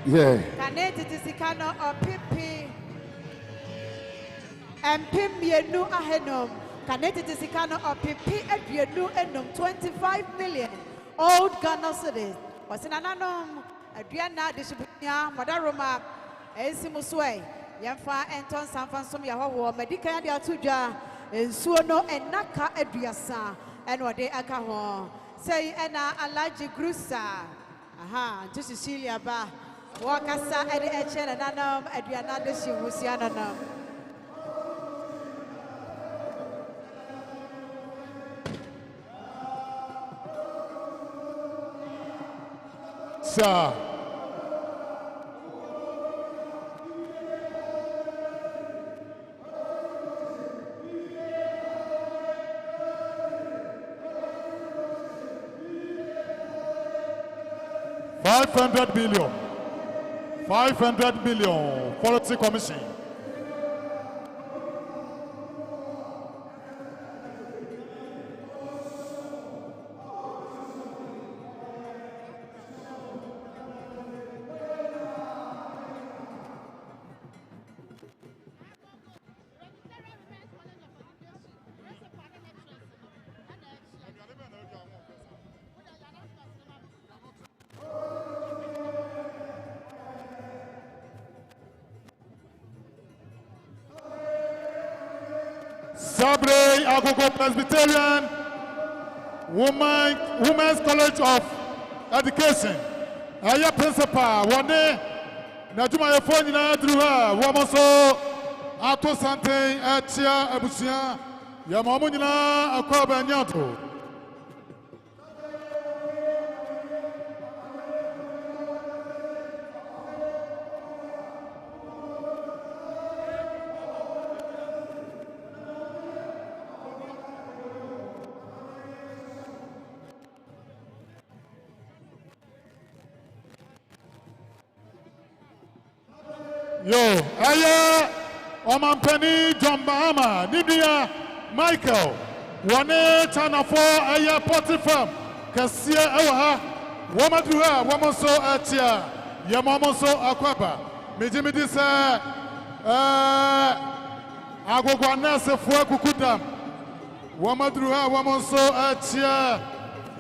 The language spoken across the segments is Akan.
Yeah. Kaneti tisikano or pipi. And pim yenu ahenom. Kaneti tisikano or pipi and yenu enum 25 million. Old Ghana cities. Wasinananom. Adriana distribution. Madaroma. Esimuswe. Yamfa Anton Sanfansum Yaho. Medica dia tuja. Suono and Naka Adriasa. And what they akaho. Say ena alaji grusa. Aha, to Cecilia ba. Wakasa edi echen nanam Adriana de Shimusiana nam. Sir. $500 billion Quality Commission. Sabre Agogo Presbyterian Women's College of Education. Aya principal one day Najuma phone na druha womoso ato Asante atia abusia ya mamu nyina akwaba nyato. Yo, aya Omampeni John Bahama, Nibia Michael, Wane Tanafo, aya Potifam, Kasia Awaha, Wamadua, Wamoso Atia, Yamamoso Akwaba, Mijimidisa, Agogo Nasa Fuakukudam, Wamadua, Wamoso Atia,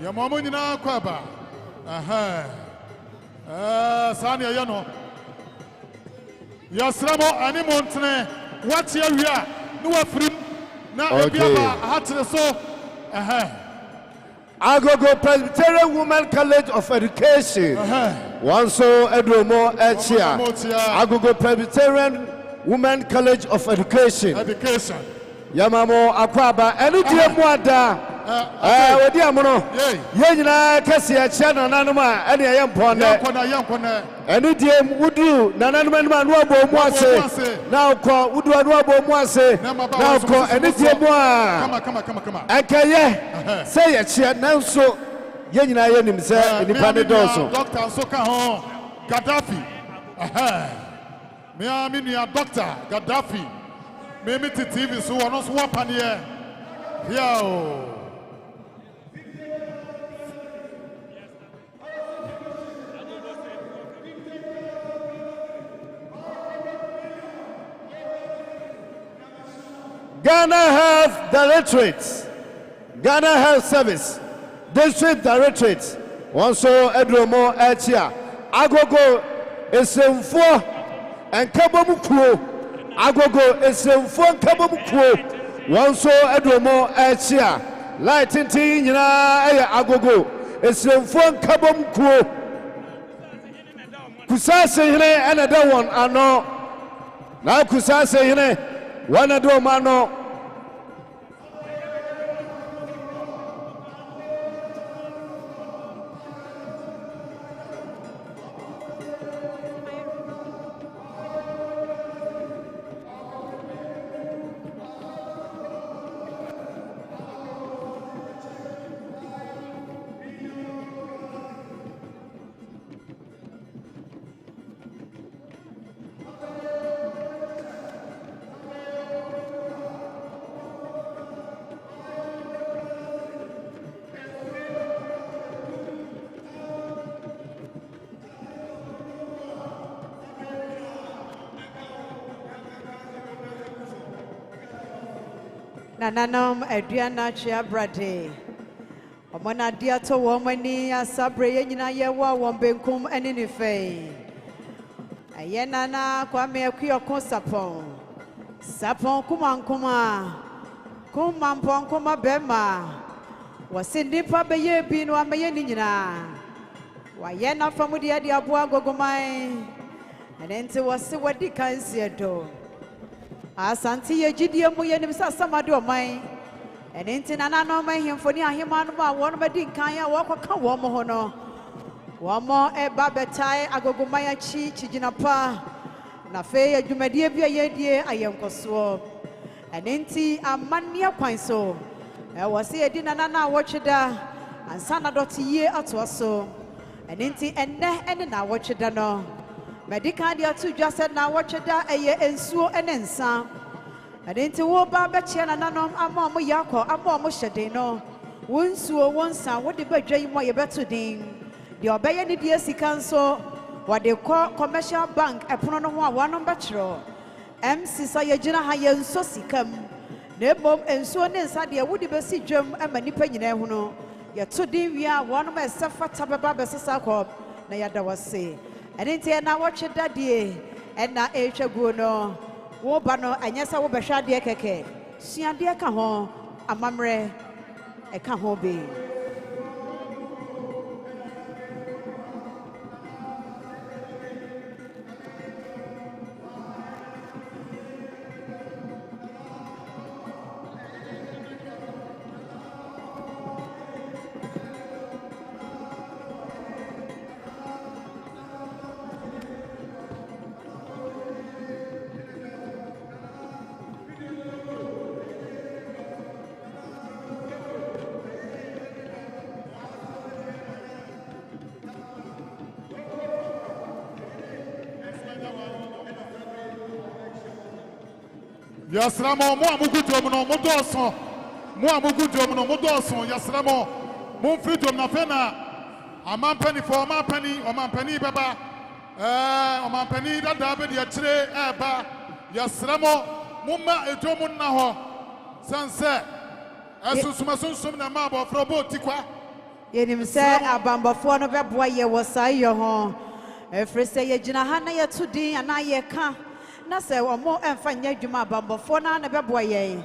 Yamamunina Akwaba, aha, Sanya Yano. Yasramo ani montene what ya wia no afrim na ebiaba hatre so Agogo Presbyterian Women College of Education. One so Edromo Echia. Agogo Presbyterian Women College of Education. Yamamo Akwaba eni die muada odi amono ye nyina kase ya chia na nanoma eni ayempone eni die wudu na nanoma no abo mu ase na ukọ wudu anu abo mu ase na ukọ eni die mu a akaye say ya chia nanso ye nyina ye nim se enipa ne doso doctor so ka ho Gaddafi me aminu doctor Gaddafi Maybe the TV so one also wapan here. Yo. Ghana Health Directorate, Ghana Health Service, District Directorate, also Edromo Echia, Agogo Esemfo and Kabomukuo. Agogo Esemfo Kabomukuo, one so Edromo Echia, Lighting Tea, Agogo Esemfo Kabomukuo. Kusase hine another one, I know. Now Kusase hine, one other man. Nananom Adriana Chia Brade. Omana dia to womani asabre yenyina yewa wombenkum enini fe. Ayenana Kwame Akuoko Sarpong. Sarpong kumankuma. Kumampong kuma bema. Wasindi pa beye binu ameye ninyina. Wayena famudi adi abua gogomai. Anenti wasi wadi kansi edo. Asante yejidie mu yenim sasamado omai. Anenti nanano mai hemfoni ahemanu ma wonu bedi kan ya wokoka wo mo ho no. Wo mo eba betai agogomai achi chijinapa. Na fe adwumadie bia yedie ayenkoso. Anenti amania kwan so. Wasi edi nanana wochida ansana dotiye atoso. Anenti enne na wochida no. Medical dia tu just said na wochida eye ensuo enensa. Anenti wo ba bechia nananom amom yakọ amom hyede no. Wonsuo wonsa wode badwai mo ye beto din. De obeye ni die sika nso wode kọ commercial bank epono no ho a wonom bechro. MC sa ye gina ha ye nso sikam. Na bom ensuo ne nsa de wode besi dwam amanipa nyina hu no. Ye to din wi a wonom esefa tabeba besesa kọ na yada wase. Anenti na wochida die na ehwaguo no. Wo ba no anyasa wo behwa de keke suade ka ho amamre e ka ho be Yasramo, mo amugudu no modoso. Mo amugudu no modoso. Yasramo, mo freedom na fena. Amampani for amampani baba. Amampani dada be dia kire eba. Yasramo, mumma edomu na ho. Sanse. Asusum na ma bo frobo tikwa. Yenim se abambafo no beboa ye wosaye ho. Efre se ye gina ha na ye tudin ana ye ka. Na se omo emfa nya dwuma bambofo na na beboa ye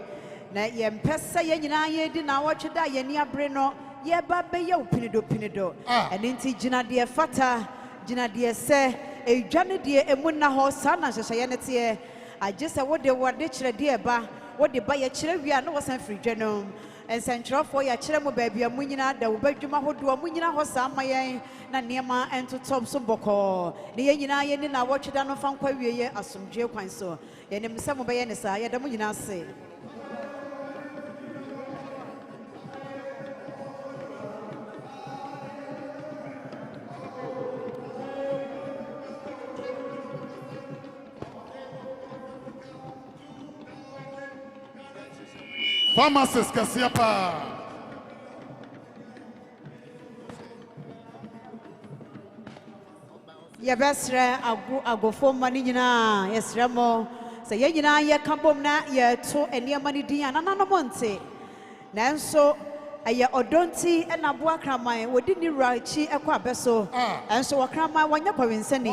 na ye mpese ye nyina ye di na wochida ye ni abre no ye ba be ye opinido ene nti gina de fata gina de se edwane de emu na ho sa na hyehye ye ne te agese wode kire de ba wode ba ye kire wi a na wosan firi dwanom ensentrofo ya kire mo ba bia munyina da wo badwuma hodo munyina ho sa mayen na niema entotom so boko ne ye nyina ye ni na wochida no fa nkwa wieye asomdwe kwan so ye ne msamo be ye ne sa ye da munyina ase Pharmacist kasiapa. ye besre agofo mani nyina yesre mo se ye nyina ye kabom na ye to eniema ni din ana no monte nanso aye odonti na boa kraman wodi ni rachi ekwa abeso enso wo kraman wanya kwensani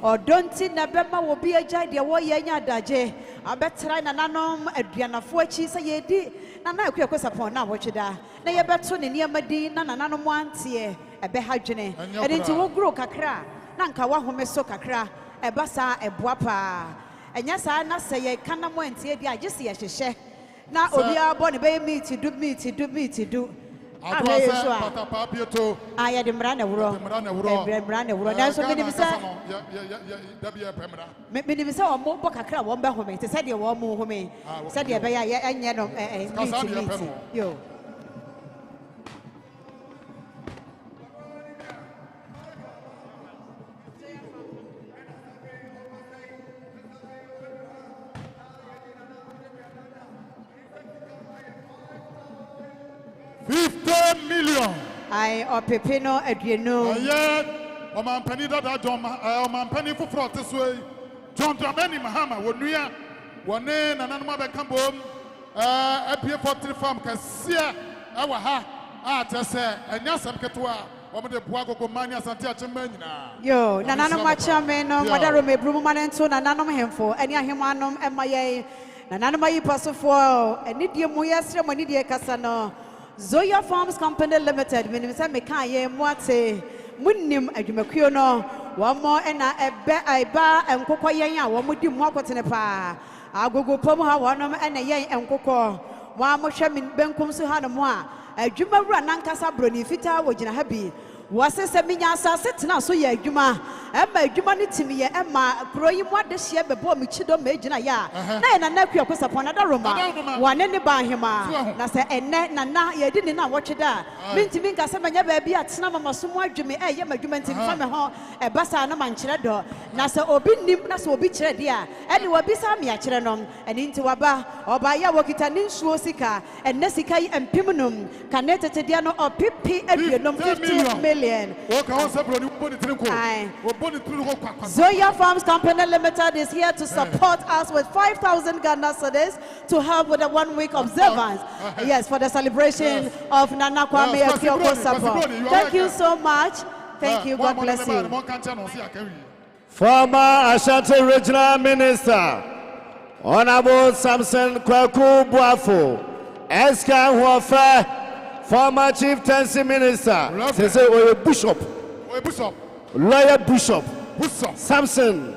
odonti na bema wo bi agya de wo ye nya adaje abetra na nanom aduanafo achi se ye di na na Akuoko Sarpong na wochida na ye beto ne niema din na nanom ante ebe hadwene edinti wo gro kakra na nka wa home so kakra eba sa eboa pa enya sa na se ye kana mo ante di agese ye hyehye na obi abo ne be meet do Adwasa papa pieto aya de mra na wuro na so menim sa dabia pemra menim sa o mo bo kakra wo mba home te se de wo mo home se de be ya enye no meet yo million. I opepino aduenu. Aye, omampani dada John, omampani fufro teswe. John Dramani Mahama, wonuya, wone nananuma bekambom. apie for three farm kasia awa ha atese enya sam ketwa omde bua gogo mani asante achema nyina yo nananom achame no madaro mebrum manento nananom hemfo eni ahemanom emaye nananom ayi pasofo eni die mu yesre mo ni die kasa no Zoya Farms Company Limited menim say meka ye muate munnim adwumakuo no wo mo ena ebe aiba enkokọ yen a wo mo di mu akotene pa agogo pom ha wonom ena yen enkokọ mo amohwe min benkum so ha no mo a adwumawura nankasa broni fita wo gina ha bi wasese minya asase tena so ye adwuma ema adwuma ne timi ye ema kroyi mu adehye bebo mi chido ma gina ya na ye na Akuoko sapon na daroma wane ne ba hema na se enne na ye di ni na wotweda mintimi nka se manya ba bi atena mama so mu adwume ye madwuma ntimi fa me ho e basa na mankyere do na se obi nim na se obi kyere dia ene obi sa me akyere no ene nti waba oba ya wokita ne nsuo sika enne sika yi empim num kanetete dia no opipi aduenom 50 million. Zoya Farms Company Limited is here to support us with 5,000 Ghana cedis to help with the 1 week observance. Yes, for the celebration of Nana Kwame Akuoko Sarpong. Thank you so much. Thank you. God bless you. Former Ashanti Regional Minister, Honorable Samson Kwaku Buafo, Eska Huafa, former Chieftaincy Minister, Bishop, Lawyer Bishop, Samson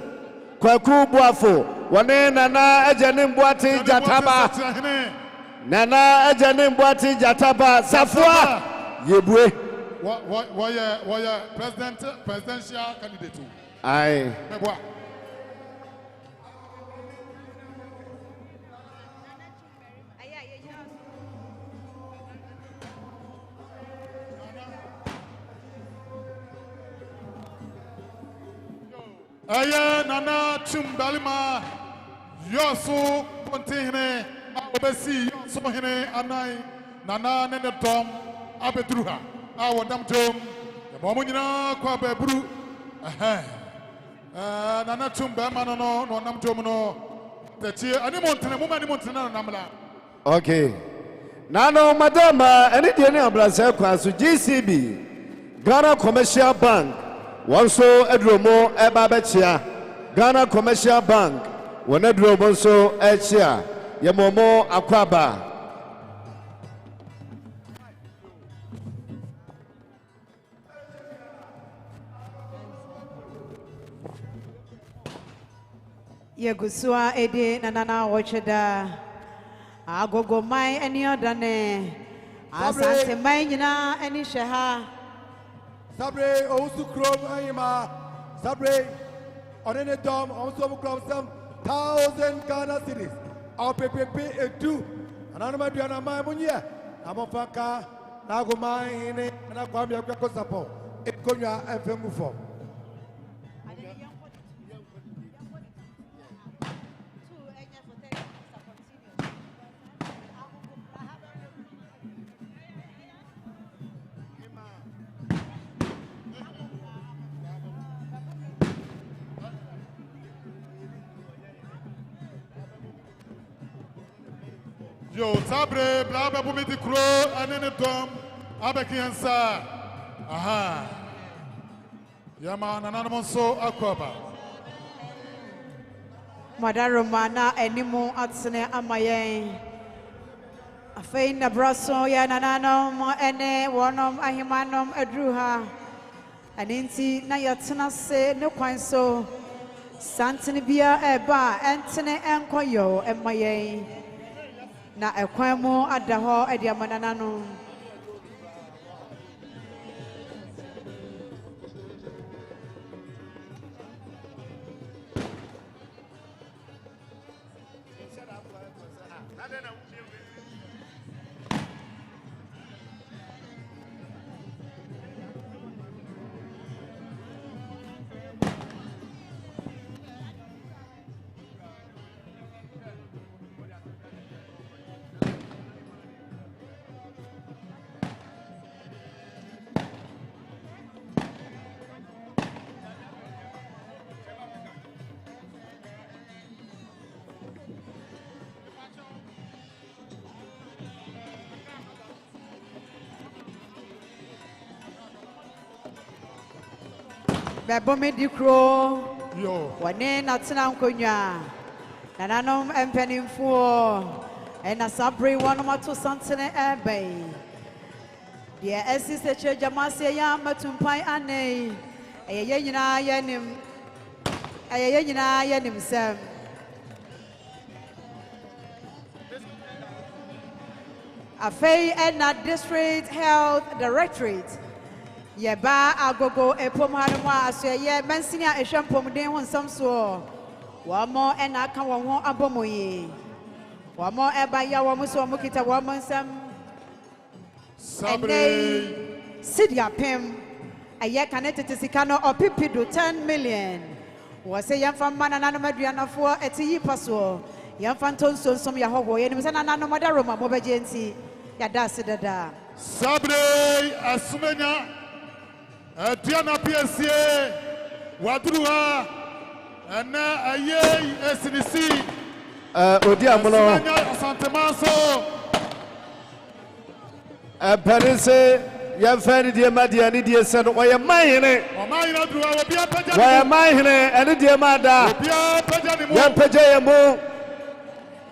Kwaku Buafo, Wane Nana Ejanim Buati Jataba, Nana Ejanim Buati Jataba, Safwa, Yebwe. Why presidential candidate? Aye. Aya Nana Chumbalima Yosu Pontine Obesi Yosu Hine Anai Nana Nenetom Abedruha Awadam Jom Momunina Kwabebru Nana Chumbama no Nam Jomono the Chia Animontana Montana Namla. Okay. Nano Madama anything Brazil Kwasu GCB Ghana Commercial Bank. Wanso edromo ebabechia Ghana Commercial Bank won edromo so echia yemomo akwaba Yegusua ede nanana wocheda agogo mai eni odane asante mai nyina eni sheha Sabre also chrome Ayima Sabre on any dom also chrome some 1,000 Ghana cities. Our PPP a two and Anamadiana Manhyia Amofaka Nago Manhene and Kwame Akuoko Sarpong it Konya and Femufo. Yo, Sabre, Blabba Bumiti Crow, and then a dom, Abekiansa. Aha. Yaman, anonymous so Aquaba. Madaromana, animo atsene amaye. A fain abraso, yananum, ene, onom, ahimanum, adruha. And inti, Nayatina say, no quine so. Santinibia eba, Antony Ankoyo, and maye. Na Akywem adaho ediamanana no Bebomi Dikro. Yo. Wane Natina Nkonya. Nananom Empenimfo. And Asabri one of my two sons in Abbey. Dear Sister Jamasi Yama Tumpai Ane. A Yana Yanim. A Yana Yanim Sam. Afei Edna District Health Directorate. Yeba Agogo Epomhanwa Asya Ye Mensinia Eshampom Den won some so. One more and I can one abomoye. One more eba ya one so mukita one some. Sabre. Sidia Pim. A year connected to Sikano or Pipido 10 million. Was a young fan man and Anamadiana for a tea paso. Young Fanton son some Yahogo and was an Anamadaro Moba Gensi. Yadasida. Sabre Asumena Diana PSA Wadrua and now a year SNC Odiamono Asantehemaa Parise Yafani dear Madiani dear son or your Manhene why Manhene and dear Mada Yampajamo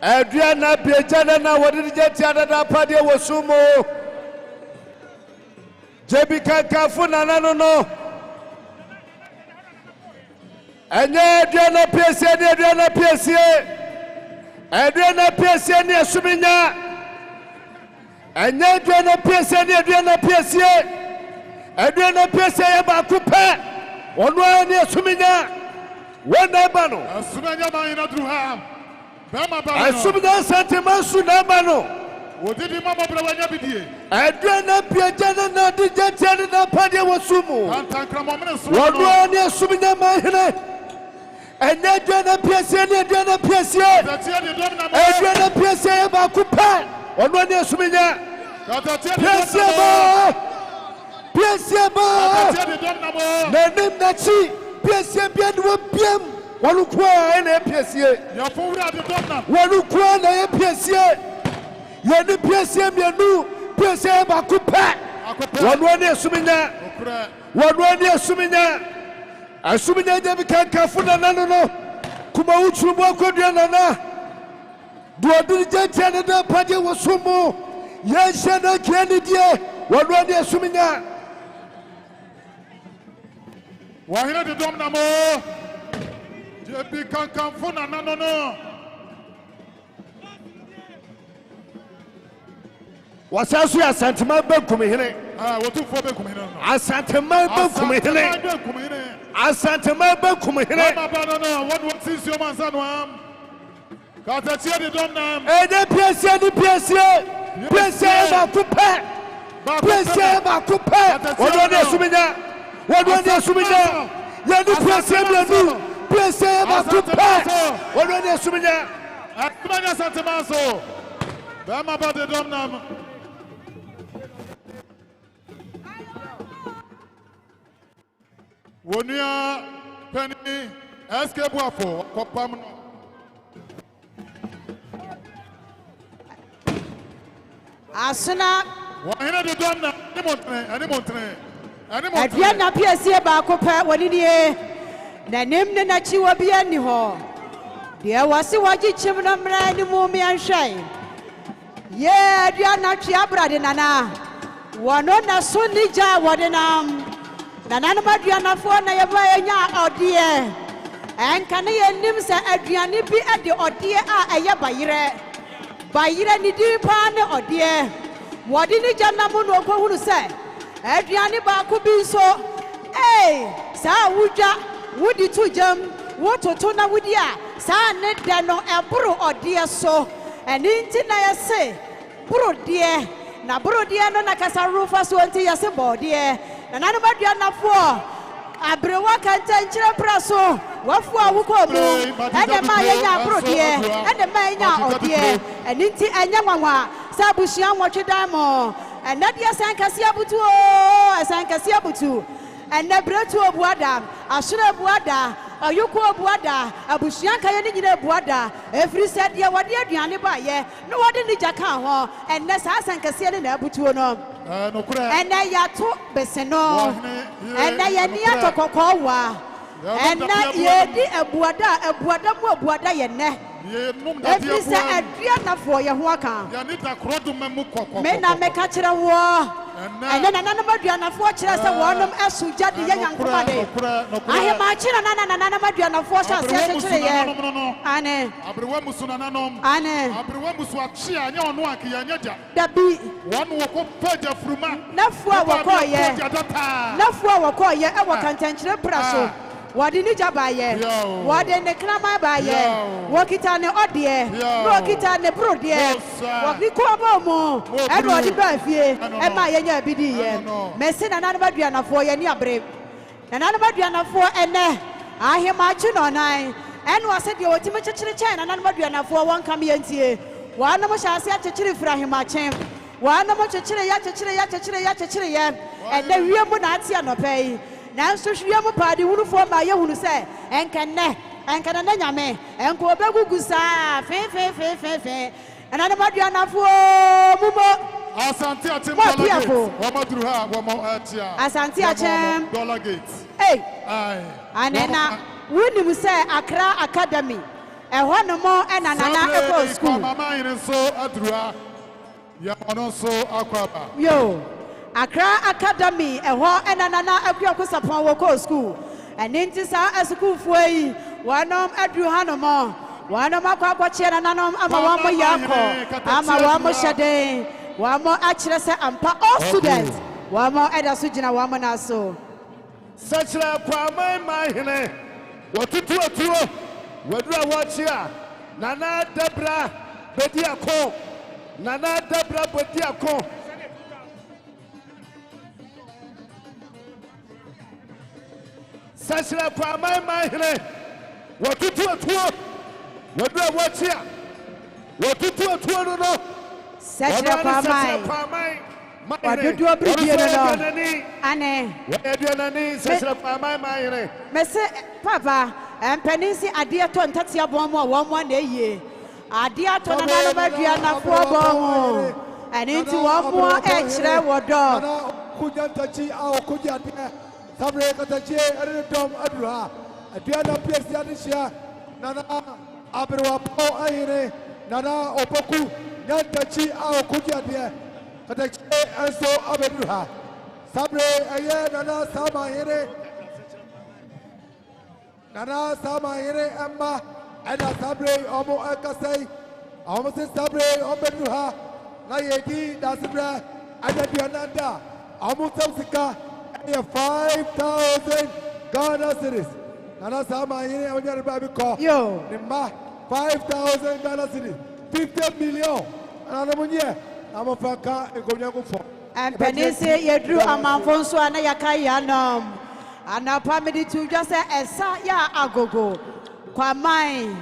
Adriana Piajana what did you get Yada Padia was sumo Jebika Kafuna no and Adriana PSA Adriana PSA near Sumina and Adriana PSA Adriana PSA Bakupa one way near Sumina one Nabano Sumanya Maina Druham I Sumina Santehemaa Sunabano. What did you mamma Bravania be? Adriana Piajana Nadijana Padia was sumo. One way near Sumina Manhene. And Adriana PSA, Adriana PSA, Adriana PSA Bakupa, one way near Sumina, PSA, Nanim Nachi, PSA Biadwa Piam, Walukwa and PSA, Walukwa and PSA, Yadu PSA, Yadu PSA Bakupa, one way near Sumina, one way near Sumina. Asumina Jabika Kafuna Nano, Kumauchu Bokodiana, Duadu Jana Padia was sumo, Yashana Candidia, one way near Sumina. Why not the Domnamo? Jabika Kafuna Nano. What's else we are Santehemaa Benkumine? What two for Benkumine? Asantehemaa Benkumine. Asantehemaa Benkumine. What is your man's one? Katatia the Domnam. And the PSA Bakupa. PSA Bakupa. What one is Sumina? What one is Sumina? Yadu PSA Bakupa. What one is Sumina? Asumina Santehemaa. Bama about the Domnam. Wonia Penny escape for Copam. Asuna. Why not the Donna? Adriana PSA Bakupa, what did ye? The name the Nachiwa Biani Ho. There was a waji chimnam rani mummy and shine. Yeah, Adriana Chiabra de Nana. One on a Sunday jar, what an arm. Nana Madriana for Nayabaya or dear. And can I name Sir Adriani be at the or dear a yabayre? Bayra Nidi Pan or dear. What did the Janamuno who say? Adriani Baku be so. Hey, Sa Wuja, Woody to jump, what to tona with ya? Sa net dano a bro or dear so. And intina I say, bro dear. Na bro dear no nakasa rufa so until ya say bo dear. And anybody na for Abrewa can't praso, Wafu Wuko, and the Maya bro dear, and the Maya or dear, and Inti and Yamawa, Sabushian watch a damo, and Nadia Sankasiabutu, Sankasiabutu, and Nebretu of Wada, Ashura Buada, Ayuko Buada, Abushianka Yanina Buada, every said, yeah, what dear Dianiba, yeah, no one in the Jackan, and Nessa Sankasian and Abutuano. And I yato beseno. And I ania to kokowa. And I yedi a buada yene. Every say a diana for your waka. Mena me catch a war. And then another Diana fortress and one of us who judge the young company. I have my children and another Diana fortress. Anne, that be one who put your fruma. Not for our call yet. Not for our call yet. Our contention praso. What did you buy? What in the clamor by ye? Walk it on the odie, walk it on the brodier, walk the quabo, and what the birthday, and my young BD. Messin and another Diana for your near brave. And another Diana for and I hear my tune on I. And was at the ultimate church and another Diana for one coming here. One of us shall say to chili for him, my champ. One of us chili, and the real Monazia no pay. Now, so she am a party who form my own say, and can Nyame, and go back with Gusa, fair, and I'm not Diana for Asante dollar gates. Hey, and then when you say Accra Academy, and one more and another school. Mamma in so Adrua, Yamonoso Aquaba. Yo. Accra Academy, a war and another Akuoko Sarpong school, and into a school for one of Adruhanoma, one of Aquachi and another Amawamo Yako, Amawamo Shade, one more actress and all students, one more Ada Sujina Wamanaso. Such a Kwame Manhene, what to do a tour, whether I watch here, Nana Debra Bediako, Nana Debra Bediako. Sasha Kwame Manhene, what to do a tour? What do I watch here? What to do a tour? No, Sasha Kwame. What do you do a bridge? Anne, what do you need? Sasha Kwame Manhene. Messe Papa, and Penisi Adia Ton Tatia Bomo, one day. Adia Ton and Diana for and into one more extra word dog. Sabre Katachi, Yiadom Adra, Diana Pianisha, Nana Aberwapo Aire, Nana Opoku, Yantachi, our Kujadia, Katachi, and so Abedruha. Sabre, Aye, Nana Sama Here, Nana Sama Here, Emma, and Sabre, Omo Akasai, almost Sabre, Obedruha, Nayeti, Dasibra, and Diananda, almost Sika. 5,000 Ghana cedis. Nana Sama here on your baby call. Yo, 5,000 Ghana cedis. 50 million. And I'm a Faka and Gonyago for. And Penisi, you drew a man from Swana Yakayanum. And now permitted to just say, Esaya Agogo, Kwame.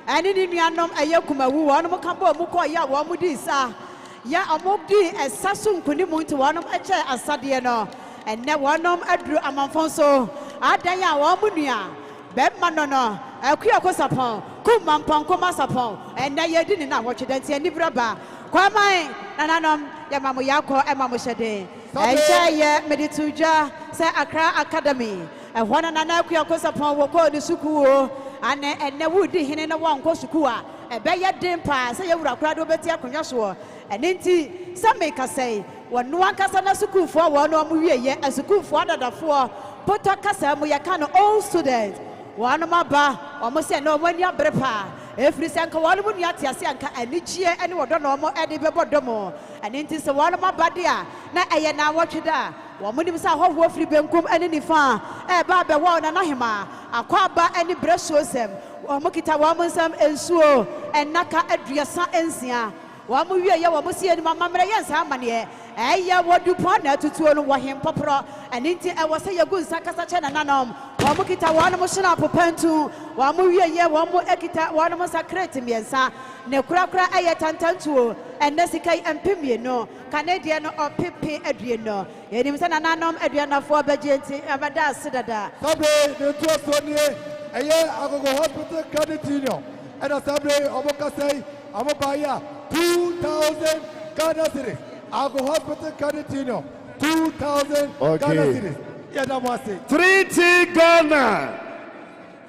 And in Yiadom, a Yakuma, who one of Cambo Mukoya, one with this. Ya Amokdi, a Sassun Kunimun to one of a chair as Sadiano. And now one of Adru Amanfonso, Adaya Wamunia, Bemanono, Akuoko Sarpong, Kumampong, Kumasapong, and now you didn't know what you didn't see any braba. Kwame, Nananum, Yamamuyako, and Mamushade. And Jaya Medituja, say Accra Academy, and one another Akuoko Sarpong will call the Suku, and the wood in a one Kosukua, a Baya Dimpa, say you were a crowd over Tiakunasua, and inti, some make us say. When one Casana Suku for one or Muye, a Suku for another four, put a Casa Muyakano all students. One of my bar, almost say no when you're brepa. Every Sanka one would Yatia Sanka and each year and what don't know more Eddie Bebodomo. And it is one of my badia. Now I now watch it there. One would say how Wolfrey Benkum and any farm, a Baba one and Ahima, a Quaba and the breast shows them, or Mokita Wamansam and Suo, and Naka Adriasa Ensia. One movie, I was seeing my mamma, yes, how many? I what do partner to two and him popra, and into I was say a good Sakasachan and Anam, one Mokita, one motion up Pentu, one movie, one more Ekita, one more sacred me, and sa, Necracra, Ayatantu, and Nessica and Pimiano, Canadian or Pipi Adriano, and him son Anam Adriana for Bagenti, Abada Sidada. Sabre, the two Sonia, a year Agogo Hospital Credit Union, and a Sabre, Omokase, Amabaya, 2,000 Ghana cedis. Agogo Hospital Canitino, 2,000 Ghana cedis. Yiadom wase. 3T Ghana.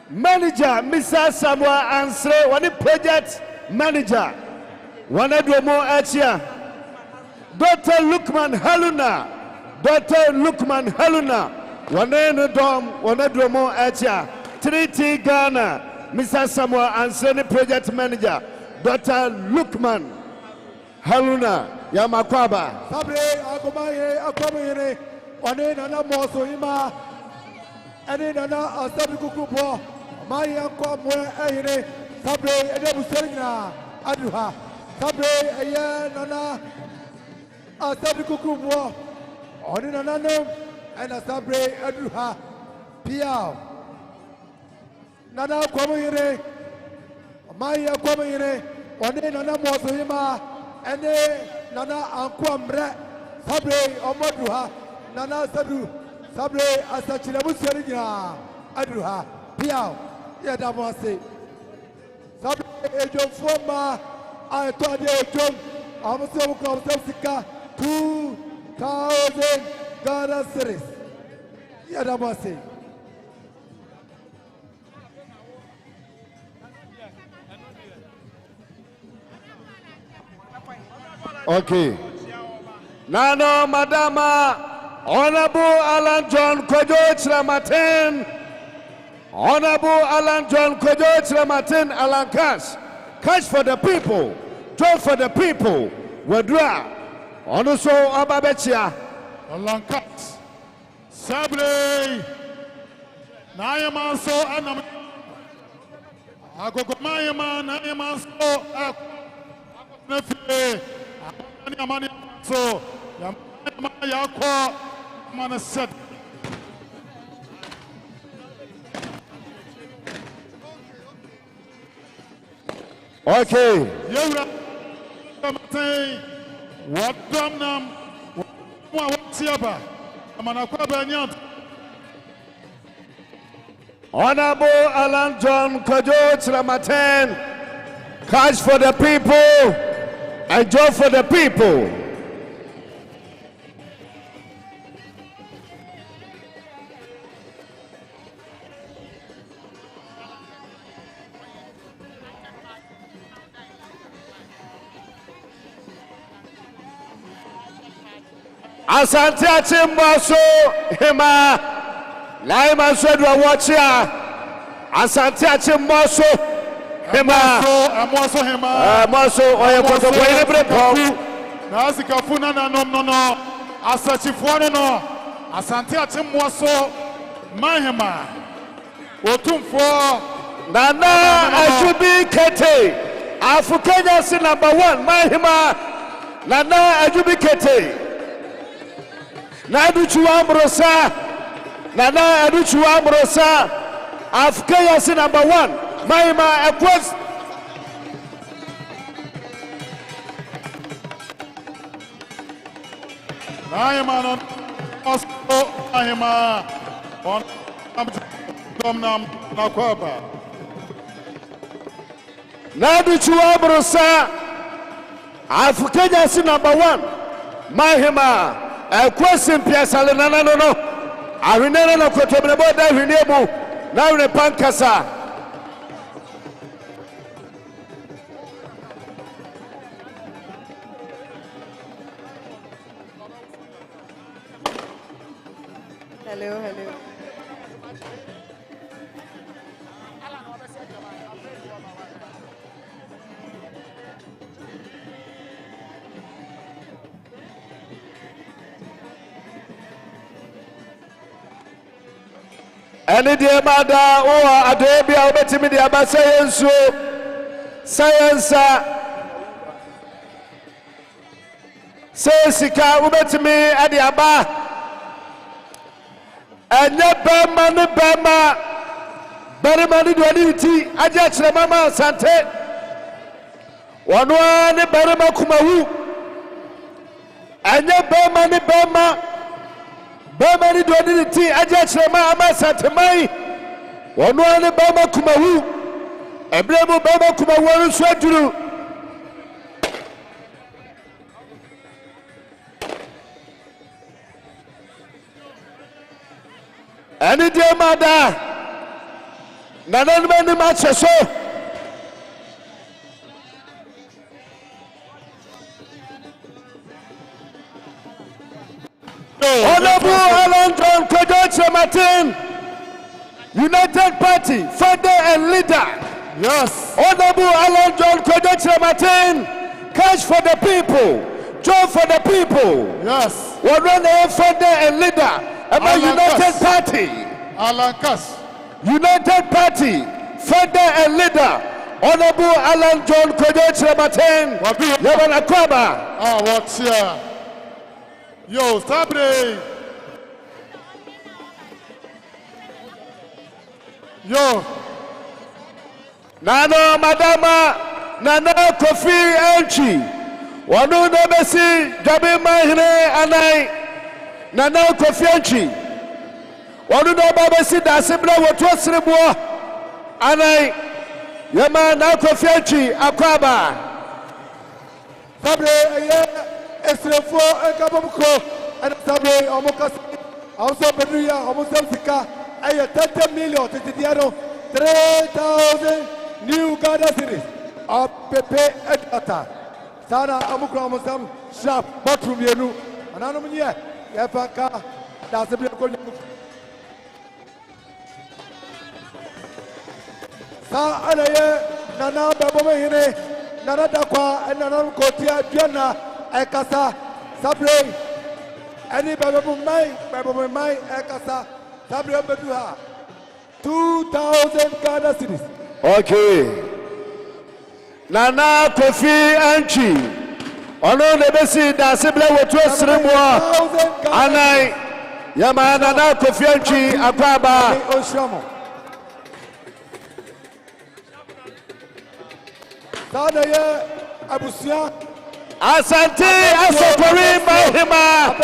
Manager Mr. Samuel Ansre, one project manager. One Edromo Achia. Dr. Lukman Haluna. One Edom, one Edromo Achia. 3T Ghana. Mr. Samuel Ansre, project manager. Dr. Lukman Haluna. Yamakwaba. Sabre Akwem one nana moso ima. Ene nana Asante kukupo. Manhyia kwa mwe ehire. Sabre ede buserina aduha. Sabre eye nana Asante kukupo. One nana nom ena sabre aduha. Piao. Nana Kwame Manhyia Kwame one nana moso ima. Ene nana ankwamre. Sabre omoduha. Nana Sadu, Sabre Asachirabu Serina, Adruha, Piao, Yiadom wase. Sabre Ejom Foma, I thought Ejom, Amaso Club Sika, 2,000 Ghana cedis. Yiadom wase. Okay. Nano Madama. Honorable Alan John Kojo Chilamaten. Honorable Alan John Kojo Chilamaten Alan Cash. Cash for the people. Joy for the people. Wedra. Onuso Ababechia. Alan Cash. Sabre. Nayaman so anam. Agogo Mayama Nayaman so Nefe. Amani so Yamaya Man said. Okay. What damn what's yaba? Honorable Alan John Kojo Chilamaten. Cash for the people and joy for the people. Asantehemaa Laima Swedwa watchia Asantehemaa Moso oyekoto boyene brepo na asikafuna na no asachifuano no Asantehemaa Manhema otumfo Nana Ajubi Kete Africa si number 1 Manhema Nana Ajubi Kete Nadu Chuambrosa Nana Adu Chuambrosa Africa si number 1 Manhema Akywem Manhema Manhema on Domnam Nakwaba Nadu Chuambrosa Africa si number 1 Manhema Akywem Piasale Nana no Arinena no Kotobrebo da Hwinebu na Hwine Pankasa Hello. Any dear mother or a baby, I'll bet me the Abba science. Say, Sika, will bet me at the Abba. And your Bama, Berry money do anything. I just remember Asante. One Berry Kumahu. And your Bama. Bama ni do anything. I just remember Asante Mai. One Bama Kumahu. Ebremo Bama Kumahu Swedru. Any dear mother, Nanan many matches so. Honorable Alan John Kodoche Martin, United Party, founder and leader. Yes. Honorable Alan John Kodoche Martin, cash for the people, job for the people. Yes. One runner, founder and leader. About United Party. Alan Cass. United Party, founder and leader. Honorable Alan John Kodoche Martin. Yaman Akwaba. Ah, what's here? Yo, Sabre. Yo. Nano Madama, Nana Kofi Enchi. Wanu Nebesi, Jabi Manhene Anai. Nana Kofi Enchi. Wanu Nebesi, Dasibla, what was Rebo Anai. Yama na Kofi Enchi, Akwaba. Sabre, Esrefo, Kabuko, and Sabre, Omokas, also Pedria, Omosika, 30 million, 3,000 new Ghana cities of Pepe Edata. Sana Amukram, Sharp, Botrum Yenu, and Anomia, Yafaka, that's a bit of Sa Alaye, Nana Babamene, Nana Dakwa, and Nana Kotia, Diana, Ekasa, Sabre, any Babamai, Ekasa, Sabre Beduha, 2,000 Ghana cities. Okay. Nana Kofi Enchi. Ono Nebesi, Dasibla, what was Rebo Anai. Yama Nana Kofi Enchi, Akwaba. Asante, Asokori, Manhyia.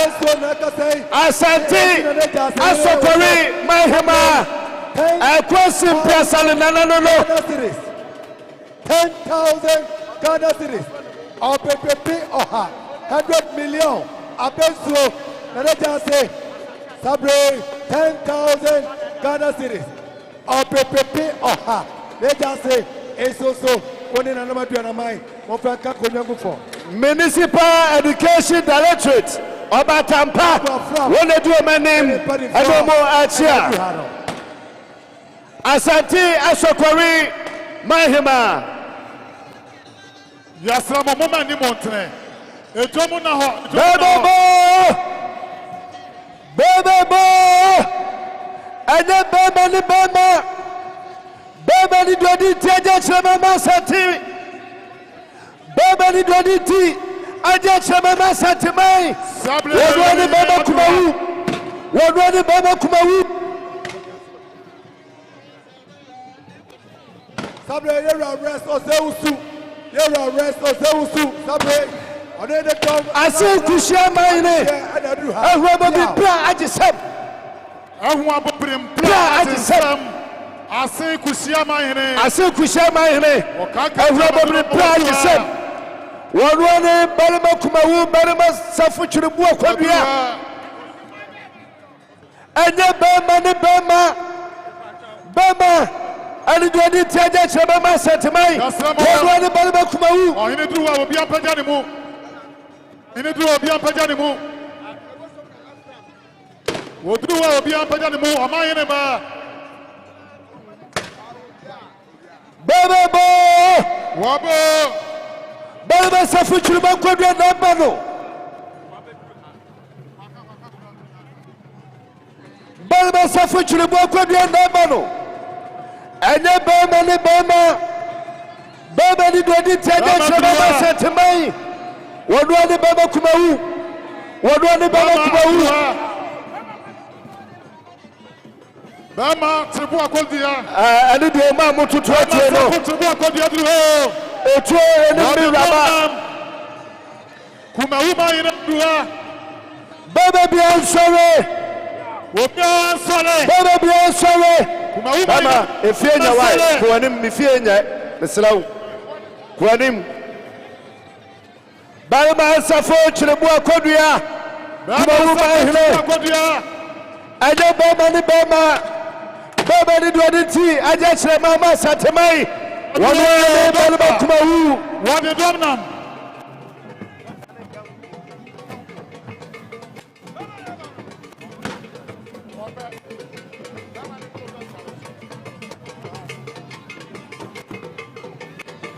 Asante, Asokori, Manhyia. Akywem Prasal Nanano. 10,000 Ghana cities. Or PPP Oha. 100 million. Abenso, Nanaja say, Sabre, 10,000 Ghana cities. Or PPP Oha. They just say, Esoso. Municipal Education Directorate Obatampa when they do my name Agogo Achia Asante Asokori Manhyia Yasramo mama ni montre etomu na ho Bebo Anya beba ni bema Beba ni dodi tiaja chama Asante Beba ni dodi ti aja chama Asante mai Wodwani beba kumawu Wodwani beba kumawu Sabre yera rest Osewusu yera rest Osewusu Sabre one de come Ase kushia mai ne Ehwebo bi pra agisem Ehwa bobrim pra agisem Ase kushia Manhene. Ase kushia Manhene. Ehwebo bi pra agisem Wodwani balima kumawu balima safu chiribu akwadua Enye bema ni bema ani dodi tiaja chama Asante mai Wodwani balima kumawu Oh ine duwa obi ampaja ni mu Ine duwa obi ampaja ni mu Wodruwa obi ampaja ni mu Manhene ba Bebo Wabo balima safu chiribu akwadua namba no balima safu chiribu akwadua namba no Enye bema ni dodi tiaja chama Asante mai Wodwani beba kumawu Bama tribu akodia ani de ma mututu atie no tribu akodia dru ho otu eni mi raba kumawu Manhene dru ha bebe bi ansore obi ansore bebe bi ansore kumawu Bama efienya wai kuanim mi fienya meselaw kuanim Bama safo chiribu akodua kumawu Manhene Aja Bama ni Bama. Bama ni Dwaditi. Aja Chemama Satemai. One Bama Kumawu. One Domnam.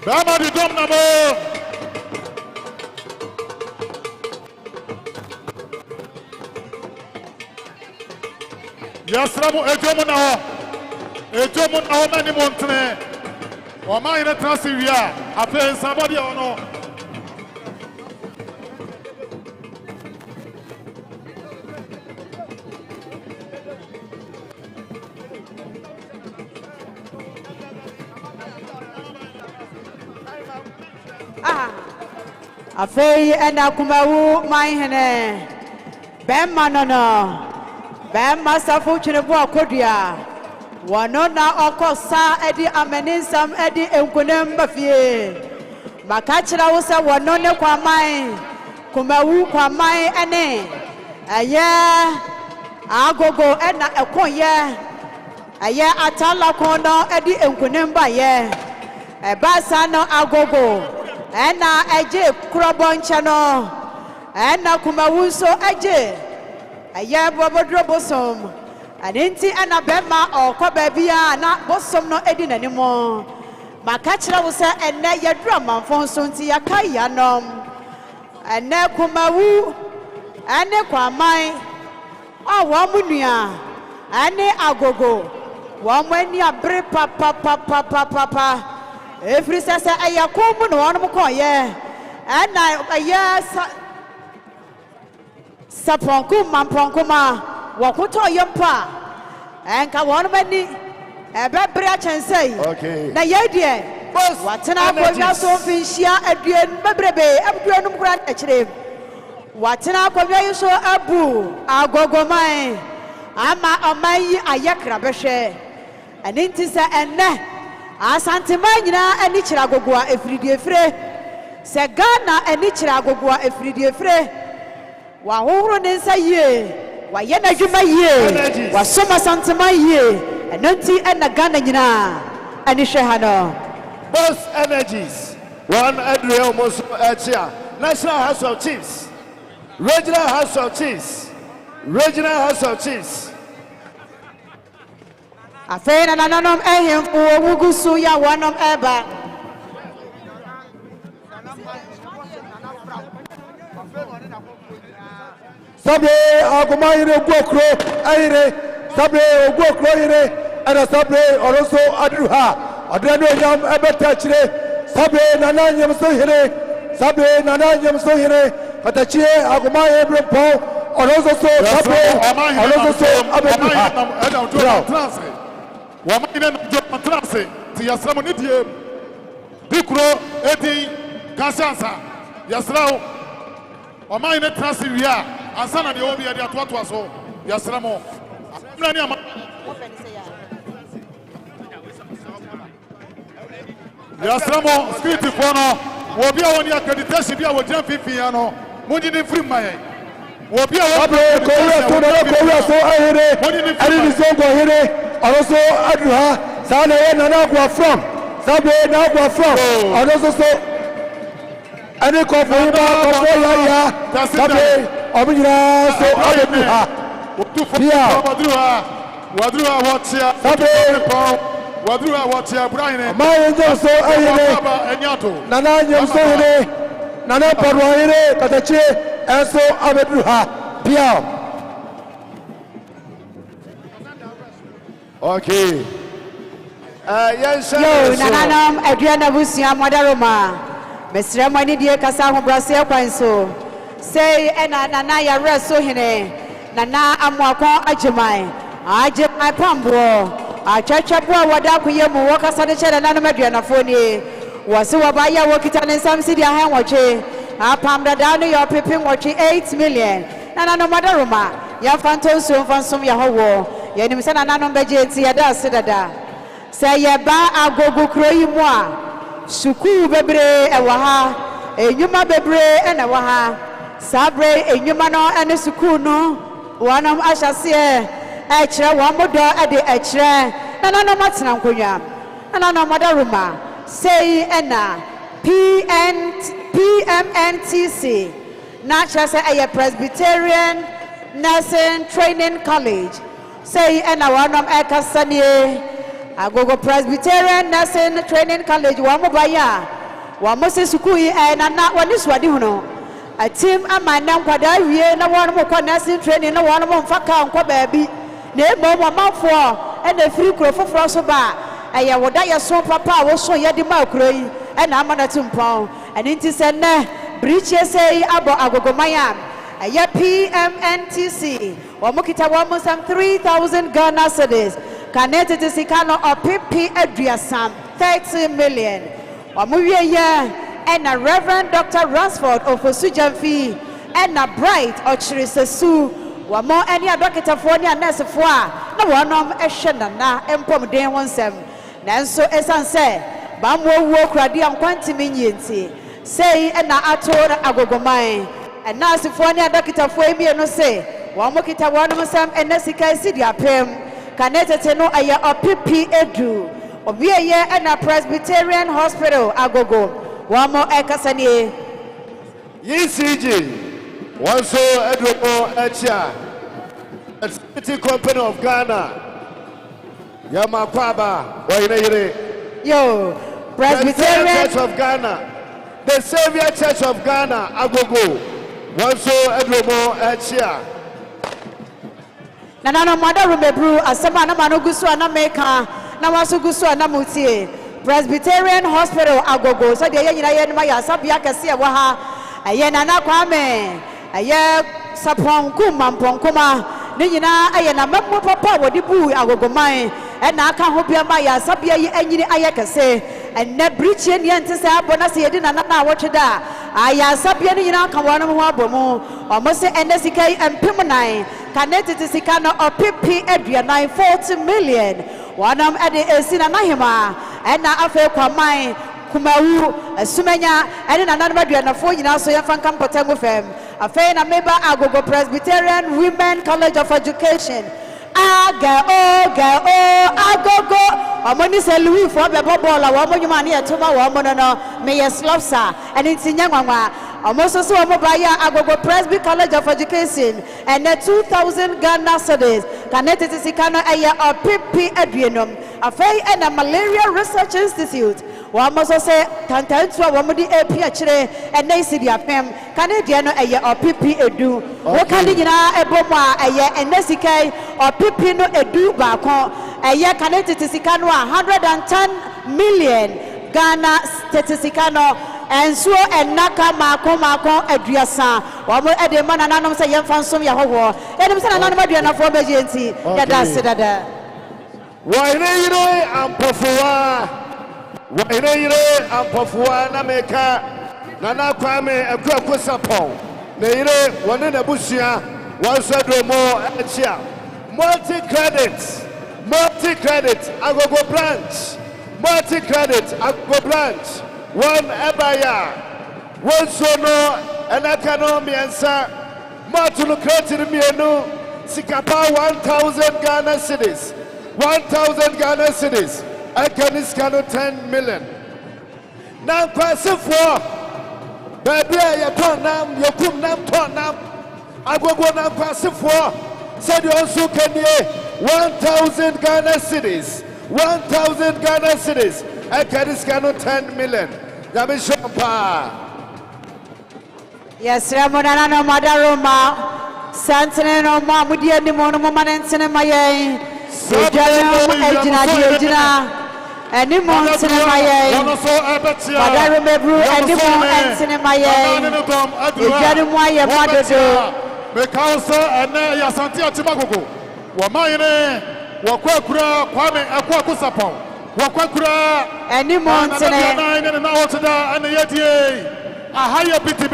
Bama di Domnam. Yasramu ejomu na ho mani montene o ma ina transivia ape somebody ono Afei ena kumawu Manhene Bemma no Bemma safu chinebu akodua Wano na okosa edi ameninsam edi enkunem bafie Makachira wusa wano ne Kwame Kumawu Kwame ene Eye Agogo ena ekonye Eye atala kono edi enkunem baye Ebasa no Agogo ena eje kroboncha no ena Kumawu so eje Eye bobodro bosom Anenti ena bema okoba bia na bosom no edi nanimo makachira wo se ene yedru amanfo so nti yakai yanom ene Kumawu ene Kwame wo munua ene Agogo wo mani abre papa efri sese ayakomu no wonom koye ena aya Sarpong mamponkuma wakuto yempa enka won mani ebebra chensei na yedie watena akwa so finhia aduen bebrebe abuanum kura akire watena akwa yi so abu agogoman ama omayi ayekra behwe aninti se enne Asantehemaa nyina ani kira Agogo a efridie fre se Ghana ani kira Agogo a efridie fre wa hohoro nensa yie wa yena dwuma yie wa soma Asantehemaa yie enonti ena Ghana nyina ani hwe ha no both energies one Adriel Moso Achia National House of Chiefs Regional House of Chiefs afena nananom ehemfu ogugusu ya wanom eba Sabe agoma ire gwokro ayire sabe ogwokro ire ana sabe oroso adruha adrano nyam ebeta chire sabe nananyam so hire katachie agoma ebre po oroso so sabe oroso so abedruha wa mine no trance ti yasramu ni die bikro edi kasansa yasrawo o mine trance wia ansana de obi ade atoato so yasramu amna ni ama yasramu script for no obi a woni accreditation bia wo jam fifi ya no munji ni free maye obi a wo ko so ahire ari ni so go ahire also adruha sana ye nana kwa from sabe na kwa from also so ani ko fo ya sabe obinira so adruha wadruha watia sabe wadruha watia brahine ma yenjo so ayene nana nyem so hene nana parwa hene katache enso abedruha pia. Okay. Yes, yo nananam aduana busia modaroma mesremani die kasa hobrase kwanso say ena nana ya reso hene nana amuakon ajemai pambo achachabo wada kuyemu wakasa de chede nanam aduana foni wase wabaya wokita ne samsidi ahan woche apam dada no yo pepin woche 8 million nana modaroma ya fantoso fansom ya howo yenim se nana no beje ti ya da sedada say yeba Agogo kroyi mu a suku bebre ewa ha enyuma bebre ena wa ha sabre enyuma no ene suku no wanam ashase Echre wamudo ade echre. Na no matina nkonya. Na no madaruma. Say ena PMNTC. Na chase a Presbyterian Nursing Training College. Say ena wanom ekasanie. Agogo Presbyterian Nursing Training College wamubaya. Wamose sukui na wani swadi huno. A team amana nkwada wie na won mo kwa nursing training na won mo mfaka nkwa baabi na emo mo manfo e na free kro foforo so ba eye woda ye so papa wo so ye di ma kro yi e na amana tumpon ani nti se ne briche sei abo Agogo maya eye PMNTC wo mo kita wo mo some 3,000 Ghana cedis kanete tisikano opipi aduasam 30 million wo mo wie ye and a Reverend Dr. Ransford of Osujamfi and a Bright or Chirisesu. One more any a doctor for any nurse for no one of a shanana and pom day one sem. Nanso Asante Bambo walk radium quantiminiancy. Say and I told Agogo mine and nurse for any doctor for me no say. One more kita one of some and Nessica City apem. Caneta no a year or PP edu. Or be a year and a Presbyterian Hospital Agogo. One more ekasanie. ECG. One so Edward Echa. City Company of Ghana. Yamakwaba. Yo, Presbyterian Church of Ghana. The Savior Church of Ghana. Agogo. One so Edward Echa. Nana mother remebru asema na manugusu anameka na wasugusu anamutie. Presbyterian Hospital Agogo so de yanyina ye nma ya sabia kese e wo ha aye nana Kwame aye Sarpong kuma ne nyina aye na mamu papa wodi bu Agogo man e na aka ho bia ma ya sabia yi anyini aye kese enne briche ne ente se abona se yedi nana na wotweda aya sabia ne nyina aka wono ho abomu omo se enne sikai empem nan kanetiti sika no opipi aduanan 40 million wanam ade esina nahema ena afa kwaman kumawu asumenya ene nanan baduana fo nyina so yemfa nkampotangu fam afa na member Agogo Presbyterian Women College of Education Agogo omoni se Louis for be bobola wo monyuma ne etoma wo mono no me yeslopsa ene ntinya nwanwa omoso so omobaya Agogo Presby College of Education and 2,000 Ghana cedis kanetiti sikano aya opipi aduenom afei and a Malaria Research Institute wamoso se tantantua womodi epi akire and nesidi afem kanediano aya opipi edu wo kani nyina ebomo a aya enesikai opipi no edu baako aya kanetiti sikano 110 million Ghana statisticano and so and naka mako aduasa wamo ede mana nanom se yemfa nsom ya howo enim se nanom aduana fo bejenti dada se dada waire ampofuwa na meka nana Kwame Akuoko Sarpong na ire wone na busia wanso domo achia multi credit Agogo branch one ebaya one sono enakano miensa matulu credit mienu sikapa 1,000 Ghana cedis 1,000 Ghana cedis Akaniskano 10 million now kwasifo baby ya tonam yokum nam tonam Agogo nam kwasifo said you also can 1,000 Ghana cedis 1,000 Ghana cedis Akaniskano 10 million Yamishampa yes Ramona no madaroma Santene no ma mudia ni mono manentene maye ejina eni montene maye madaro mebru eni montene maye ejani moye madodo because ene ya Asante Agogo wo mayene wo kwakura Kwame Akuoko Sarpong wo kwakura eni montene na wotada ene yedie ahaya biti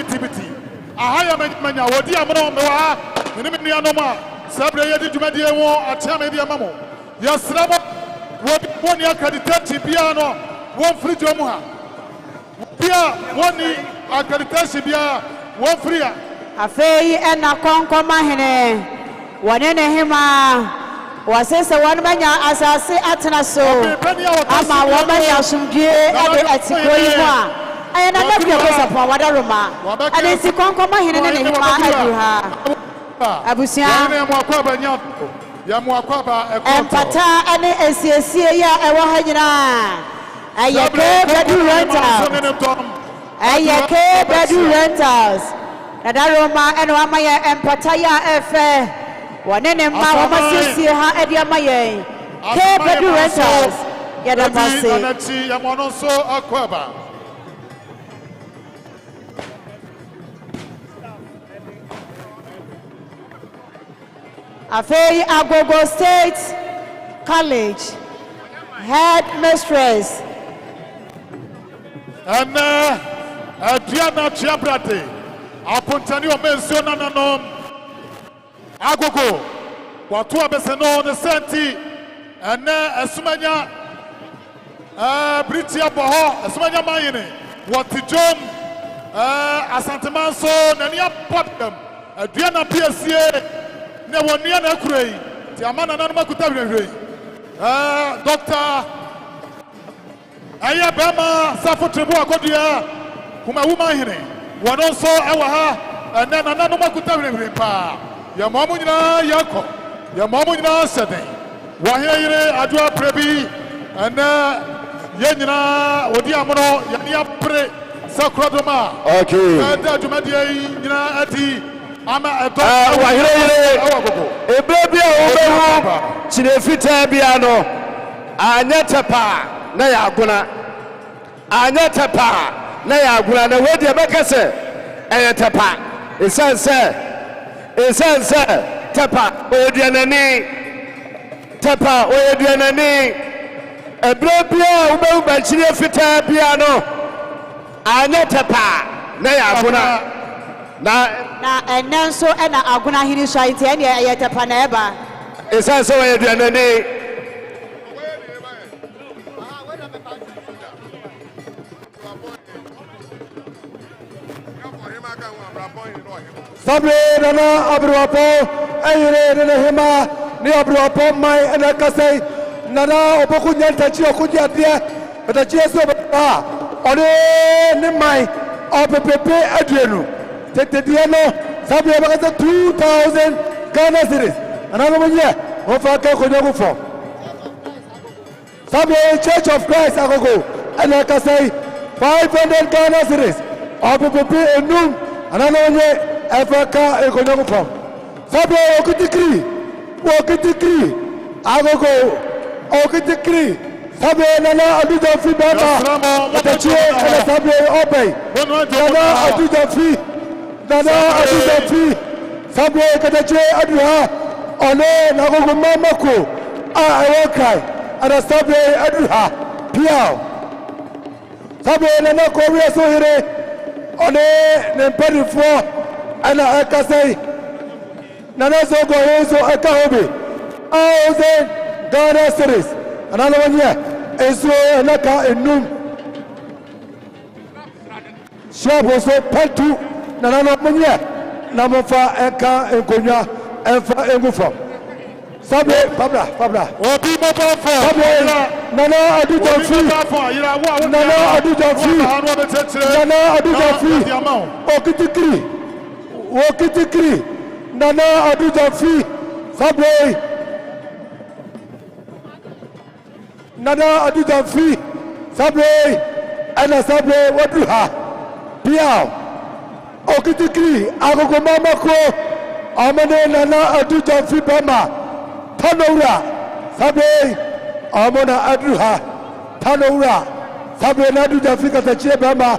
ahaya manya wodi amno me wa ene me nuanoma sabre yedi dwumadi wo atame bi amamo yasrabo woni accreditation bia no won free jomu ha bia woni accreditation bia won free afei ena konko Manhene wone ne hema was says the one man as I say Atanaso. Ama woman Yasumge at Sequoia. I am not your place upon Wadaruma. And it's a conquer Manhene in Abusia. And Pata and SCA Ewahina. Ayake Badu Rentals. Ayake Badu Rentals. Nadaroma and Wamaya and Pataya Efe. One in Mama Sisi ha Ediamaye. Ke Badu Rentals. Yadamasi. Yamonoso Akwaba. Afei Agogo State College Headmistress. And Diana Chiabrate. Apuntani o mensiona nanom. Agogo. Watu abeseno ne senti. And esumanya Britia Boho, esumanya Manhene. Watijom Asantehemaa so nania podcast. Diana PSA ne wonia na kurei. Ti amana na makuta hwehwe. Doctor Aya Bema Safo Trebu Agodia kuma Manhene. Wono so ewa ha na no makuta hwehwe pa. Ya mamu nyina yako. Ya mamu nyina sede. Wa heyire adwa prebi na ye nyina odi amono ya ni apre sakrodoma. Okay. Da dwumadie nyina ati ama eto wa heyire ebrebi a obehu chirefita bia no anyetepa na ya aguna. Anyetepa na ya aguna na we de bekase eyetepa. Esanse tepa odianani. Tepa oyeduanani ebrobia ubehu banchire fita bia no anya tepa na ya aguna na enenso na aguna hini so ite ene ye tepa na eba esanse oyeduanani Sabre nana abruapo ayire nana hema ni abruapo mai ena kasai nana oboku nyanta chi okuja dia batachi eso ba ore ni mai opepepe aduenu tete dia no sabre ba kasa 2000 Ghana cedis anano mwenye ofa ka konyogu fo sabre Church of Christ Agogo ena kasai 500 Ghana cedis opepepe enum anano mwenye Africa ekonyogu fo sabre okutikri Agogo okutikri sabre nana adujo fi baba tachi ena sabre obey nana adujo fi sabre katachi aduha one Agogo mamako awokai ana sabre aduha piao sabre nana kowe so hire one nempedifo ana akasai nana zogo yeso akahobe 1000 Ghana cedis another one here eso naka enum shabo so pantu nana one here namofa eka enkonya enfa engufa sabe pabla obi mo bo fo sabe nana adujo fi okitikri nana adujo fi sabe nana adujo fi sabe ana sabe waduha piao okitikri Agogo mamako amane nana adujo fi bama tanora sabe amona aduha tanora sabe na adujo fi katachi bama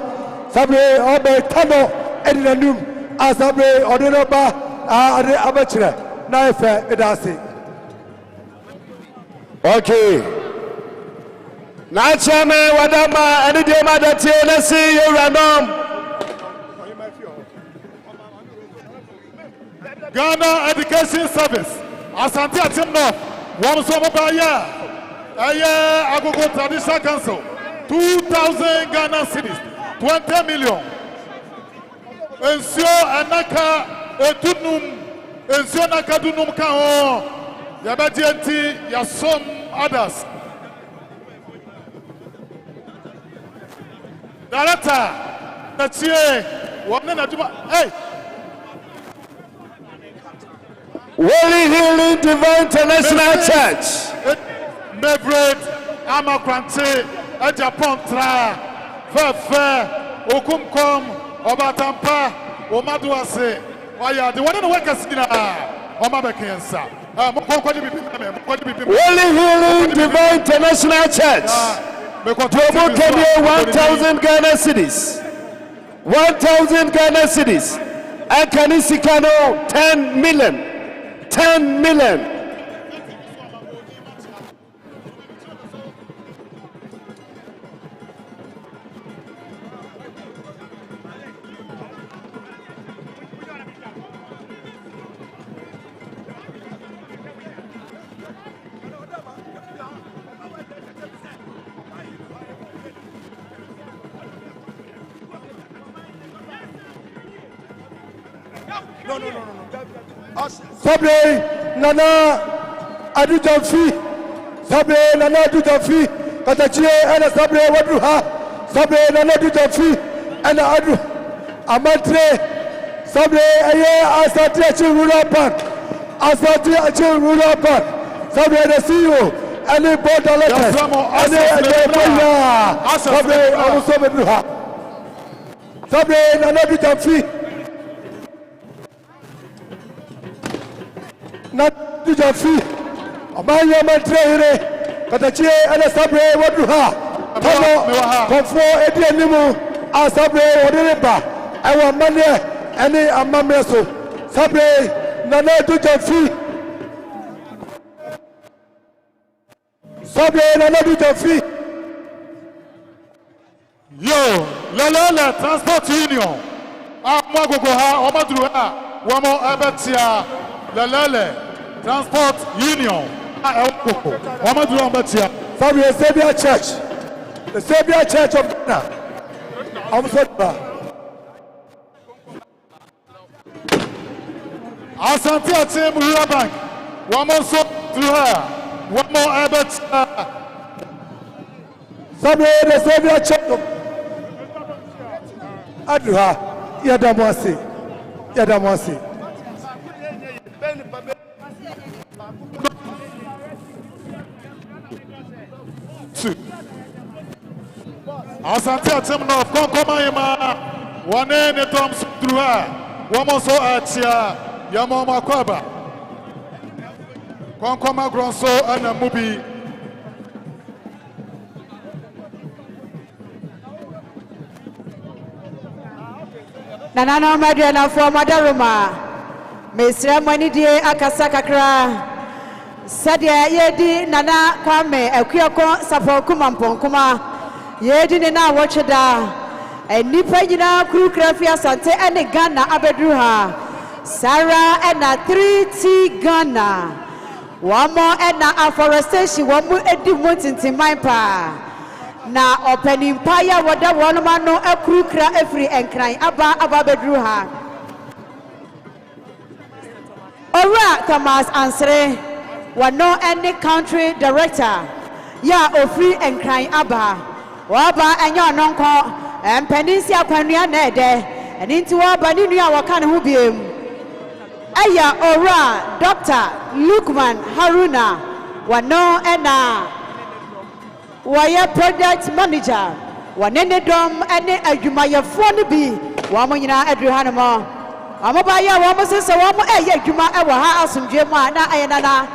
sabe obe tano edinanum asabe odenoba ade abachira na efe edase. Okay. Na chame wadama ani de madati na si yoranom. Ghana Education Service Asante Atimno one so mobile Agogo Traditional Council 2000 Ghana cedis 20 million ensio anaka etunum ensio naka dunum ka ho Yabadienti, ya some others. Director, that's here. Hey. Holy Healing Divine International Church. Mevred, Amakrante, Japan Tra, Fefe, Okumkom, Obatampa, Omaduase. Why are the one in the workers in Omabekensa? Holy Healing Divine International Church. 1,000 Ghana cedis. 1,000 Ghana cedis. Akanisikano 10 million. 10 million. No. Sabre Nana Adujanfi. Sabre Nana Adujanfi. Katachie and Sabre Wadruha. Sabre Nana Adujanfi and Adu Amantre. Sabre Aye Asante Rulapan. Asante Rulapan. Sabre the CEO and the board elected. And the Sabre also Wadruha. Sabre Nana Adujanfi. Not to the fee. Amaya Mantrere, Katachi and a Sabre Wadruha. Confor Edianimu, a Sabre Wadriba, our money, any Amameso. Sabre, Nana to the fee. Sabre, Nana to the fee. Yo, Lala Transport Union. Agogo, Omadruha, Wamo Abatia. Lele Transport Union. Akuoko. From the Savior Church. The Savior Church of Ghana. Asantehemaa Bank. One more so through her. One more Abbott. From the Savior Church of Adruha. Yiadom. Asantehemaa of Konkomayema. One in the Toms through her. One more so at Yamoma Kwaba. Konkoma Gronso and a movie. Nanano Madriana for Madaruma. Mesra Mani de Akasakakra. Sadia Yedi Nana Kwame, Akuoko, Sarpong Kumampong, Yedi Nina Watchada, and Nipajina Crew Crafia Asante and the Ghana Abedruha, Sarah and a 3T Ghana. One more and a afforestation, one more at the Mountain my pa. Na opening paya wada one man no a crew cra every and crying Abba Bedruha. Ora Thomas Ansre. No any country director. Ya ofri and crying Abba. Waba and your nonco and Peninsula Quania Nede and into our Baninia Wakan Hubium. Aya Ora Dr. Lukman Haruna. No and Waya project manager. Yiadom and Ajumaya Phone Wamina Adrihanamo. Amabaya Wamas Wamo Ayajuma Ewa Asum Jema na Ayanana.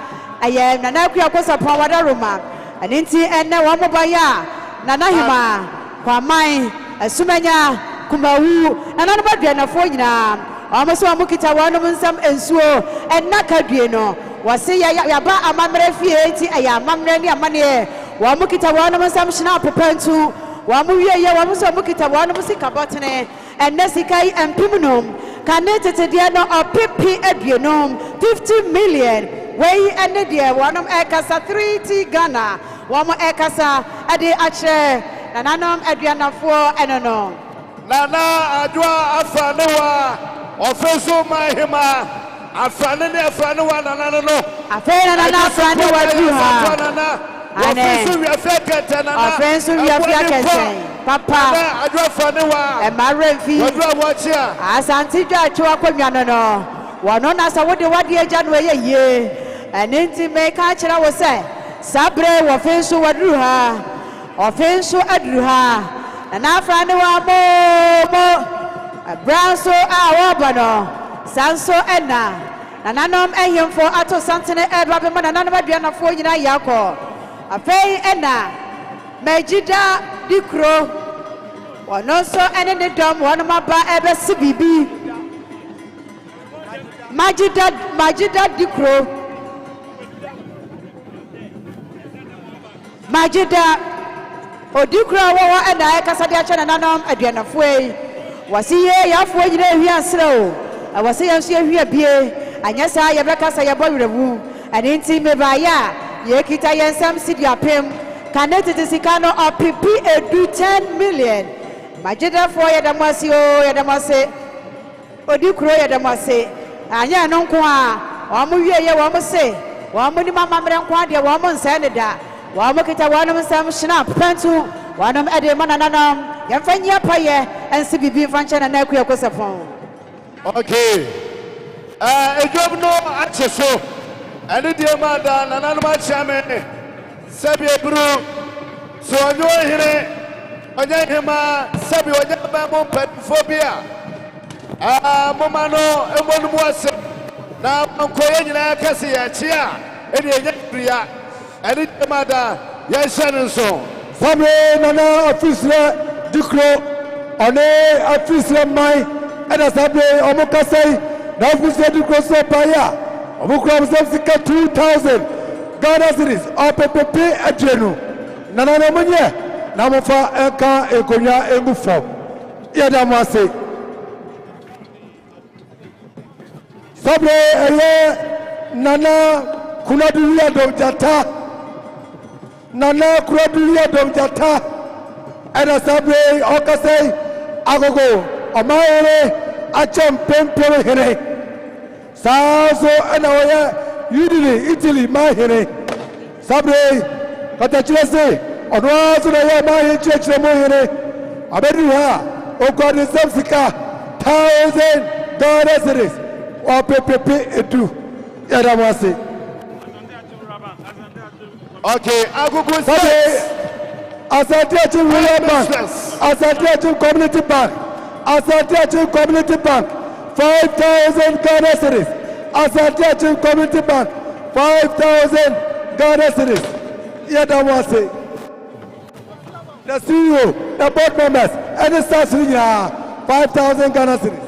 I am Nana Akuoko Pawadaruma, and Inti and Wamabaya, Nanahima, Kwame, Sumanya, Kumawu, and Anabadiana Foyna, almost Wamukita Wanum and Suo, and Nakadino, was say Yaba Amamre Fiati, Ayamamrani Amani, Wamukita Wanum Sam Shina Pepentu, Wamuya Wamusakita Wamusika Botane, and Nesikai and Pimunum, Canete Diano or Pipi Edionum, 50 million. Way and the dear one of Ekasa 3T Ghana, one more Ekasa at the Ache, Nanam Adriana 4 and no. Nana Adwa Afanoa, Ofeso Manhyia, Afrani ne afrani wa nana no. Afei na afrani wa du ha. Afensu wi afekete nana. Afensu wi afekete. Papa. Adu afrani wa. E maremfi. Wadu awochia. Asante dwa atwa akonnwa no no. Wono na sa wode wade agya no ye. Ene nti me ka kira wo se. Sabre wo fensu wadu ha. Ofensu adru ha. Na afrani wa mo. Branso a wabano. Sanso ena. Nananom ehemfo ato santene edwa be mana nanom aduana fo nyina yakọ. Afei ena Majida dikro. Wononso ene ne dom wonom aba ebe sibibi. Majida dikro. Majida odikro wo ena e kasade ache nananom aduana fo yi. Wasiye yafo nyina ehwi asre o. Awase yanso ehwi bie. Anyasa yebekasa yeborewu. Ane nti mebaya ye kita yensam sidiapem. Kanete tisikano opipi edu 10 million. Majida fo yedamwase o yedamwase. Odikro yedamwase. Anya no nko a omo wieye wo mo se. Wo mo ni mamamre nko ade wo mo nsa ne da. Wo mo kita wo no nsam snap pantu. Wo no ede manananam. Yemfanyia paye ensi bibi fanchana na Akuoko Sarpong. Okay. Ejom no acheso. Ene die mada nananuma chame. Sebi ebru. So onyo hire. Manhyia sebi onya ba mo pedphobia. Mama no emonu mu ase. Na nkoye nyina kase ya chia. Ene enya bria. Ene die mada ye hye nso. Sabre nana office dikro one office mai ana sabre omukasai na office dikro so paya omukro msika 2000 Ghana cedis opp adrenu nana no munye na mofa eka ekonya engufo Yiadom ase sabre eye nana Konadu Yiadom jata nana Konadu Yiadom jata Ana sabre okase Agogo Manhene acham pempere here Saso ana oya yidili Italy Manhene sabre katachirese onwazo na ya Manhene chechire Manhene abedu ha okode samsika 1000 Ghana cedis opp edu Yiadom ase. Okay, Agogo Asante Bank, Asante Community Bank, Asante Community Bank, 5,000 Ghana cedis. Asante Community Bank, 5,000 Ghana cedis. Yiadom ase. The CEO, the board members, and the staff 5,000 Ghana cedis.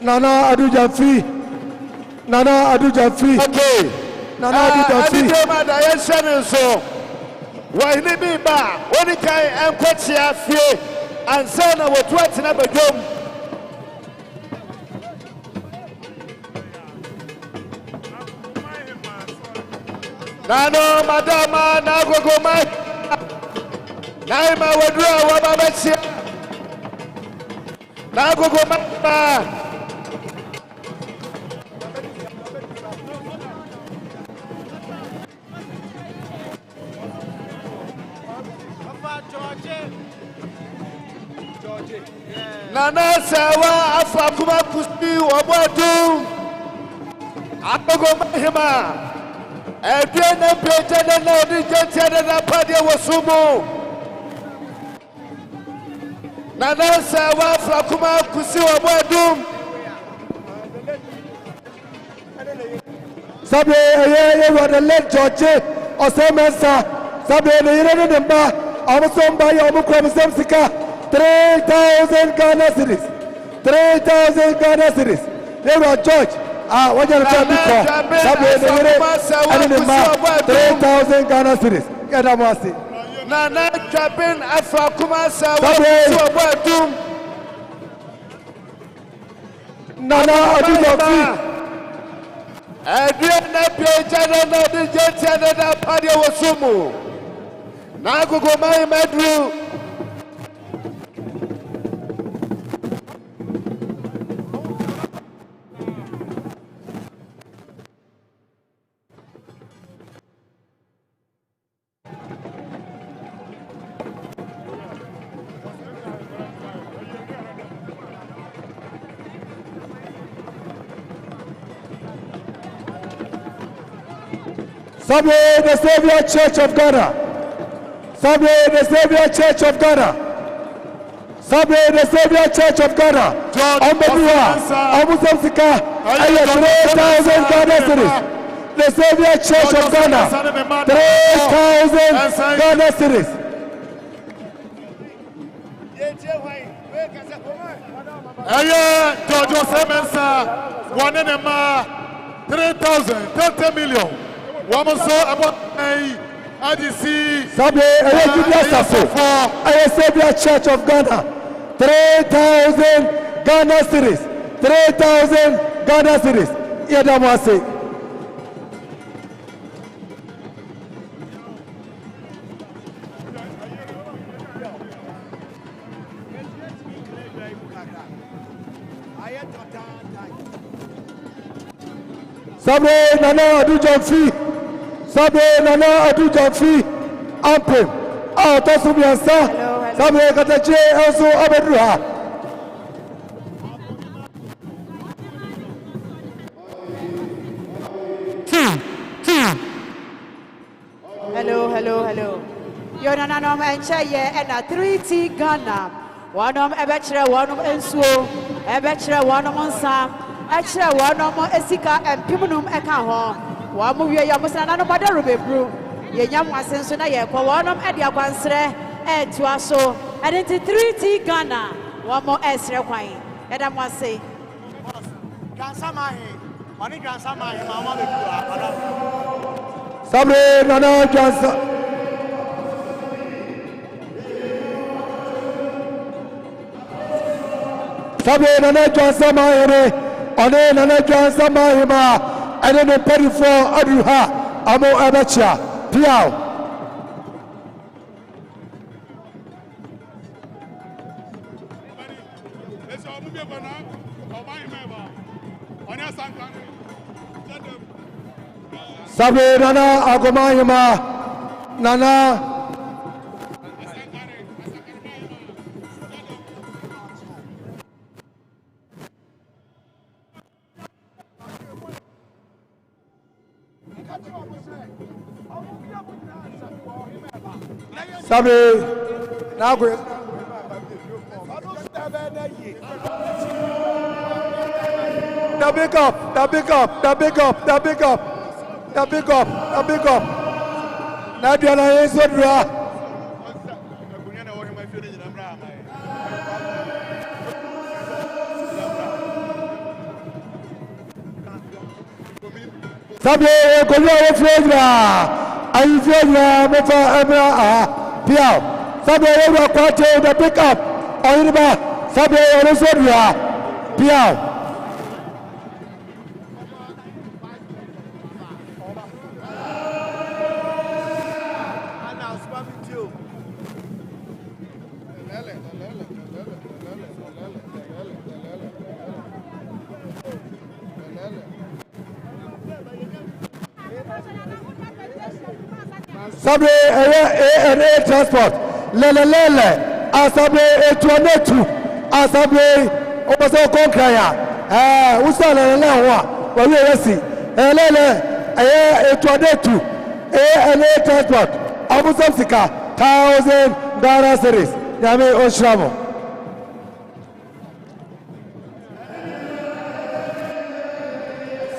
Nana Adujanfi. Okay. Nana Adujanfi. Wahine bi ba woni kai enkochi afie ansa na wotu atena badwom nano madama na Agogo mai naima wadura wa babachia na Agogo mai Nana sawa afakuma kusti obodu Agogo Manhyia edwe na peje na odi jetie na pade wosumu Nana sawa afakuma kusti obodu Sabe ye wada let George osemensa sabe ne yire ne mba amsomba ya omukro msika 3,000 Ghana cedis. 3,000 Ghana cedis. They were George. What you tell me for? Sabe ne yire ane ne mba 3,000 Ghana cedis. Yiadom ase. Nana Jabin afakuma sawa kusti obodu Nana Adujanfi. Edwe na peje na odi jetie na pade wosumu na Agogo Manhyia Sabre, the Savior Church of Ghana. Sabre, the Savior Church of Ghana. Sabre, the Savior Church of Ghana. Ombedua, Omusamsika, 3,000 Ghana cedis. The Savior Church of Ghana, 3,000 Ghana cedis. George Semensa, 3,000, 30 million. Woman so about IDC. Sabre, Savior Church of Ghana, 3,000 Ghana cedis. 3,000 Ghana cedis. Yiadom wase. Sabre Nana Adu Jamfi. Sabre Nana Adu Jamfi. Ampem. Tosubiansa. Sabre Katache also Abedruha. Hello. You're not no and a 3T Ghana. One of Ebechere, one of Ensuo, Ebechere, one of Sam. Actually, one more Esika and Pimunum Ekaho. One move your Yamusana, nobody Rubebru. Yam was sensona, one of Edia Quansre, and to us so, and into 3T Ghana. One more Esra Quine. Adam was say, Sabre Nana Johnson. Sabre Nana Johnson, Manhene. One Nana Johnson Manhyia, and then the petty for Aduha, Amo Abacha, Piao. Sabre Nana Agomahima, Nana. Sabre, now go. The big up. Now do you know so draw? Sabre, go your flavor. Are you feeling me Piao, Sabre over quarter the pickup, Oliver, Sabre Orosodia, Piao. Sabre A transport. Lele. Asabre A2. Asabre Obaso Konkraya. Usa lele wa. Wale yesi. Lele A2. A transport. Abusamsika 1,000 Ghana cedis. Yami Oshramo.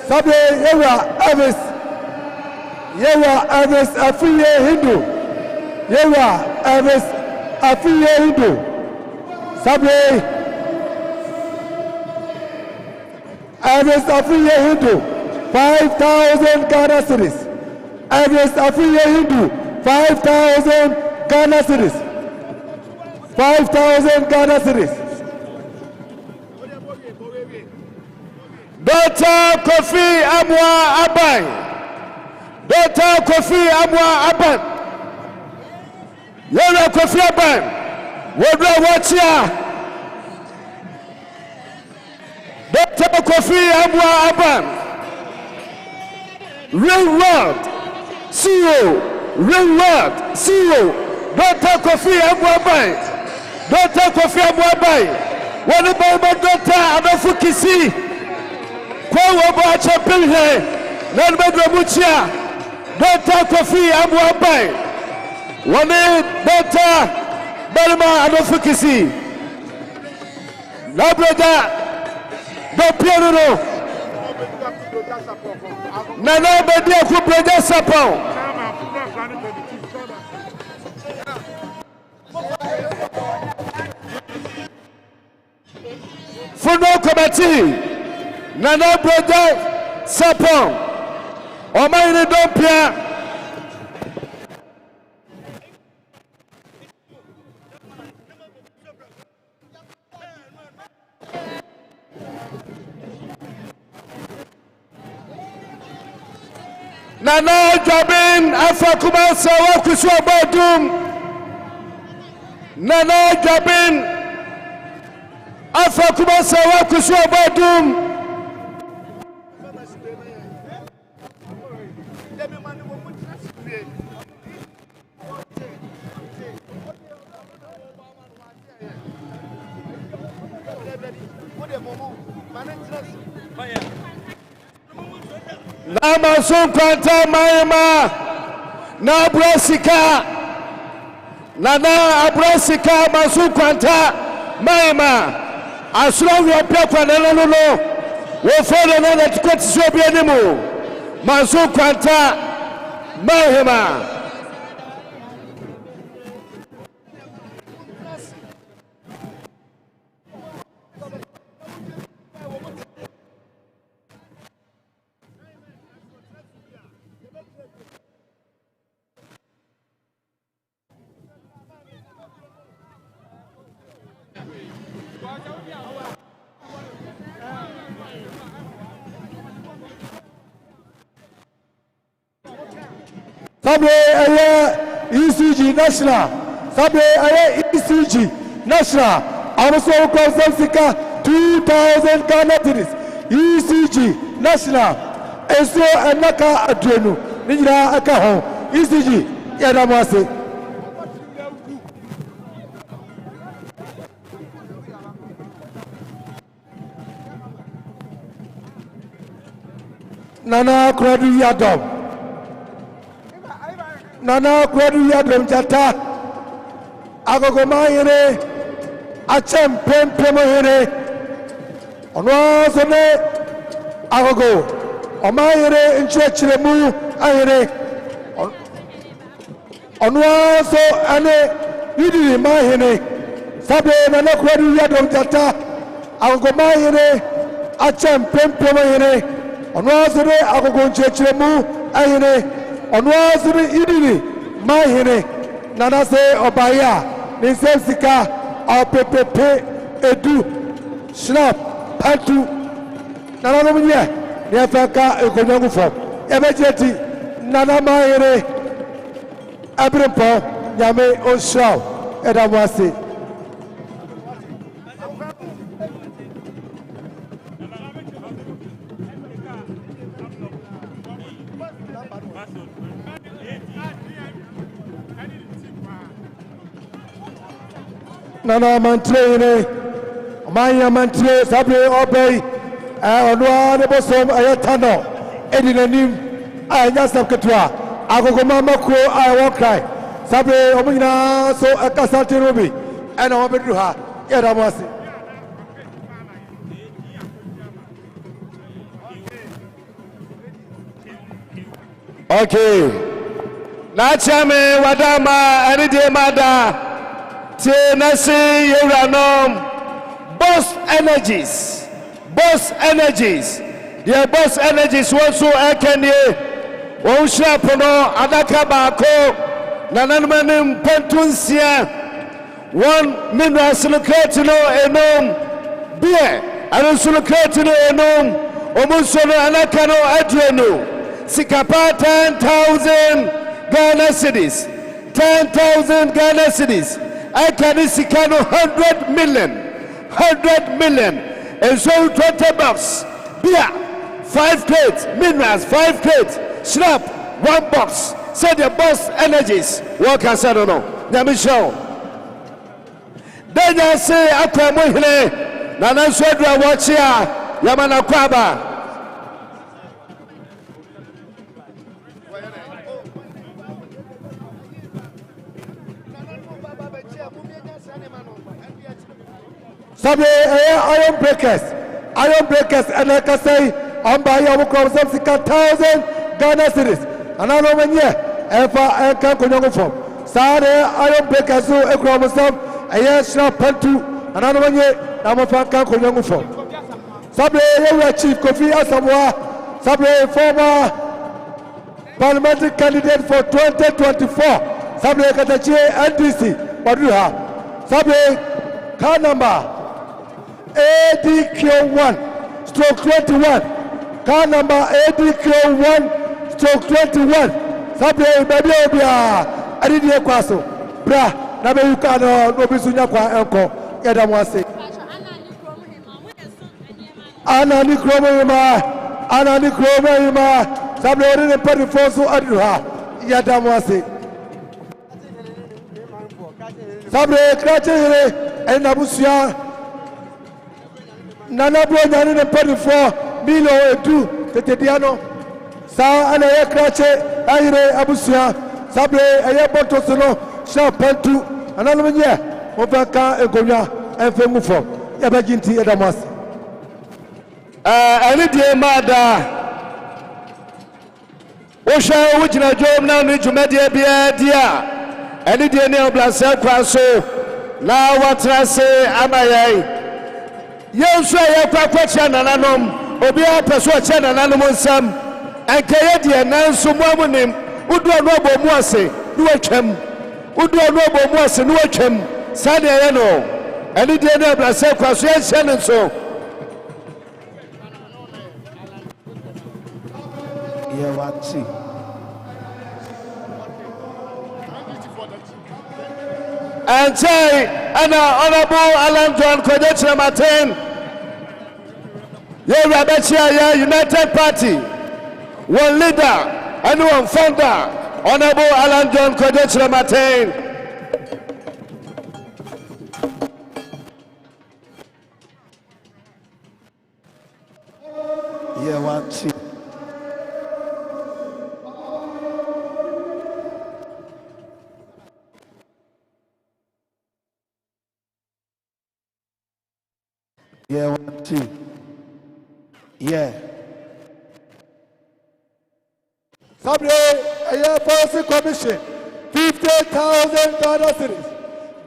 Sabre Yewa Elvis Afiye Hindu. Sabre Elvis Afiye Hindu. 5,000 Ghana cedis. Elvis Afiye Hindu. 5,000 Ghana cedis. 5,000 Ghana cedis. Dr. Kofi Amwa Aban. Dr. Kofi Amwa Aban. Yellow Kofi Aban. Wodra Wachia. Dr. Kofi Amwa Aban. Real World CEO. Dr. Kofi Amwa Aban. Dr. Kofi Amwa Aban. What about Dr. Adolfo Kisi? Kwa wabo acha pilhe. Nalbedra Muchia. Dr. Kofi Abuabai, Wane Dr. Belma Adofukisi, Labrada, Dopiano, Nana Bedia Kubreda Sarpong, Funo Committee, Nana Breda Sarpong. Manhene Dompia Nana Jabin Afakuma Sawa Kuswa Badum Nana Jabin Afakuma Sawa Kuswa Badum Namasun kwanta maema na abrasika Nana abrasika masun kwanta maema asuro yopia kwa nanano wo folo na tukwati so bia nimu masun kwanta maema Sabre ECG National. Sabre ECG National. Also Sika 2,000 Ghana cedis. ECG National. Eso Anaka Adrenu. Nijira Akaho. ECG Yadamase. Nana Konadu Yiadom. Nana Konadu Yiadom Jata. Agogo Manhene. Achem Manhene. Onwasone Agogo. Manhene Inchechiremu Ahene. Onwaso ane Yidi Manhene. Sabe Nana Konadu Yiadom Jata. Agogo Manhene. Achem Manhene. Onwasone Agogo Inchechiremu Ahene. Onwasone Yidi Manhene. Nana se Obaya. Ninsem sika PPP edu snap pantu nana no nye ne faka ekonyangu fo ebejeti nana Manhene abrempo nyame onshaw edamwase Nana Manhene, Manhyia Manhene, Sabre Obey, Onwa Nebosom Ayatano, Edinanim, Ayasam Ketwa, Agogo Mamako, I won't cry. Sabre Omina, so Asante Ruby, and I want to do her. Yadamasi. Okay. Nachame Wadama, Anide Mada. Tenasi Yuranom, Boss Energies, the Boss Energies also Akanye, Wonshapono, Adaka Bako, Nanamanim Pentunsia, 1 mineral silicatino enom, beer, and silicatino enom, Omusono Anakano Adreno, Sikapa 10,000 Ghana cedis, 10,000 Ghana cedis. I can Sikano 100 million, and so 20 bucks. Beer, 5 crates, minerals, 5 crates, snap, 1 box. Say the Boss Energies. What can say no? Nyamisho. Then I say Akywem, Nana Swedra watch here, Yamana Kwaba. Sabre iron breakers and like I say on by your crop some 1,000 Ghana cedis and I know when and can go from Sare iron breakers so a crop some a yes pentu and I know when I'm a fan can go from Sabre Chief Kofi Asamoah Sabre former parliamentary candidate for 2024 Sabre Katachi NDC Maduha Sabre car number ADQ1/21 car number ADQ1/21 Sabre baby obia adidie kwaso bra na be yuka no obisunya kwa enko yeda mo ase anani kromo hima Sabre ori ne padi fosu aduha yeda mo ase Sabre krache ena busia Nana bro nyane ne padi 4 million edu tetediano sa ana ye krache ayire abusia Sabre eye botoso no sha pentu anano menye mo baka egonwa enfemu fo ya baginti edamas ani die mada wo sha wo gina jom na no jumade bia dia ani die ne oblase kwaso na watrase amayai Yesu ya kwakwacha nananom obi apeso acha nananom nsam enkaye die nanso muamunim udu anu obomu ase nu atwam udu anu obomu ase nu atwam sade ye no ani die na blase kwaso ye hye nso ye wati and say honorable Alan John Kodechra Martin Ye Rabechia Ye United Party one leader and one founder honorable Alan John Kodechra Martin Ye wati Yeah, 1, 2. Yeah. Sabre a policy commission 50,000 Ghana cedis.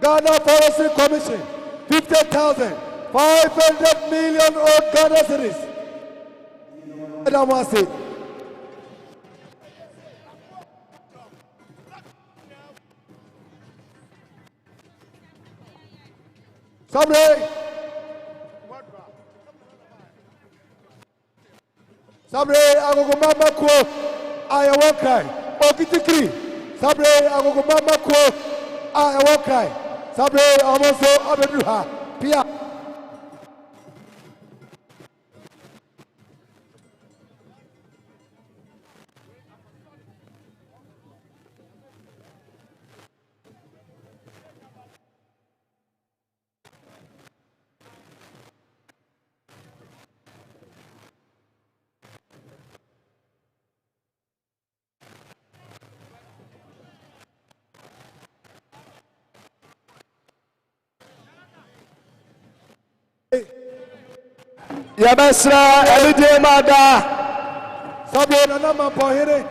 Ghana policy commission 50,000 500 million old Ghana cedis. Adamasi. Sabre Agogo mama ko ayawakai okitikri Sabre Agogo mama ko ayawakai Sabre amoso abeduha pia Yabasra everyday mada Sabre nana mampo here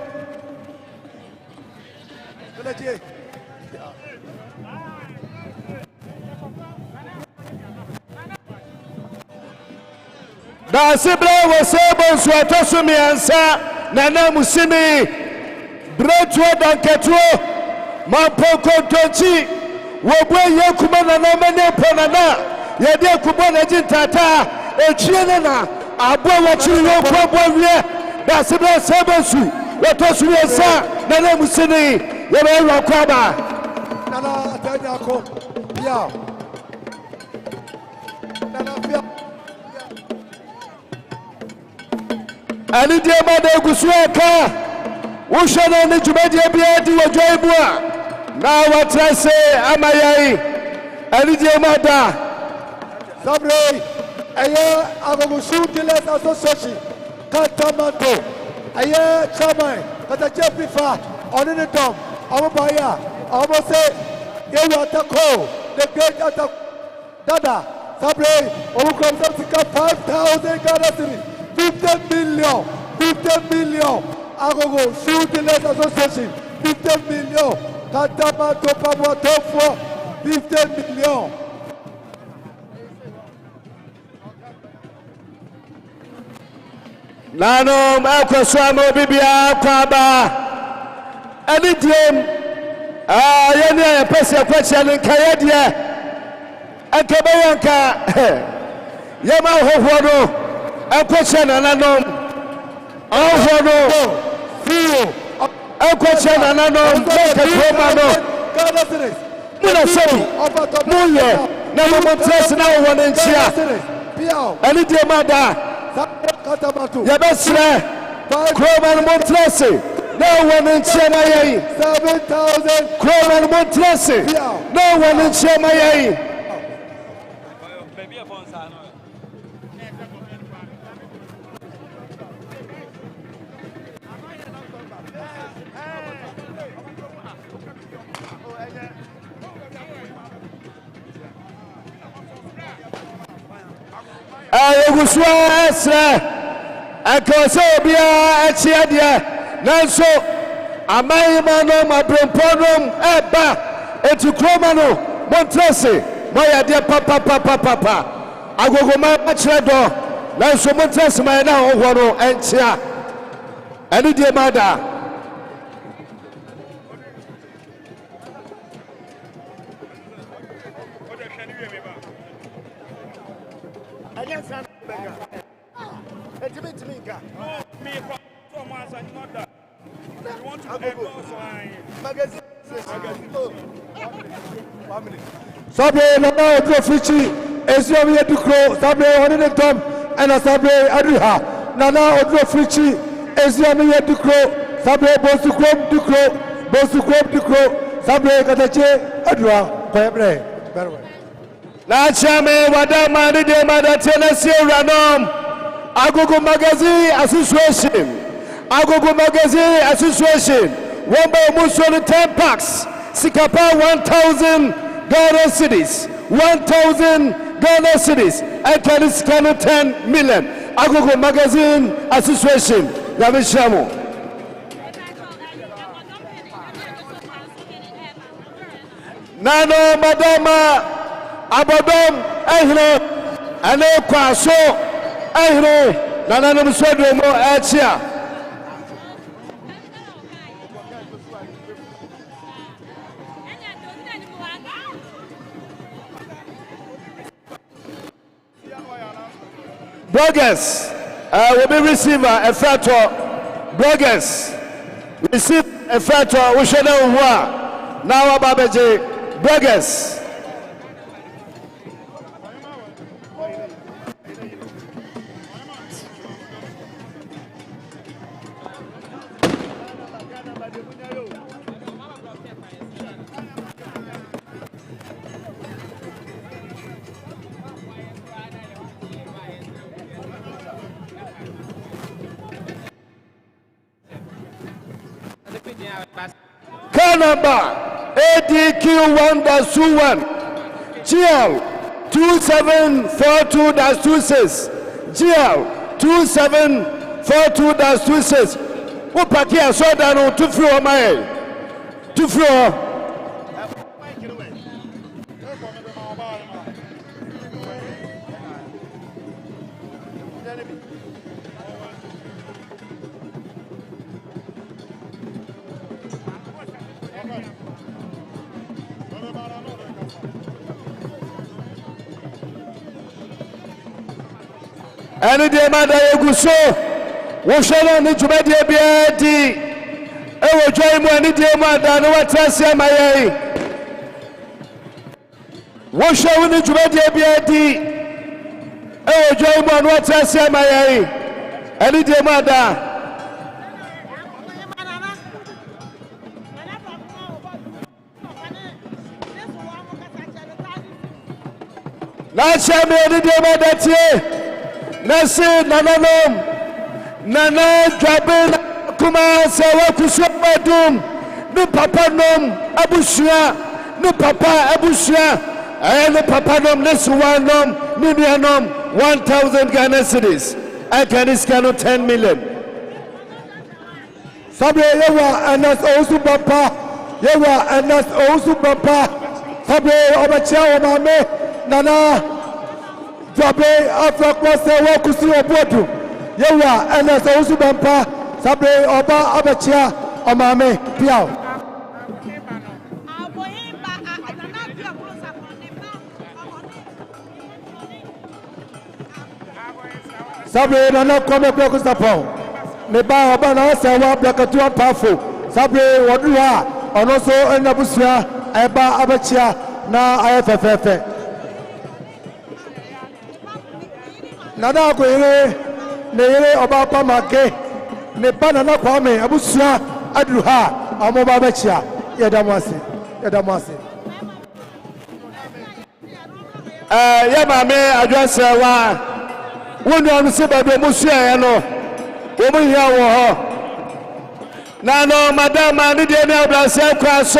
Da sibre wo sebo so atosumi ansa nana musimi bretuo danketuo mampo kontonchi wo bwe yekuma nana mane ponana yede kubo na jintata echiene na abo wachiri yo kwabo wie da sibre sebo su watosumi ansa nana musini yebe wa kwaba nana atanya ko ya nana pia ani die mada egusuaka wo shana ni jumadi bia di wojoibu a na watrase amayai ani die mada Sabre aya Agogo Dealers Association Katamato aya chairman kata chefifa onene dom omo baya omo se ye watako the great Dada, Sabre, Omukom Samsika 5,000 Ghana cedis, 50 million, 50 million. Agogo, Shooting Association, 50 million. Katama Topamwa Tofo, 50 million. Nano Makoswamo Bibia Kwaba. Any dream, Yana Pesia question in Kayadia and Kabayanka Yama Hohono, a question and unknown. Oh, a question and unknown. Muye, never montres now one in Chia. Any dear mother, Yabasra, Croman Montresi, no one in Chia. 7,000 Croman Montresi, no one in Chia. Ayuguswa Esra, Akosobia, Echiadia, Nanso, Amayimano, Mabrimponum, Eba, Etukromano, Montresi, Maya dear Papa, Agogo Machado, Nanso Montresi, my now, Wano, and Chia, and dear mother. Sabre Nana Odrofichi, Ezio Dukro, Sabre Honinetom, and a Sabre Adriha, Nana Odrofichi, Ezio Dukro, Sabre Bosukrom Dukro, Sabre Katache, Adra, Quebre. Nachame Wadama de Mada Tennessee Ranom, Agogo Magazine Association, Agogo Magazine Association, one by Muson 10 packs, Sikapa 1,000 Ghana cedis, 1,000 Ghana cedis, and Kaniskano 10 million. Agogo Magazine Association, Yavishamo. Nano Madama Abodom Ehre, and Kwaso Ehre, Nananum Sodomo Achia. Bloggers will be receiver a factor. Bloggers receive a factor. We should know who now Babaji. Bloggers. Car number ADQ1-21 GL 2742-26 GL 2742-26. Who pack here so down to floor my to floor. Any day, Mother Guso, Washana, Nijumedia Biadi, Ewo Joymo, any day, Mother, no what I say, my eye. Washa, Nijumedia Biadi, Ewo Joymo, what I say, my eye. Any day, Mother. Last time, any day, Mother. Nasi nananom nana jabin kuma sawa kusabadum ni papa nom abusia ni papa abusia And the papanom this one Nibianom 1,000 Ghana cedis. I can discount 10 million. Sabre yewa anas osu papa. Yewa anas osu papa. Sabre obachia omame nana. Sabre afrakwase wakusi obodu. Yewa anas osu papa. Sabre oba obachia omame piao. Sabre nana Kwame bloku Sarpong. Me ba oba na se wa blakatu apafo. Sabre wodua ono so enabusia eba abachia na ayefefefe. Nana ko ire ne ire oba pa make. Ne ba nana Kwame abusia aduru ha omo ba abachia. Yiadom ase. Yiadom ase. Ya mame adwase wa wonu onu se ba do musu ya no wo mu hia wo ho na no madam ani de na obrase kwa so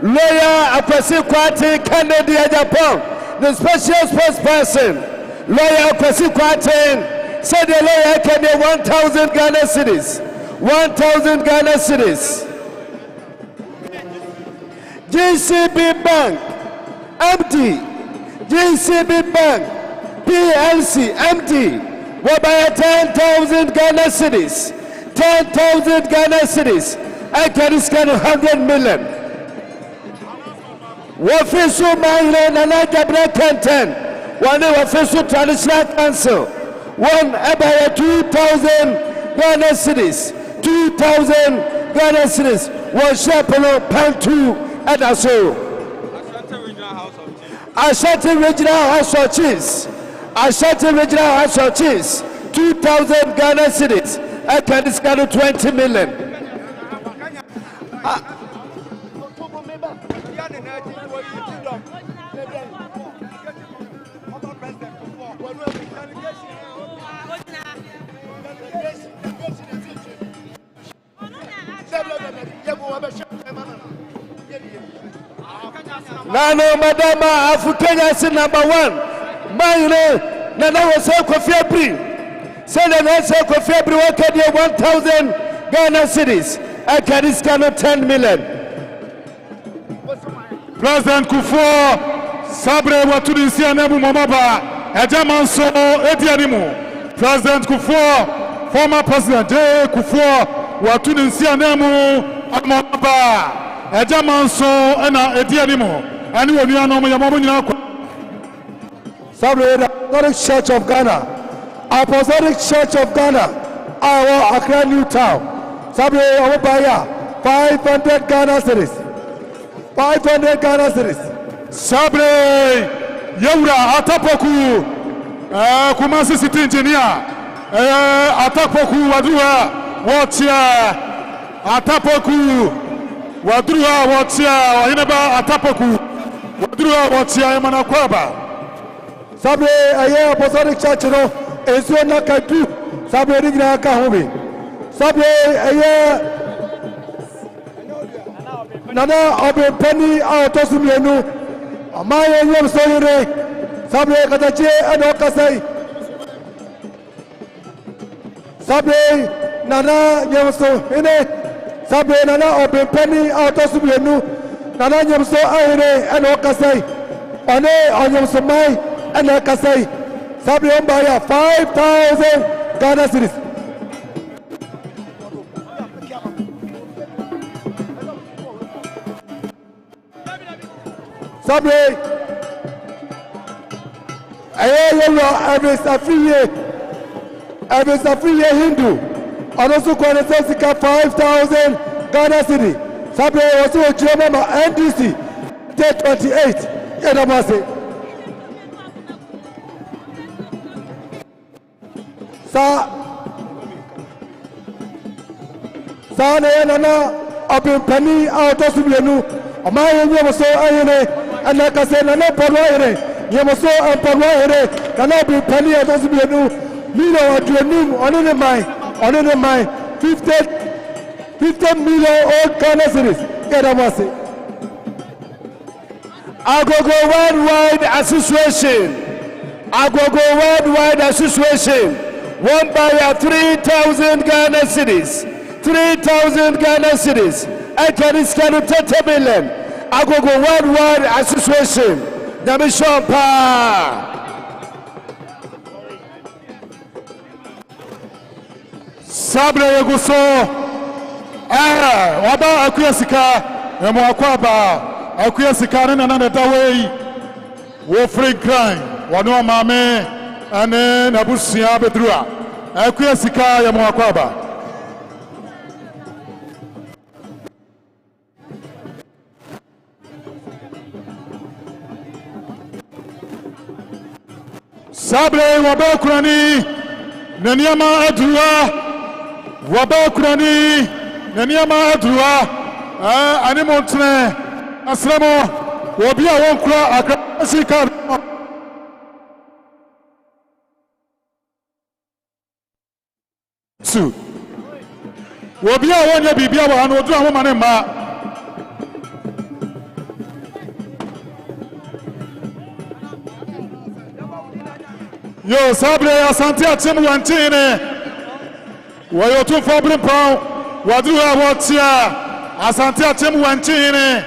lawyer Akwesi Kwate Canada Japan the special spokesperson lawyer Akwesi Kwate said the lawyer can be 1,000 Ghana cedis 1,000 Ghana cedis. GCB Bank MD GCB Bank PLC MD will buy 10,000 Ghana cedis. 10,000 Ghana cedis. I can discount 100 million. Wafisu Manhene Nana Gabriel Kenten. One official traditional council. One about 2,000 Ghana cedis. 2,000 Ghana cedis. One Sharpong Pantu at Aso. Ashanti Regional House of Cheese. Ashanti Regional House of Cheese. 2,000 Ghana cedis. I can discount 20 million. Nano Madama African is number 1. Manhene Nana was so February. Send an answer for February 1,000 Ghana cedis. I can discount 10 million. President Kufo Sabre Watudisi Anebu Momaba Ejamanso Edianimu. President Kufo, former President J. Kufo Watudisi Anemu Momaba Ejamanso Ena Edianimu. Anyone you know Yamomu. Sabre the Apostolic Church of Ghana. Apostolic Church of Ghana. Our Accra New Town. Sabre Obaya 500 Ghana cedis. 500 Ghana cedis. Sabre Yura Atapoku Kumasi City Engineer Atapoku Wadua Watia Atapoku Wadua Watia Inaba Atapoku Wadua Watia Emanakwaba. Sabre aye Apostolic Church no enso na kadu sabre ri gira ka hobe. Sabre aye nana obe penny autosum yenu amaye yom soyire sabre katache ado kasai. Sabre nana yemso ene sabre nana obe penny autosum yenu nana yemso ayire ado kasai one onyemso mai and like I say, Sabre Mbaya 5,000 Ghana cedis. Sabre, every Safiye Hindu, and also Kwanesika 5,000 Ghana cedis. Sabre also a German NDC, day 28. Yadamase. Sa na nana abin pani autosum yenu amaye nyemoso ayene anakase nana porwa yene nyemoso porwa yene kana abin pani autosum yenu milo aduanum onene mai 50 million old Ghana cedis. Yadamase. Agogo Worldwide Association. Agogo Worldwide Association. One buyer 3,000 Ghana cedis. 3,000 Ghana cedis. Ekariskanu 30 million. Agogo Worldwide Association. Namishampa. Sabre Yeguso. Waba Akuyasika. Emwakwaba. Akuyasika nana dawei. Wo free crime. Wano mame. Ane nabusia bedrua. Akuyasika ya Mwakwaba. Sabre wabakurani naniama adrua. Wabakurani naniama adrua. Ani montne asramo wobia wonkura akasika. Su wobia wonya bibia wa anu odu ahoma ne ma yo sabre asante atem wantine wayo tu fobrin pon wadu awotia asante atem wantine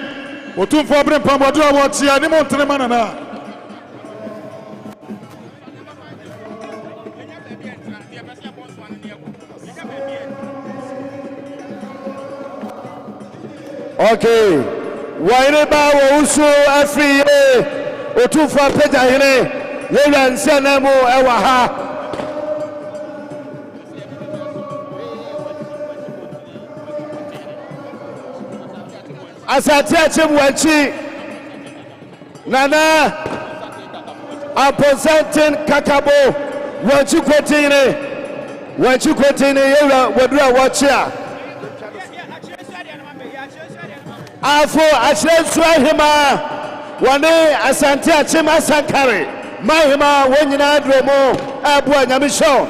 otu fobrin pon wadu awotia ni montre manana. Okay. Waireba wo usu afri otufa peja hene yeya nsenemu ewa ha. Asante achemu wanchi nana aposanten kakabo wanchi kwetine yeya wadura wachia Afo Asantehemaa wane Asante achema sankare Manhyia wonyina adromo abua nyamisho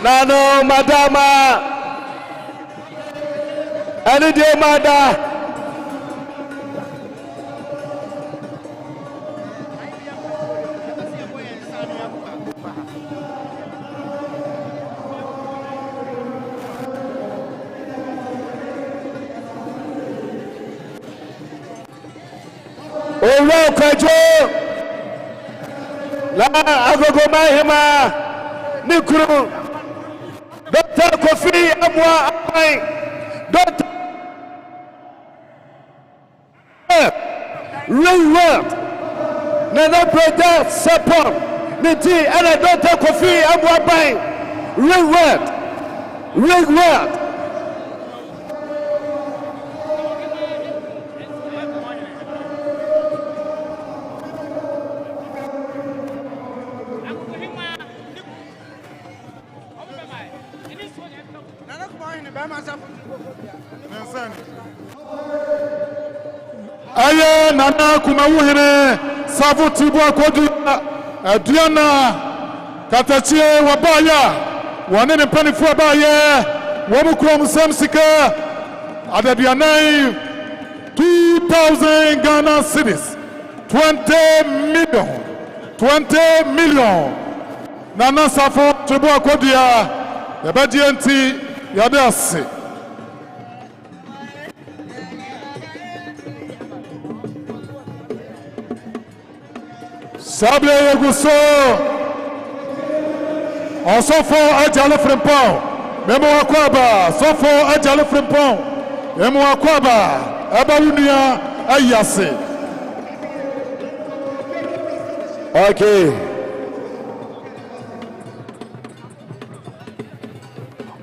Nano madama ani de mada Owo kwajo la agogo Manhyia nikuru Dr. Kofi Amwa Apai, Dr. Reward, Nana Brother Sarpong, Niti, and Dr. Kofi Amwa Apai, Reward. Aye nana kumawuhene savu tibu akodu aduana katachie wabaya wanene panifu abaye wamukura musamsika adaduanai 2,000 Ghana cedis 20 million nana savu tibu akodu ya yabadienti yadasi Sabre Yeguso Osofo Ajale Frimpon Memo Akwaba Sofo Ajale Frimpon Memo Akwaba Abawunia Ayase. Okay.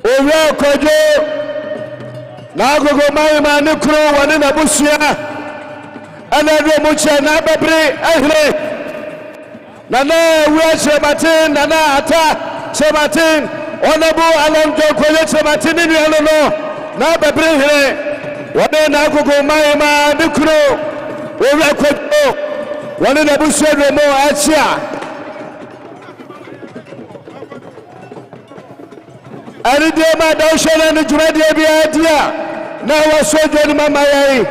Owo Kojo na Agogo Mahema ne kuro wane na busia ana do mu che na bebre ehre na we chematin na ata chematin onabu alonjo koye chematin ni no na bebre ehre wane na Agogo Mahema ne kuro we ko wane na busia do mo achia ari de ma da shona ni juma de bia dia na wa sojo ni mama yayi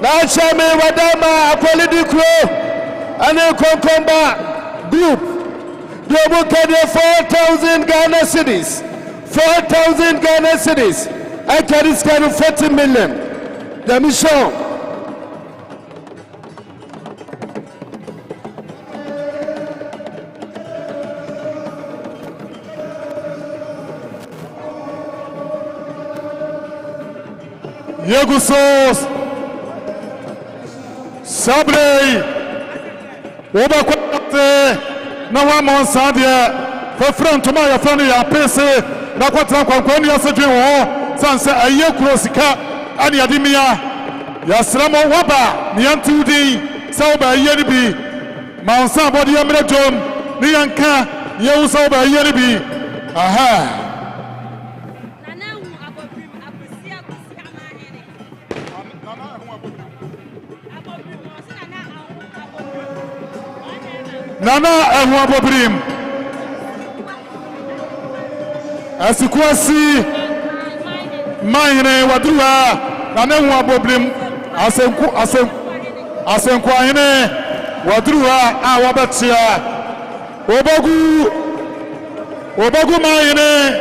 na chame wadama apolidi kro ane konkomba group de mo kade 4,000 Ghana cedis 4,000 Ghana cedis I carry this kind of 40 million. The mission. Yegusos Sabre Oba Kwate na wa monsadia for front to my friend ya pese na kwata kwankwan ya sedwe wo sanse aye krosika ani adimia ya sramo waba ni antudi sauba aye ni bi maunsa body ya mredom ni yanka ye usauba aye ni bi aha Nana ehu abobrim asikwasi Manhene wadruha nana ehu abobrim asenku ahene wadruha a wabatia obogu Manhene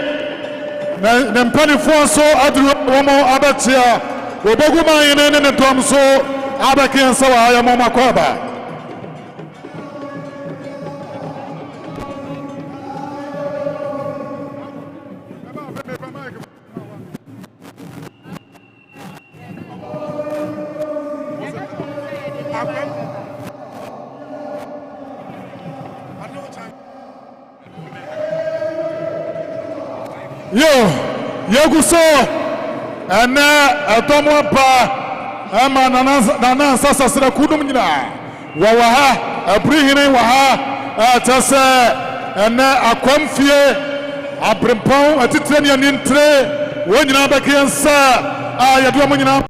na mpanifo so adruha womo abatia obogu Manhene ne ntom so abakensa wa ya moma kwaba Yeguso ana atomo pa ama nana sasa sira kudum nyina wa ha abrihine wa ha atase ana akwamfie abrempon atitire ne nintre wonyina bakiansa yadua mo nyina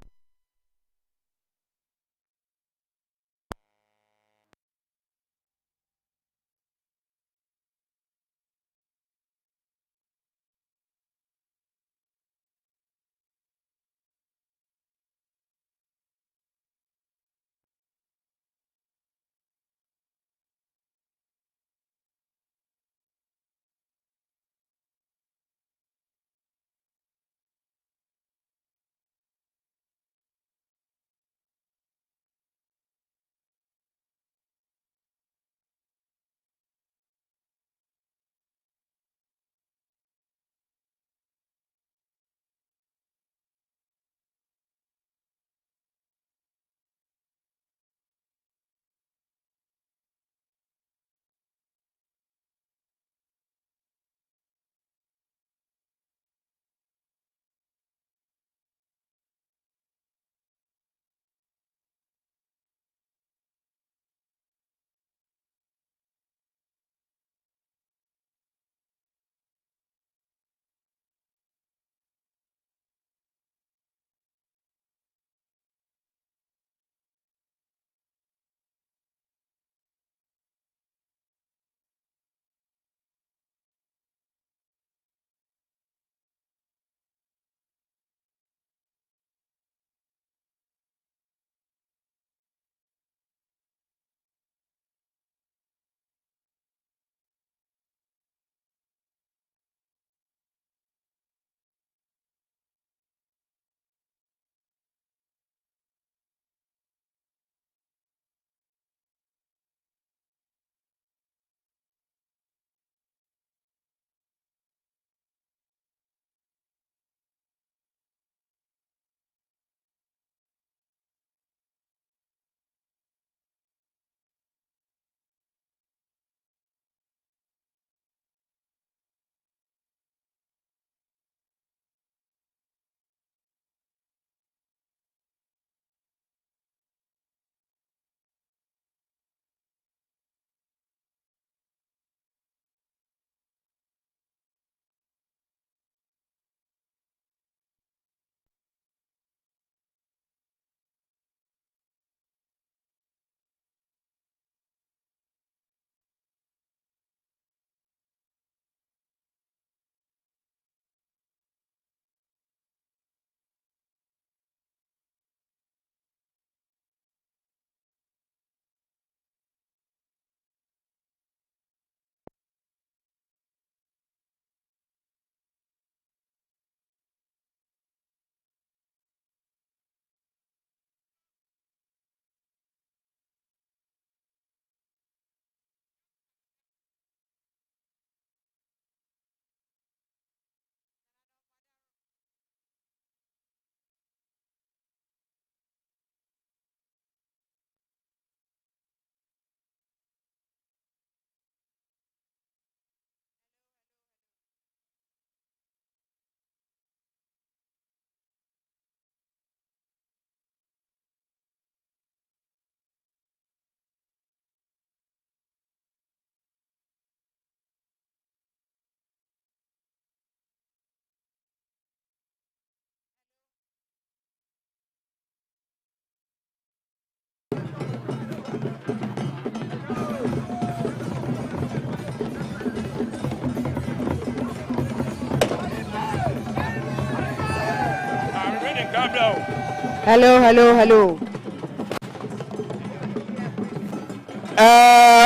Hello.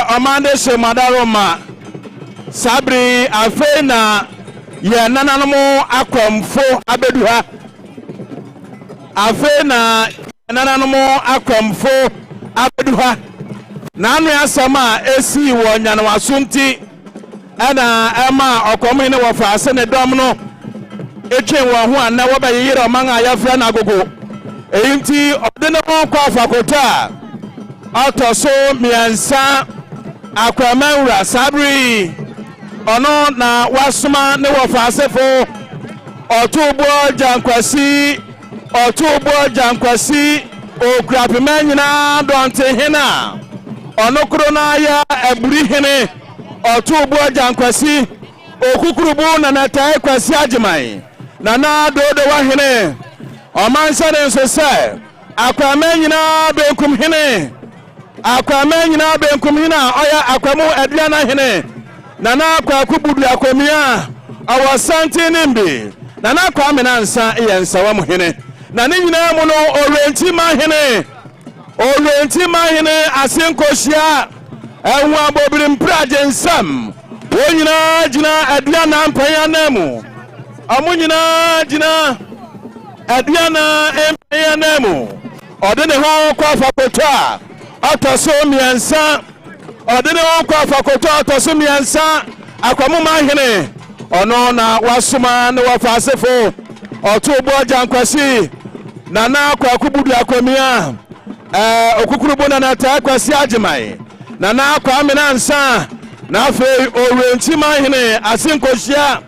Amande se madaroma sabri afena ye nananomo akwamfo abeduha afena nananomo akwamfo abeduha nanu asama esi wo nyano Asante ana ema okomhene wo fa ase ne dom no etwen wo ho ana wo bayire oman ayafra na Agogo eyinti odene mo kwa fakota Autoso miansa Akwem sabri ono na wasuma ne wofasefo otubo jankwasi okrapema nyina donte hena ono kuro na ya eburi hene otubo jankwasi okukurubu na natai kwasi ajiman na dodo wa hene omansa ne nso se Akwem nyina benkum hene Akwem nyina benkum hina oya akwemu aduana hene nana Akuoko budu akwemia awo Asante nimbi nana Kwame na nsa yensawa mu hene na ne nyina mu no orenti ma hene asenkohia enwa bobirim praje nsam wo nyina gina aduana mpanya namu amu nyina gina aduana mpanya namu odene ho kwa fakotwa Autoso miansa odene wonko afakoto autoso miansa Akwemu Manhene ono na wasuma ne wafasefo otubo jankwasi nana Akuoko budu akwemia okukurubo na natai kwasi ajiman nana Kwame na nsa na afi orenti Manhene asinkohia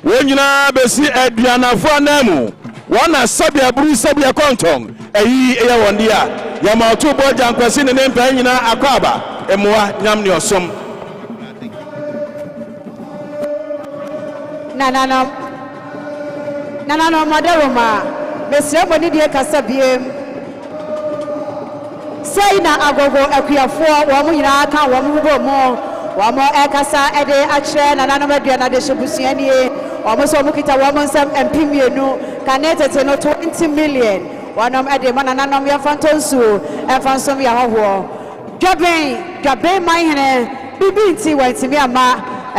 wonyina besi aduanafo anamu wana sabia buru sabia kontong eyi eya wondia ya ma otubo jankwasi ne nempa nyina akwaba emwa nyamne osom nanano madaroma mesrebo ni die kasabiem sei na Agogo akuafo wo mu nyina aka wo mu bomo wo mo ekasa ede akire nanano maduana de hyebusuanie wo mo so mu kita wo mo nsam empimienu kanetete no 20 million wanom ede manananom ya fantonsu efansom ya hoho dwaben Manhene bibinti wantimi ama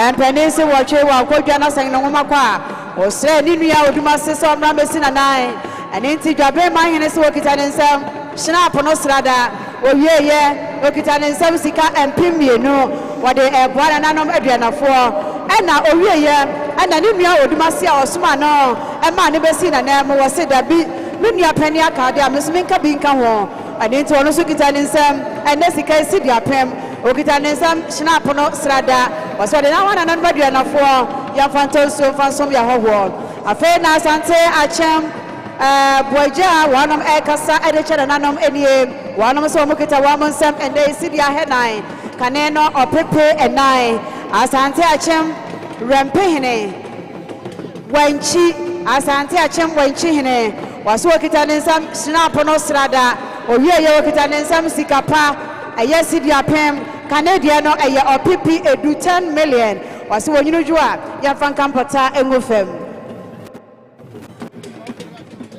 empenisi woche wa kodwa na san no makwa osre ni nua oduma sese omra mesi na nai enti dwaben Manhene se wokita ne nsam snap no srada owieye okita ne nsam sika empimienu wode eboa nanom aduanafo ena owieye ena ni nua oduma se a osoma no ema ne besi na na mo wose dabi Minya penny akade amesminka binka ho anenti ono so kita nsam ene sika esi dia pem okita nsam snap no srada waso de na wana nan baduanafo ya fantonso fansom ya hoho afa na Asante achem boja wanom ekasa ede chere nanom enie wanom so mukita wamon nsam ene esi dia henan kaneno opepe enai Asante achem rempehene wanchi Asante achem wanchi hene waso kita nsam snap no srada owieye okita nsam sikapa ayesi dia pem Canadian no eye opipi edu 10 million waso wonyinu jua ya fanka mpota engofem.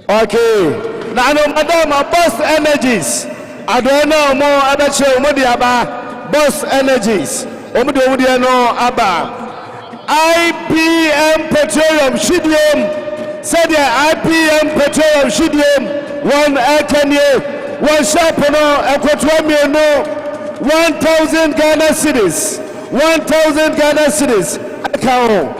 Okay, now madam Boss Energies adona mo abache omodi aba Boss Energies omodi no aba IPM Petroleum Shidium said IPM Petroleum Shidium one Kenya one shop no Akywem no 1,000 Ghana cedis 1,000 Ghana cedis account.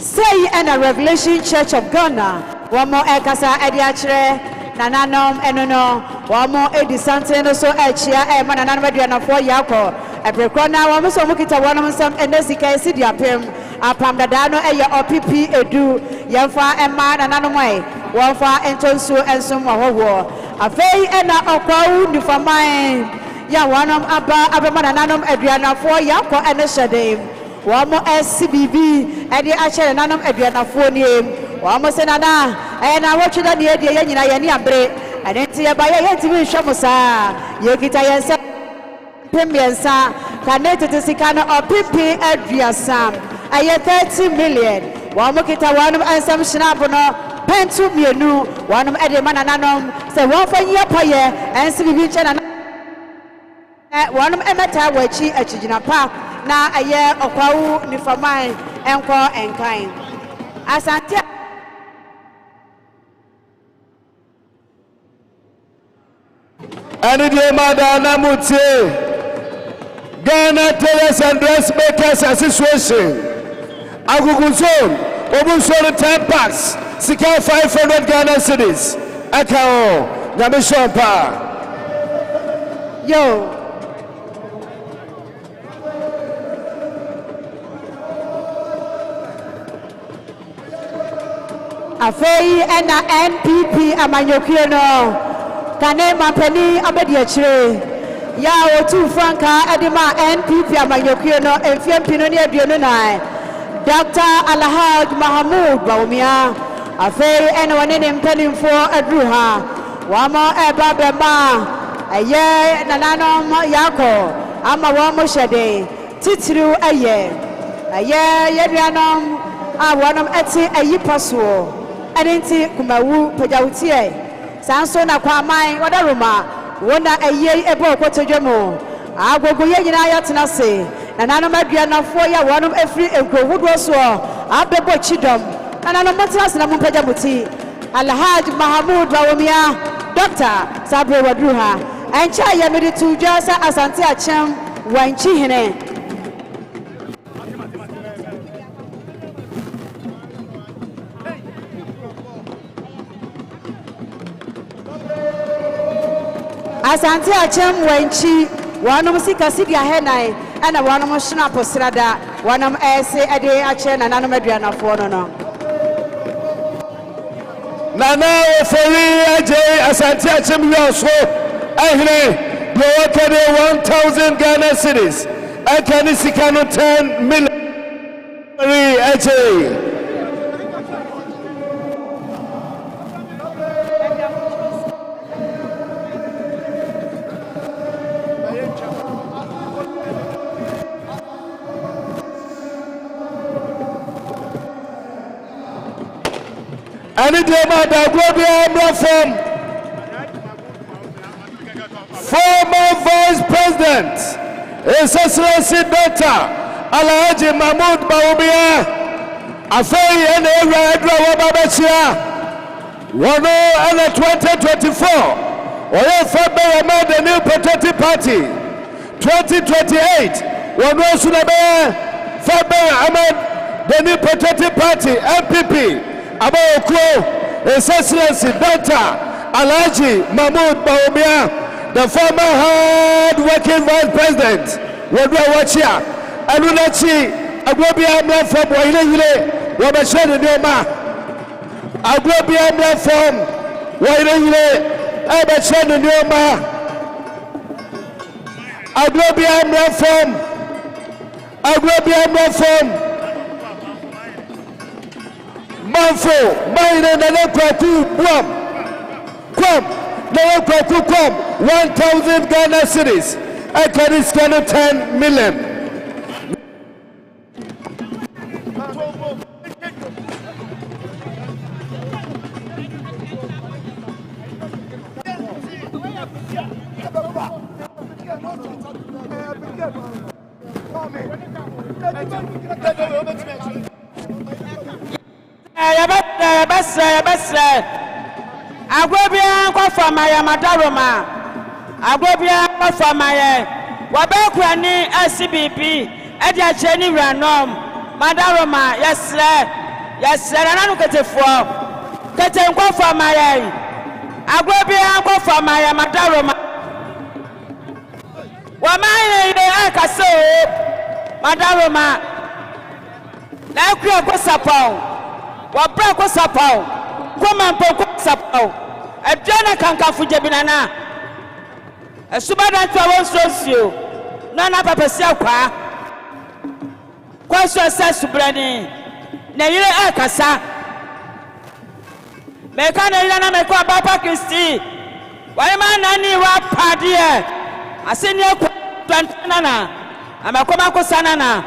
Say and a Revelation Church of Ghana one more ekasa ediachre nananom enono one more Asante no so echia e manananom aduanafo yako ebrekona one so mukita one some enesika esi dia pem apam dada no eye opipi edu yemfa ema nananomai wonfa entonsu ensum hoho afei ena okwawu nifamai ya wanom aba manananom aduanafo yako eneshedem wamo SCBB edi achere nanom aduanafo niem wamo senana na wotweda ne edi ye nyina ye ne abre anenti ye ba ye timi hwemusa ye kita yensa pembiensa kanete tisika no opipi aduasam aye 30 million wɔn kita wɔn nsɛm hyinaabo no pentu mienu wɔn ɛde ma nananom sɛ wɔn fa yie pɔyɛ ɛnsi bibi nkyɛn nana wɔn ɛmɛta wɔ akyi akyigyina pa na ɛyɛ ɔkwawu nifaman ɛnkɔ ɛnkan asante. And the Madana Mutie Ghana Tailors and Dressmakers Association Agogo Zone Obuso 10 packs Sika 500 Ghana cedis Akao Nyamishompa Yo Afei ena NPP amanyokio no Kane mampeni abedi achire ya otu franka edima NPP amanyokio no enfiem pino ne aduonu na Dr. Alhaj Mahamud Baumia afei ena wane ne mpanimfo aduru ha wamo eba bema eye nananom yako ama wamo hyede titiru eye yeduanom a wonom eti ayipaso enenti kumawu pajawutie sanso na Kwame wadaruma wona eye ebo okotodwemo agogo ye nyina ayatena se nananom aduanafo ya wonom efri enkohudo so abebo chidom nananom motena se na mumpajabuti Alhaj Mahamud Bawumia Dr. Sabre Wadruha encha ye mede tujwa sa Asante achem wanchi hene Asante achem wanchi wanum sika sidia henai ana wanum shina posrada wanum ese ade ache na nanum aduanafo no Nana ofori aje Asante achem yoso ehne de wakade 1000 Ghana cedis akani sika no 10 million aje And it is about the global from former Vice President, His Excellency Dr. Alhaji Mahmoud Bawumia, Afei and Edra Wababachia, 2024, Oye February made the new Patriotic Party, 2028, Wano Sunabe, February Ahmed, the new Patriotic Party, MPP, Akuoko, His Excellency Dr. Alhaji Mahmoud Bawumia, the former hard-working Vice President, Wadwa Wachia, Alunachi, Agwabia Mlafom, Waile, Wabashani Noma, Agwabia Mlafom, Waile, Abashani Noma, Agwabia Mlafom, Manfo, Manhene na Kwaku Kwam, na Kwaku Kwam, 1,000 Ghana cedis, akani scan 10 million. Yabasa Agobia kwa famaya madaroma Agobia kwa famaya wabekwa ni SBP edi acheni ranom madaroma yesre nanu ketefo kete kwa famaya Agobia kwa famaya madaroma wamaye ile akaso madaroma na Akuoko Sarpong wabra ko Sarpong koma mpoko Sarpong adwana kankafu jebinana esubada ntwa wonsosio na papasi akwa kwa so subrani na yire akasa meka na yire na meka papa Kristi wayema nani wa padie aseni akwa tantana na amakoma ko sanana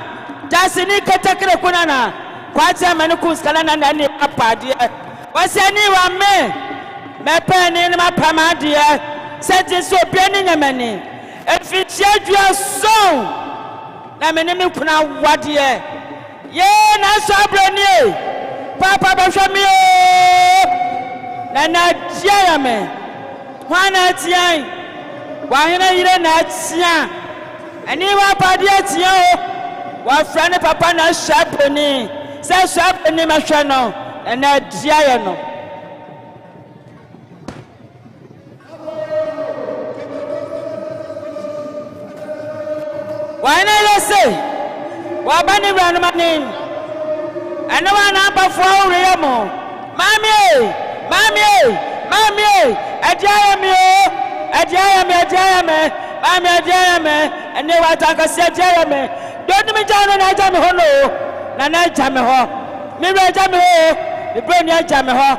dasini ketekere kunana kwacha mani kuskala na nani apadi wasani wa me peni ni mapamadi seti so pieni nyamani efitia dua so na meni mi kuna wadi ye na so abrani papa bashami na tia ya me wana tia wa hina yire na tia ani wa padi tia o wa frane papa na shabeni se shabeni mahwe no na tia ya no why not say wa bani brand manim and no one up for remo mami ajayame and they were talking ajayame don't me jano na jame ho no na jame ho me jame ho the brain jame ho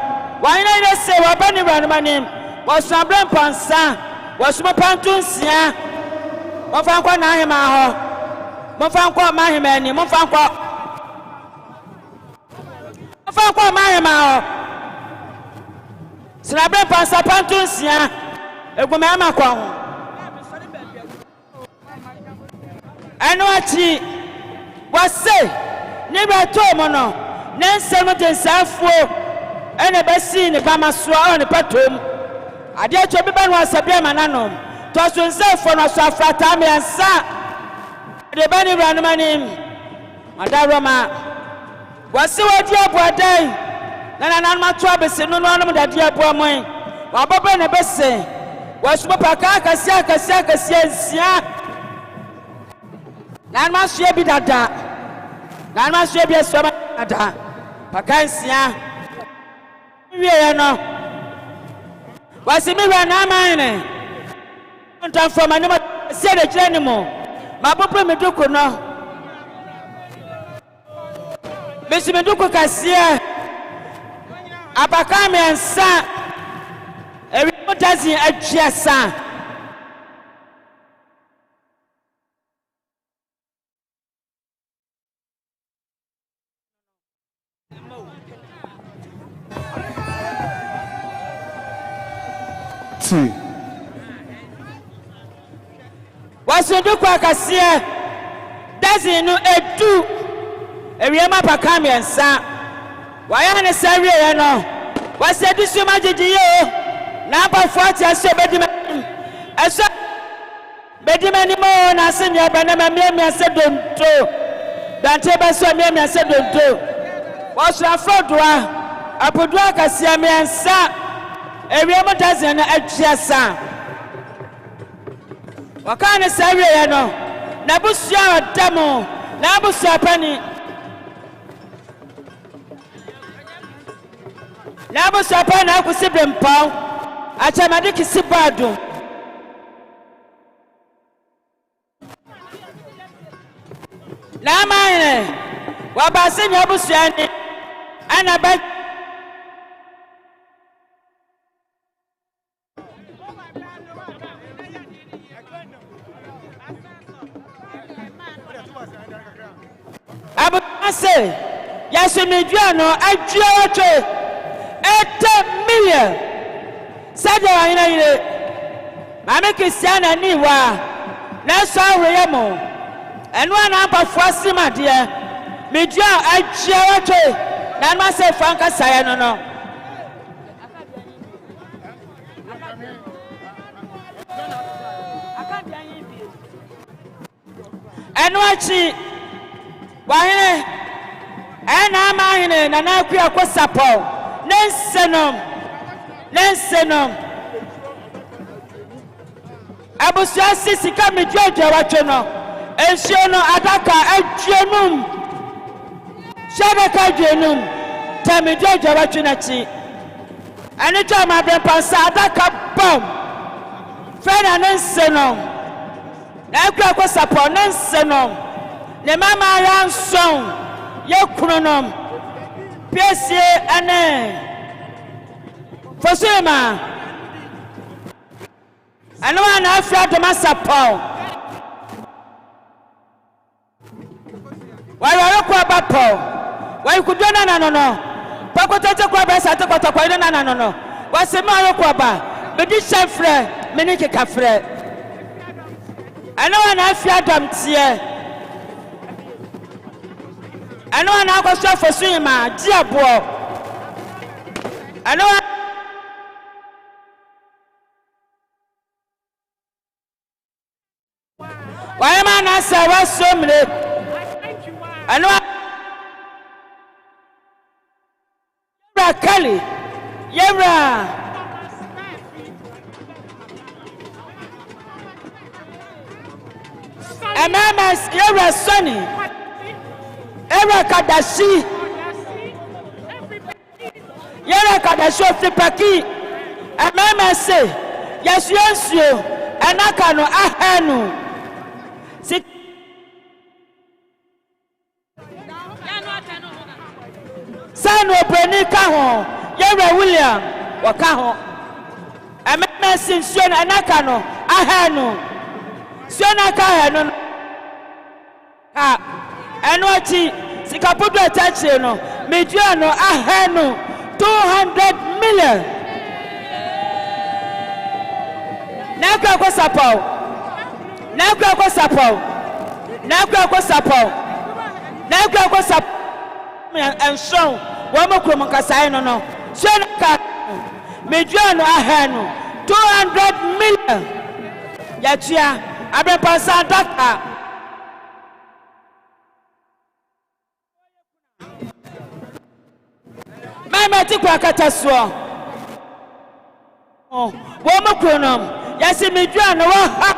why not say wa bani brand manim was some brand pansa was my pantunsia Mofankwa na ahema ho mofankwa mahema ni mofankwa mahema ho sinabe pansa pantunsia egome amakwa ho eno achi wase ni beto mo no nensem tensafuo ene besi ni bamasoa oni patom ade acho bi ba no asabia mananom to so for no so afrata me ansa de bani branmanim madaroma wasi wadi abuadai na ma to abese no no dade abuamoy wa baba na bese wasu paka akasia nsia na ma so bi dada na ma so bi so dada paka nsia wiye no wasi mi wa na Manhene transform anima se de kire ni mo ma popo me duko no besi me duko kasia abaka me ansa ewi motazi atwiasa wasudu kwa kasia dazi no edu ewiyama pakam yensa waya ne sawie ye no wasedi suma jejiye na pa 40 aso bedimani mo na senya banama miami asedonto dante baso miami asedonto wasu afrodwa apodwa kasia miensa ewiyama dazi no atwiasa wakane sawie ya no na busia damo na busia pani na busia pani akusibre mpaw achamade kisibadu na Manhene wabase nya busia ni anaba Abase yasumidwano adwuato 8 million saja wanyina yire mame Christiana niwa na so ahweyemo enu ana ampafo asimade medua adwuato na ma se fanka saya no enu achi Manhene ena Manhene na Akuoko Sarpong nensenom abusia sisika medjojo wacho no ensio no adaka adwenum shadaka adwenum tamedjojo wacho na chi ani to ma brempansa adaka bom fena nensenom na Akuoko Sarpong nensenom ne mama ransom ye kunonom piesie ane fosema anwa na afra de Sarpong wala ko abapo Why could you no? Pakotete kwa besa te kwata kwa no. Wasema yo kwa ba. Bedi chefre, menike kafre. Ano na afia dam tie. Ano na akosua fosu ma di abo. Ano why man asa wasomre. Ano Kali, Yebra. Amamas, Yebra Sonny. Yebra Kadashi. Yebra Kadashi of the Paki. Amamas say, yes, you, and Akano, Ahanu. Sit. Sano Benika ho, Yebra William, Wakaho. Amema Sinsion Anakano, Ahano. Sionaka no. Ah, Anwati, Sikapudo Tachino, Mediano, Ahano, 200 million. Naka Sapo, Naka Sapo, Naka Sapo, Naka Sapo, and show. Wamo kasai no. Shenaka Mediano Ahano 200 million. Yatia abepasa data. Mama tikwa kataswa. Oh, wamo kronom. Yasi Mediano wa.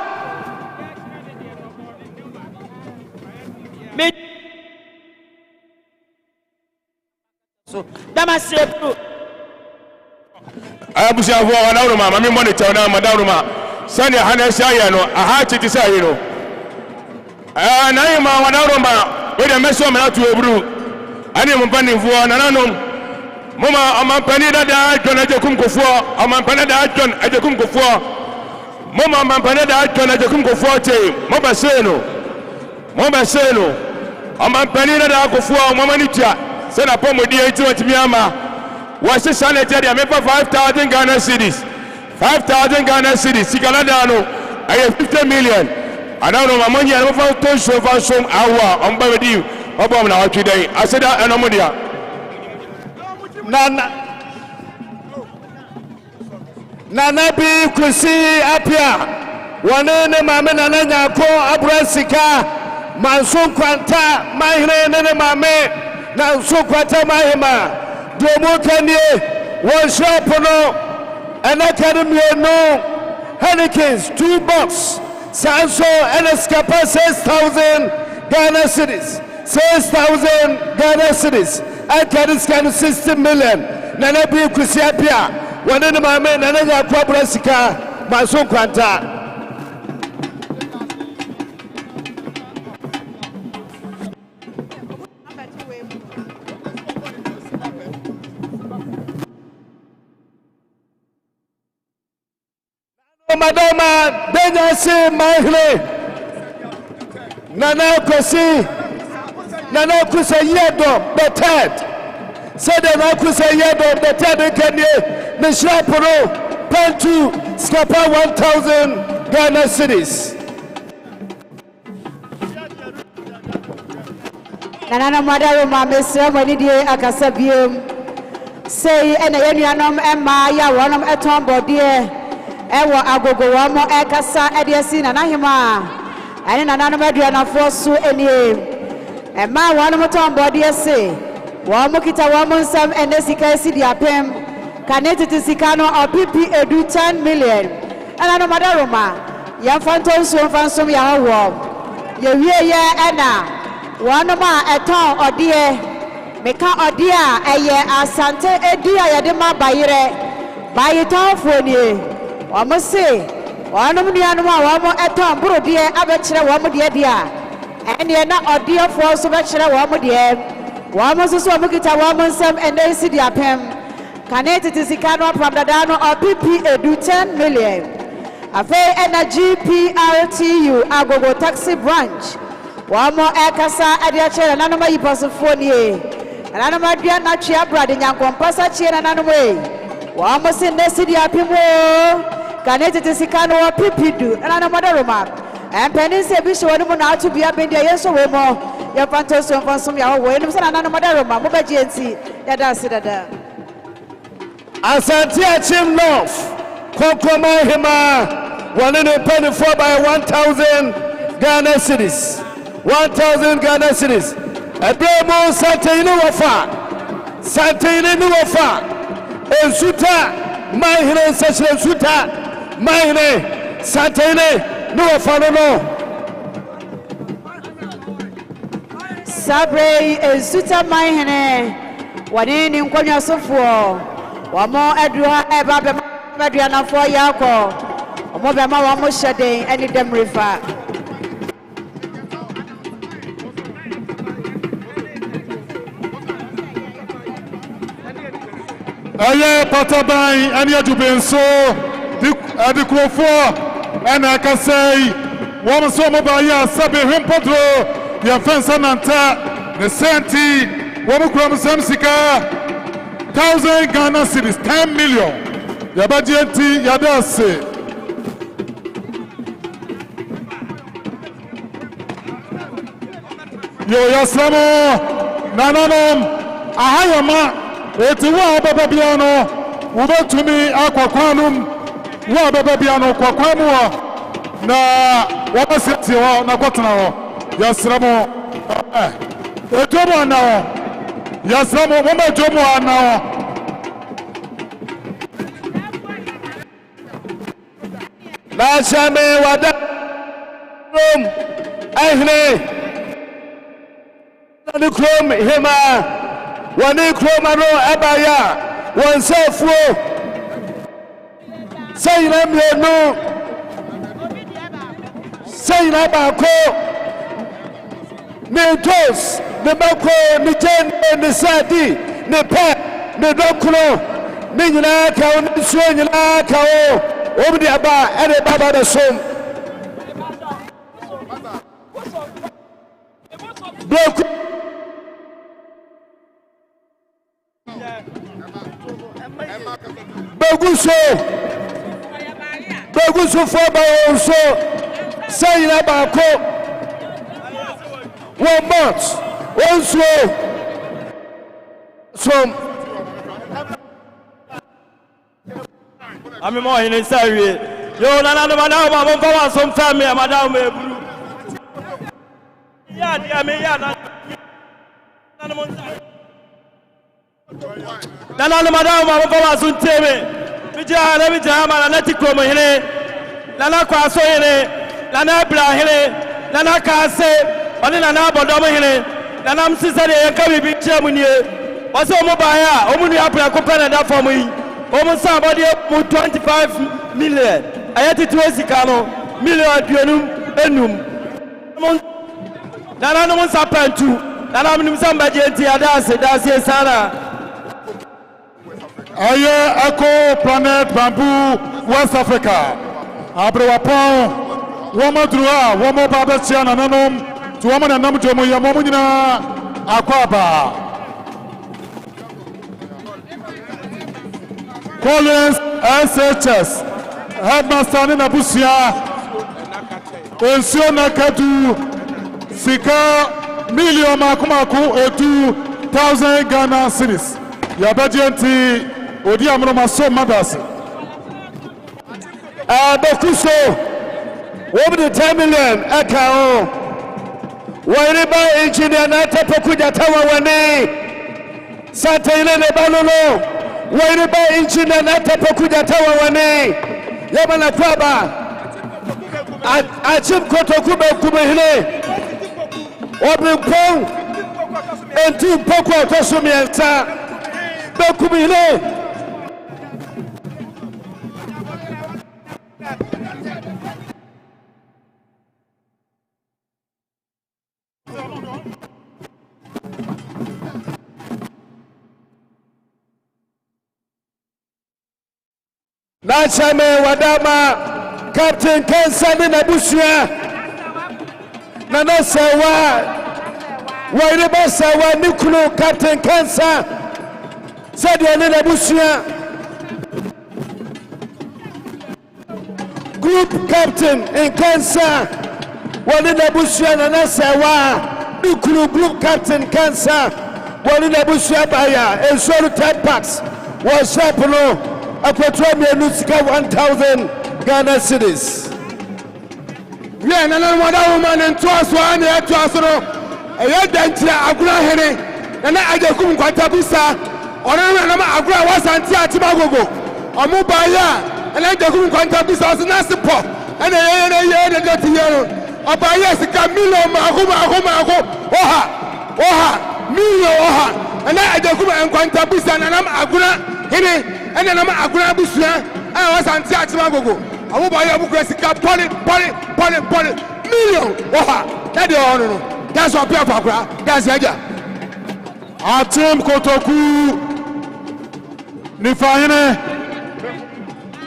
Damasepro abusia vo wanawruma mami monitor na madaruma sani hana shaya no aha chiti sai no na ima wanawruma we de meso me atu ebru ani mpani vo na nanom mama amampani da John ajekum kofo amampani da John ajekum kofo mama amampani da John ajekum kofo te mo ba seno amampani da kofo mama nitia sena pomo dia iti watimiama wasi sanete dia mepa 5,000 Ghana cedis 5,000 Ghana cedis sikalada no aye 50 million anano mamonyi ana fa to so fa so awa omba wedi obom na watwidai aseda enomodia nana bi kusi apia wanene mame nana nyako abrasika manson kwanta Manhene nene mame na Kwata Mahima Domo Kanye one shop no an academy no Hurricanes 2 bucks Sanso and Escapa 6,000 Ghana cedis 6,000 Ghana cedis Akadis can 60 million Nana Bi Kusiapia one in my men Nana Kwabrasika Manson Kwanta Madama Benyasi Manhene Nana Kosi Nana Kusa Yiadom the third said Nana Kusa Yiadom the third Kenya Nishapuro Pentu Skapa 1,000 Ghana cedis Nana Madaro Mamesa Manidi Akasabium say and Yanom Emma Yawanam Atom Body Ewa Agogo wamo ekasa ediasi na nahima ene na nanu meduana fosu enie ema wanu motombo diase wamo kita wamo nsam ene sika esi diapem kaneti sikano opipi edu 10 million ena no madaroma yamfanto so mfansom ya hawo ye wie ye ena wanu ma eton odie meka odia eye asante edia yede ma bayire bayiton fonie wamo se wanum nuanum a wamo eton brodie abekire wamo de dia ene na odie fo so bekire wamo de wamo so wamo kita wamo nsam ene si dia pem kaneti tisikano from dadano opp edu 10 million afa ena GPRTU Agogo taxi branch wamo ekasa ade akire nanoma yipasofo nie Ananum adua na twa brade nyankompasa chie na nanum e. Wa mo se nesi dia pimo. Kanete tisika no pipidu. Ananum madaroma. Empeni se bi so wonu na atu bia bendia yeso we mo. Ya fantoso mfansom ya wo enum se na nanum madaroma. Mo baje enti ya da se dada. Asante Achim North. Manhene. 124 by 1,000 Ghana cedis. 1,000 Ghana cedis. Abramo Sante Wafa. Sante Wafa. Ensuta. Manhene Session Suta. Manhene. Sante Wafa no. Sabre Ensuta Manhene. Wanini nkonya sofo. Wamo edua eba be medua na fo yako. Omo be ma wamo hyeden ani dem refa. Aye pataban ani ajubenso di krofo ana ka sei wo so mo ba ya sabe hempodro ya fensa nanta ne senti wo mo krom samsika 1,000 Ghana cedis 10 million ya budgeti ya dase yo ya slamo nananom ahayama eti wa baba biano ubetumi akwakwanum wa baba biano kwakwamu na wabaseti ho na kwatena ho ya slamo etomo na ho ya slamo mama etomo na ho na shame wada rom ahne na krom hema wani kroma no abaya wonsefuo sayina mienu sayina bako mentos ne bako ne jen ne sadi ne pe ne dokuno ne nyina ka o ne suo nyina ka o obdi aba ene baba da som bloku Beguso for by also saying about 1 month also from I'm more in sorry. Yo, Nana, madam, I'm some family, madam. Nana, madam, I'm going to tell me. Let me tell you, Nana Tikoma here, Nana Kwaso here, Nana Bla here, Nana Kase, only Nana Bodoma here, Nana Sister, and Kabi Big Germany. What's all mobile? Only Apple Canada for me. Almost somebody put 25 million. I had to Sikano, million enum. Nana no one's happened to. Nana I'm somebody and that's yes, Sana. Aye, Echo Planet Bamboo, West Africa. Abrewapon, Woman Drua, Woman Babatian, and Nanum, to Woman and Namujomo Yamomina, Aquaba. Collins, SHS, Headmaster in Abusia, Ensiona Kadu, Sika, Million Makumaku, 2,000 Ghana cedis. Yabajenti, Odi Amroma so mothers. Bokuso, over the 10 million, Akao. Whatever engineer Nata Pokuja Tawa Wane, Satayne Balolo. Whatever engineer Nata Pokuja Tawa Wane, Yamana Kwaba, Achim Kotokube Kubehile, Obi Pong, and 2 Poko Tosumi and Sa, Dokubile. Nachame Wadama, Captain Kansani Nabushia, Nanasawa, Why the best I Nikulu Captain Cancer said the Anna Busia Group Captain in Cancer. One in the Busia and Asawa Nikulu Group Captain Cancer. One in the Busia Baya and solo type packs was Sarpong Akywem Nusika 1,000 Ghana cedis. Yeah, no woman and twice one year twice. A year dentia Manhene, and I get Kum Quantabisa, or Agra was Agogo, or Mubaya, and I get Kum Quantabisa as an Asipo, and a year and a year. Or by yes, Camilo, Mahoma, Oha, Milo, Oha, and I get Kum and Quantabisa, and I'm Agra, and then I'm Agra Busia, I was Agogo. I will buy a Bucresica, Polly, million, Oha, that's the honor. That's what people are. That's the idea. Atem Kotoku Nifahine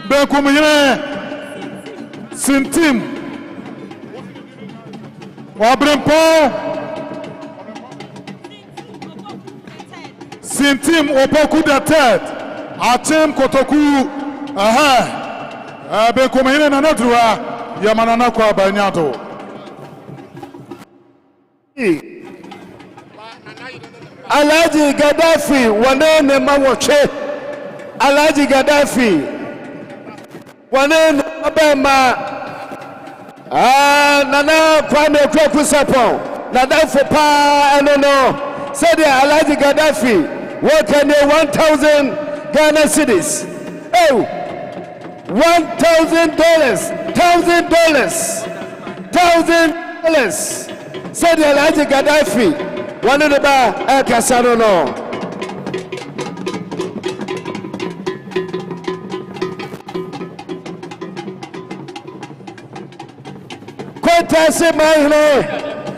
Bekumine Sintim Wabrimpo Sintim Opoku the third. Atem Kotoku Bekumine Nanodrua Yamanana Kwa Banyato. Alhaji Gaddafi wanene mawoche Alhaji Gaddafi wanene abema nana Kwame Akuoko Sarpong nana fopa enono said Alhaji Gaddafi what can 1,000 Ghana cedis oh $1,000 $1,000 said Alhaji Gaddafi one of the bar Kasano no Quanta se Manhene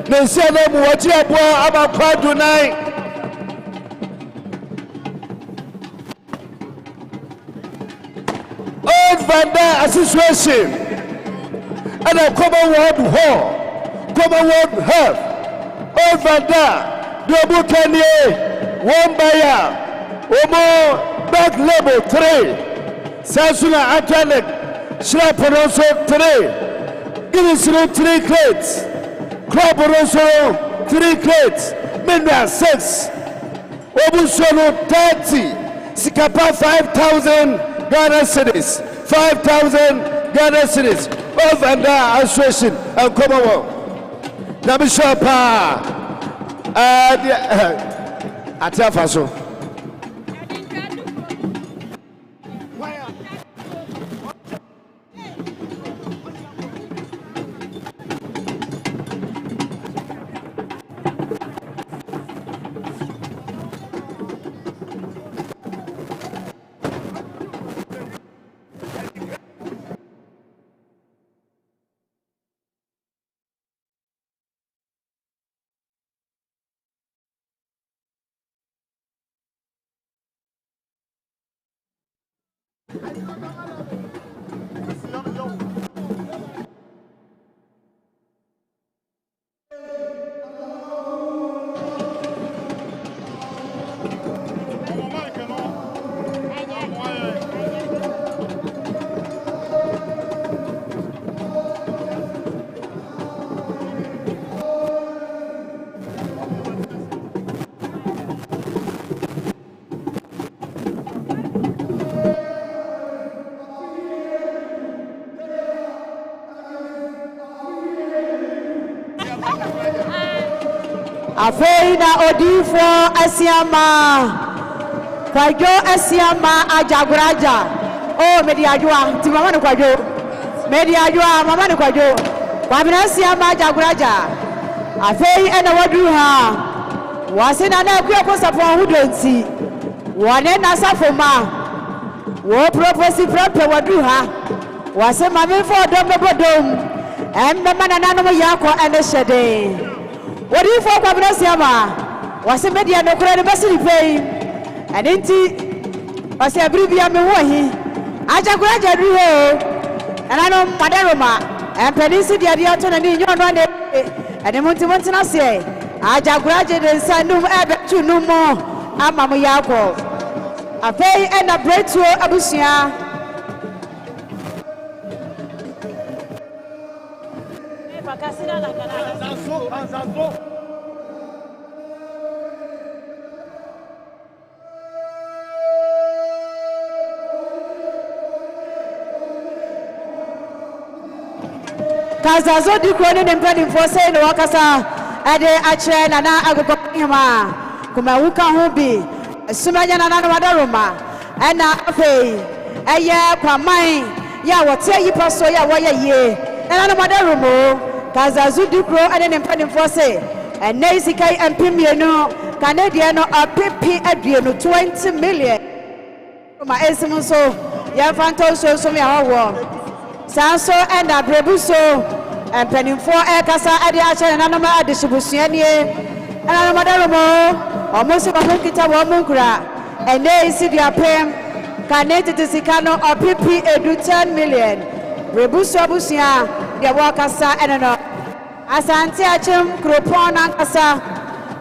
ne se no muwachi abwa abakwa dunai Old Vanda Association and a Commonwealth Health Old Vanda Double Kanye, one buyer, Omo back label 3, Sansula Atlantic, Sarpong 3, Gilisino 3 crates, Crop 3 crates, Minda 6, Obusono 30, Sikapa 5,000 Ghana cedis, 5,000 Ghana cedis, Old Vanda Association and Commonwealth. Nabishapa. Atiafaso. Afeina Odifo Asiama Kwajo Asiama Ajaguraja. Oh, Mediajua, Timamani Kwajo. Mediajua, Mamani Kwajo. Kwame Asiama Ajaguraja. Afei ena waduha. Wasina na Akuoko Sarpong hudonti. Wane na safoma. Wo propose prope waduha. Wase mame fo dom bodom. Embe manana no yako ene shede. What do you for Kwame was a media no credit basili pay and inti was a bribia me wahi. Ajaguraja duho and I know Madaroma and Penisi the Adiaton and in your one and the Montimontina say Ajagraje de Sanum Abetu no more. Amamu Yako. A pay and a bread to Abusia. Kazazo di kroni nempeni mfose no wakasa ade ache na na Agogo hima kuma wuka ho bi sumanya na na wadaroma na afei eye kwaman ya wote yi paso ya woye ye na na wadaromo Kazazo di kro ade nempeni mfose ene isikai empimienu Canadian no apipi aduenu 20 million ma esimu so ya fanto so me awo Sanso and a brebuso and penning for a casa at the Asha and Anama distribution and Anamadaramo, almost a Munkita Wamunkra, and they see their paying connected to Sicano or PP edu 10 million. Rebuso Busia, the Wakasa and Asante Achim, Kropon and Casa,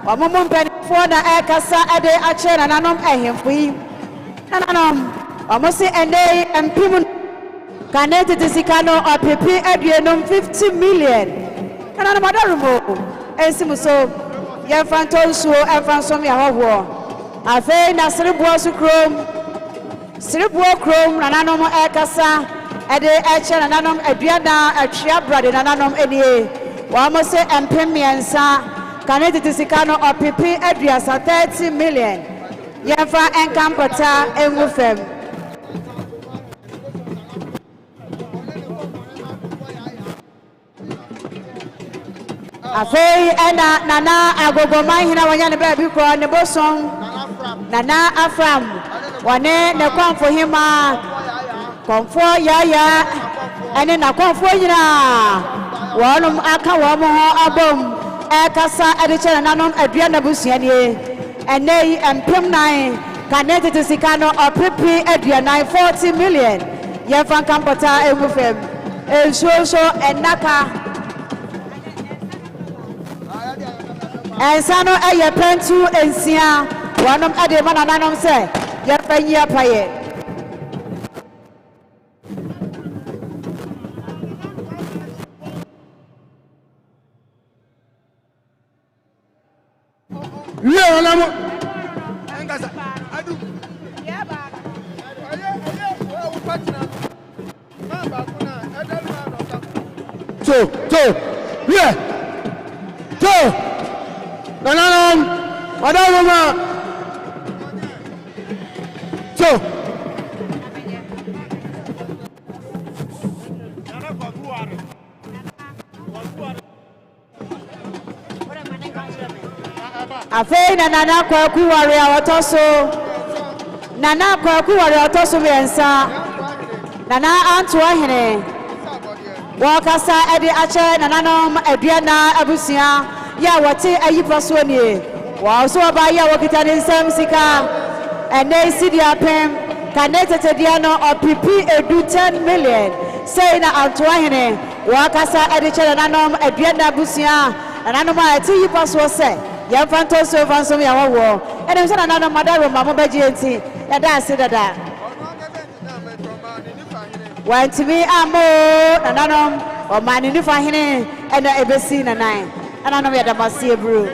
or Mumum penning for the air casa at the Asha and Anam Ahim free. And Anam, almost and they and Pimun. Connected to Sicano or PP Adrianum 50 million. And I'm a Darumo. And Simuso, Yanfanto, so and Fansom Yaho. I say Nasribo Chrome, Sribo Chrome, Nanano Ekasa, Ade Action, and Nanum Adriana, a Chia brother, and Nanum Ede. Wamose and Pimiansa, connected to Sicano or PP Adriasa 30 million. Yanfa and Campota and Wufem. Afei ena nana Agogo Manhene wanya ne baby ko ne bosom nana Afram wane ne kwamfo hima kwamfo yaya ene na kwamfo nyina wonum aka wo mo ho abom ekasa adichere nanom adua na busuanie ene yi empem nan connected to Sicano or PP adua 40 million ye fan kampota egufem enso enaka and Sano a pentu and Sia, one of Ade Mananam say, Yapania Paye. Nananam, Madama, so Afei nana kwaku ware awatoso nana kwaku ware awatoso mensa nana anto ahene wakasa ede ache nananom aduana abusia ya wote ayipaso nie wa so ba ya wokita ne nsam sika ene sidia pem connected dia no opipi edu 10 million say na anto ahene wakasa ede che nananom aduana abusia nananom ati yipaso se ya fanto so fanso ya wo ene nsa nananom madaro mamo baji enti ya da se dada want me amo nananom o mani ni fahene ene ebesi na nine nananom ya da masie bro.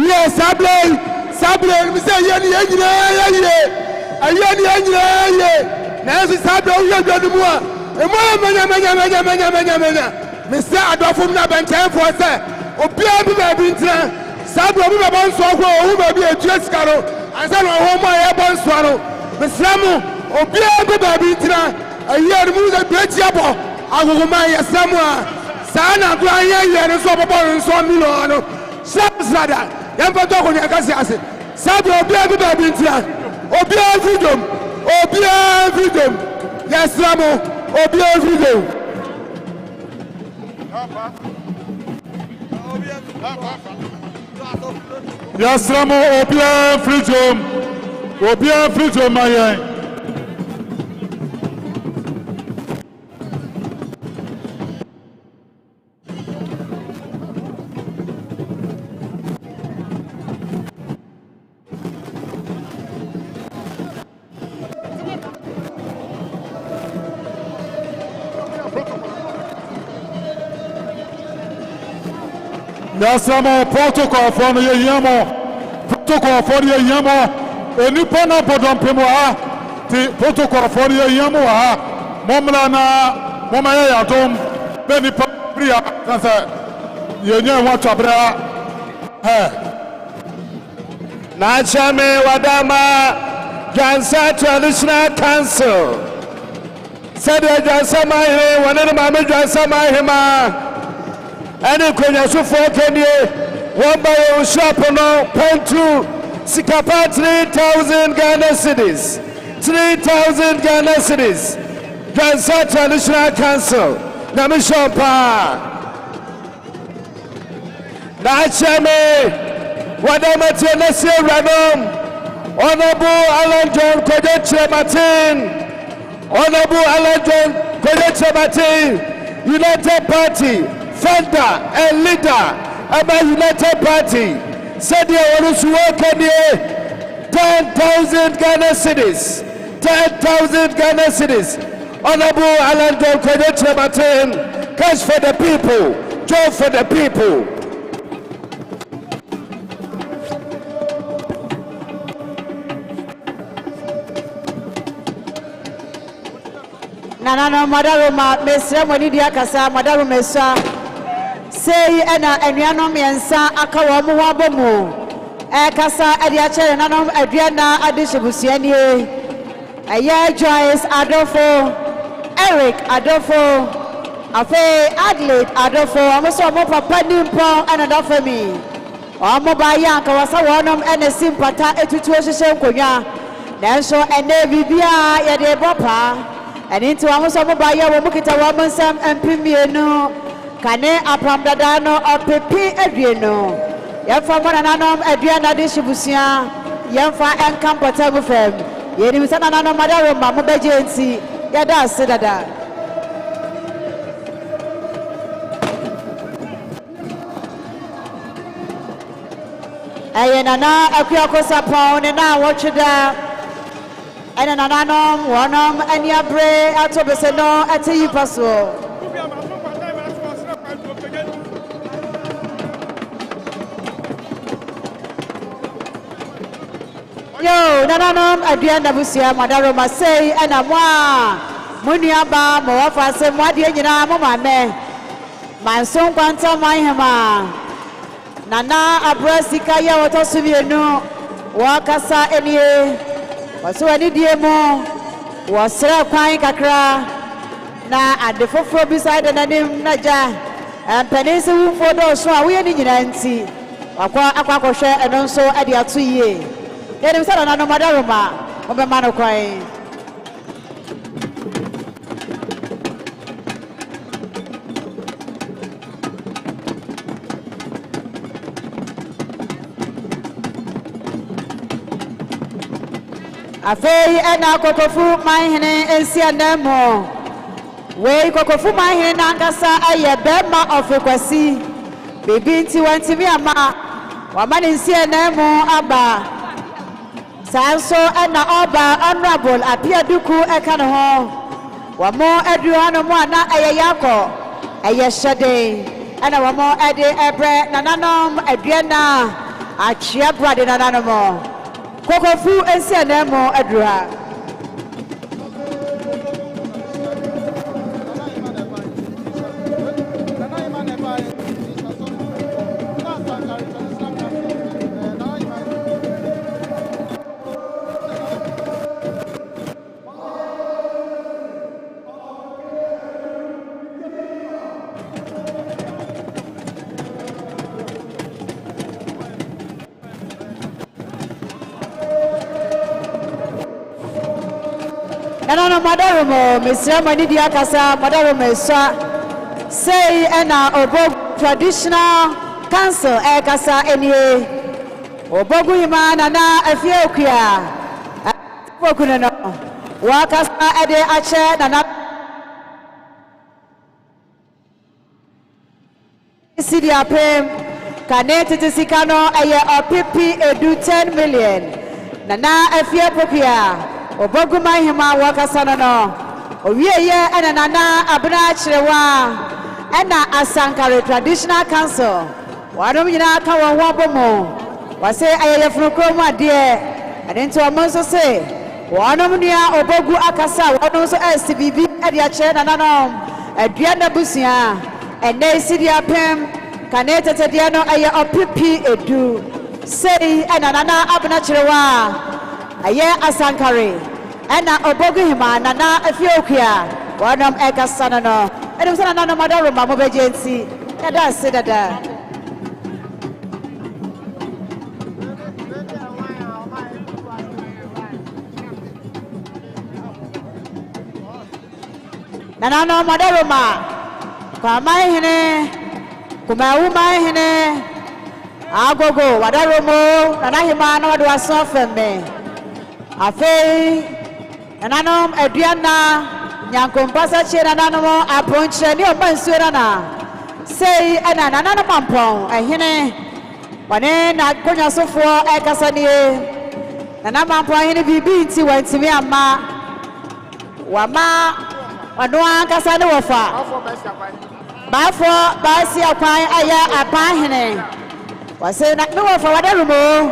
Yes, Sablé, we say Yanni, Nancy Sablo, you go to Moa, and Mr. Adolfo Nabantan for say, or Pierre Bintra, Sablo, who may be a Jescaro, and son of home my airborne swallow, Miss Ramu, or Pierre Bintra, a year to move the great Yabo, I will my Samoa, Sana, Brian, and so and so Milano, Sabsada, Yampato, Yakasi, Sablo, Pierre Bintra, or Pierre Freedom. Obia freedom. Yes, Ramo. Obia freedom. Yes, Ramo. Obia freedom. Obia freedom, my Yasamo protocol for the Yamo, protocol for the Yamo, a new Panapodon Pimoa, the protocol for the Yamoa, Momlana, Momaya Tom, Benny Papria, you want to bra. Nachame Wadama, Jansa Traditional Council. Said Jansa Mahe, one of the Mamma Jansa Mahema. And if you so for Kenya, one by your shop no Pentu, Sikapa 3,000 Ghana cities. 3,000 Ghana cities. Jansa Traditional Council. Namishopa. Nachame. Wadama Tennessee Radom, Honorable Alan John Kodeche Martin, Honorable Alan John Kodeche Martin, United Party, founder and leader of the United Party, said you want to work 10,000 Ghana cities, 10,000 Ghana cities. Honorable Alan John Kodeche Martin, cash for the people, job for the people. Nana Madaruma, Mr. Monidia Casa, Madarumesa. Say, Anna and Yanom and Sa Akawamu Wabomu. Ekasa Adiache Nanom Adriana Adishabusiani. Aya Joyce Adolfo, Eric Adolfo, Afe Adelaide Adolfo, Amoso Papa Nimpo and Adolfo. Omobaya Kawasawanum and a sympatha etutuation Koya. Nanso and Bibia Yade Bopa. And into Amoso Baya Womukita Wamansam and Pimiano, Kane Apam Dadano or Pepe Adriano. Yamfa Mananam Adriana Dishibusia, Yamfa and Campatabu Fem. Yedimisana Madaro Mamma Bajensi, Yada Sedada. Ayanana Akuoko Sarpong and now watch it down. And an anom, one and your bray at Obeseno at the Paso. Yo, Nananom, Adriana Busia, Madaro Masay, and Amwa, Muniaba, Moafa, Semwadiana, Mamma, my son Quanta Manhyia, Nana, Abrasikaya, Otosuvino, Wakasa, Enie. Waso ani die mo wasra kwan kakra na ade foforo beside na nim naja ampanese wu fodo so a we ni nyina nti akwa hwe eno nso ade ato yie yenim sa na no madaroma obema no kwan Afei ena kokofu Manhene ensia nemo we kokofu Manhene nankasa aye bema ofikwasi bibi nti wantimi ama wamane ensia nemo aba sanso ena oba honorable apia duku eka ne ho wamo aduano mo ana aye yako aye shade ana wamo ade ebre nananom aduana achia brade nananom Kokofu ensianemo adura. Nana Madarumo, Mr. Manidia Casa, Madarumo, say, Anna, Obogo Traditional Council, Ekasa, Enie, Obogo Imanana, Ethiopia, Pokunano, Wakasa, Ade Ache, Nana Sidia Pem, Kanete Sikano, Aya, Pipi, Edu 10 million, Nana, Ethiopia. Obogu Manhyia wakasana no owieye ena nana abna chirewa ena Asanka Traditional Council Wadom nyina ka won ho bomo. Wase ayefunu krom ade. Ade nti o mo so se. Wadom nua obogu akasa wadom so SBB ade a che na nanom. Adua na busia. Ene sidi apem kanete tede no aye opipi edu. Sei enanana abna chirewa. Aye asankare. Ena obogu hima nana afiokua. Wadom ekasa no. Edum sana nana madaro mamo bejensi. Yada se dada. Nana no madaro ma. Kwa Manhene. Kuma Manhene. Agogo wadaro mo. Nana hima na wadu asofeme. Afei. Nana no eduana. Nyankompasa chena nana mo aponche ni omansuera na. Sei ana nana no mampon. Ehene. Wane na konya sofo ekasa ni. Nana mampon ehene bibi nti wantimi ama. Wama Wanua kasa ne wofa. Bafo basi akwan aya Apanhene. Wase na ne wofa wadarumo.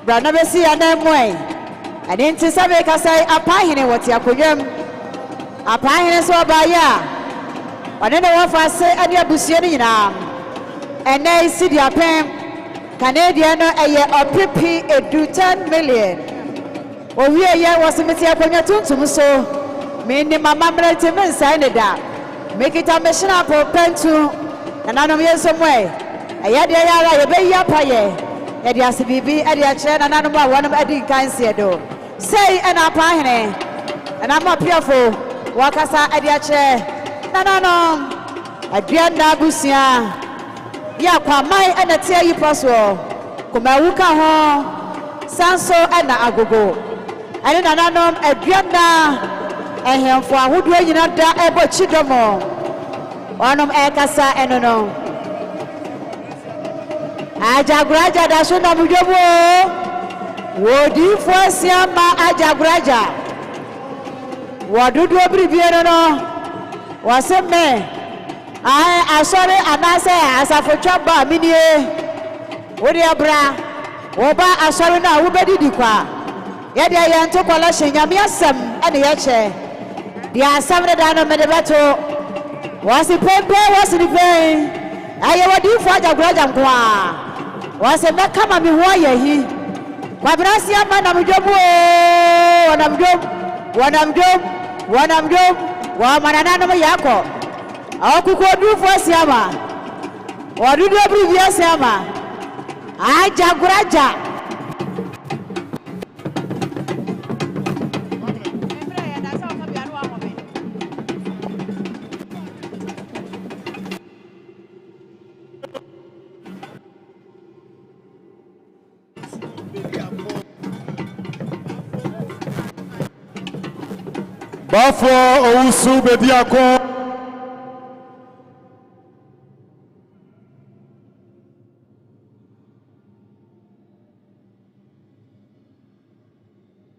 Bra na besi anamwe. Ade nti sabe kasa Apanhene woti Akywem. Apanhene so baya. Wane ne wofa se ade abusue ni nyina. Ene isi dia pem. Canadian no eye opipi edu 10 million. Owie ye wosimeti akwanya tuntum so. Mini mama mrete mensa ne da. Make it a mission up pentu. And anom yesomwe. Ayade yara ye be yapaye. E dia sibibi e dia kire na nanom a wonom adi kanse do. Say en Apanhene. And am apiafo. Wakasa e dia kire. Na nanom. Adua na busia. Ya Kwame e na tie yi poso. Kuma wuka ho. Sanso e na Agogo. Ani na nanom adua na ehemfo ahodo nyina da ebo chidomo onom ekasa enono ajaguraja da so na mujobo wodi fo siama ajaguraja wodudu obribiero no waseme ai asore anase asafotwa ba minie wodi abra woba asore na wo bedidi kwa yede yento collection nyame asem ene yeche dia samre dano medebato wasi pempe wasi nife aye wadi fo ajaguraja nkwa wasi mekama mi ho yehi kwa brasi ama na mjobu wanamjom wa mananano mo yako akuko du fo siama wadudu abrivia siama ajaguraja Bafo Owusu Bediako.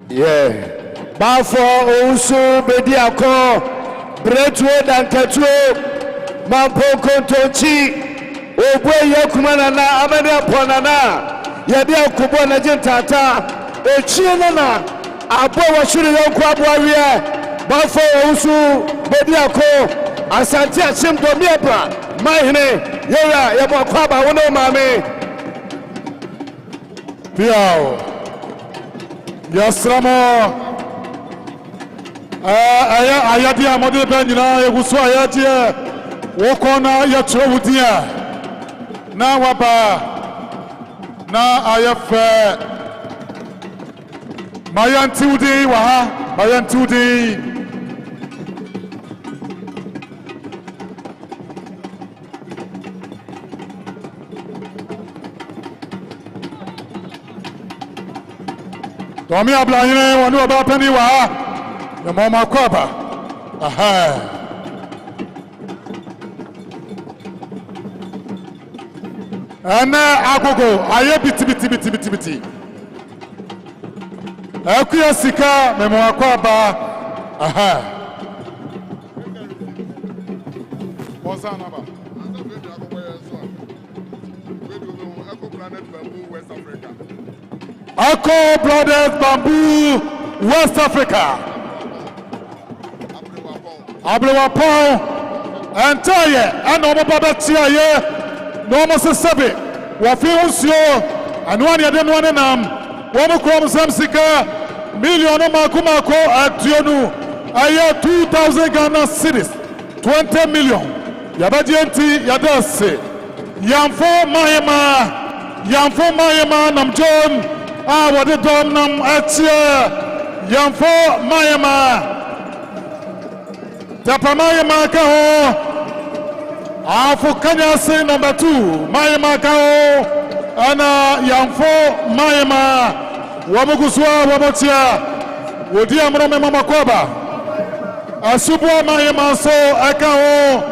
Yeah. Bafo Owusu Bediako. Bretuo danketuo. Mampo kontochi. Ogwe yekumana na amene aponana. Yede akubo na jintata. Echie na abo washuri yonko abwawie. Bafo Owusu Bediako. Asante achimdo miebra. Manhene yera yebo kwaba wono mame. Piao. Yasramo. Ayadi amode benina egusu ayadi wokona yatrawudia. Na waba na ayafe mayanti udi wa mayanti udi Tomi ablanyene wanu oba pani wa ya mama kwaba aha ana Agogo aye biti akuya sika memo kwaba aha bozana ba Cold-blooded bamboo, West Africa. Ablewapon, entire, and no Babatia, no Mississippi, Wafio, and one Yadam, one Chrome Samsika, million Makumako at Tionu, a year 2,000 Ghana cities, 20 million. Yabadianti, Yadase, Yamfo Mayama, Nam John. What the dom nam atia Yamfo Mayama Tapamayama Kao Afu Kanya say number 2 Mayama Kao Ana Yamfo Mayama Wamuguswa Wamotia Wodia Mrome Mamakwaba Asubwa Mayama so Akao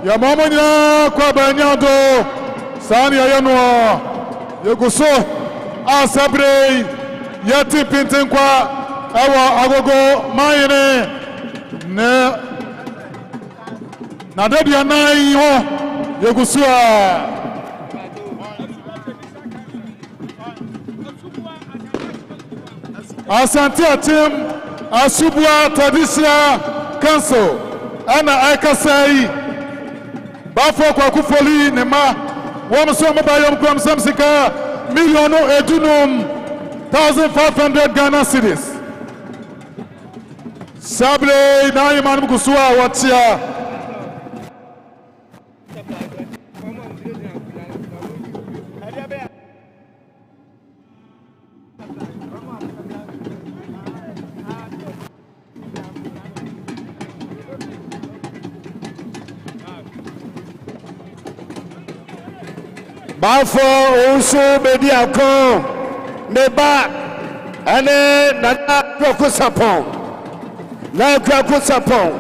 Yamamanya Kwaba Nyando Sani Ayanwa Yoguso Asabre Yati Pintenkwa Awa Agogo Manhene Ne Nadedia Nai Ho Yogusua Asante Team Asubwa Traditional Council Ana Aikasai Bafo kwa kufoli Nema Wamso Mabayom Kwam Samsika Million edunum 1,500 Ghana cities. Sable na imanu kusua watia. Bafo Usu Mediako Neba Ane Nana Akuoko Sarpong Na Akuoko Sarpong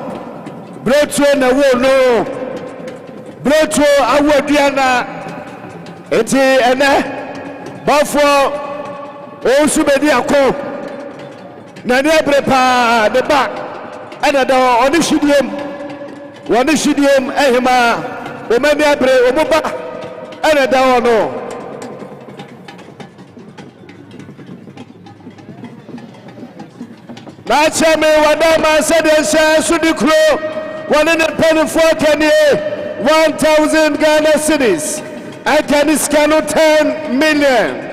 Breto na wono Breto awodiana Eti ene Bafo Usu Mediako Nani Abrepa Neba Ane da Onishidiem Ehima Omeni Abre Omoba Ene da no na chame wadama sedensha sudikro wanene penny for Kenya 1,000 Ghana cities and can scan 10 million.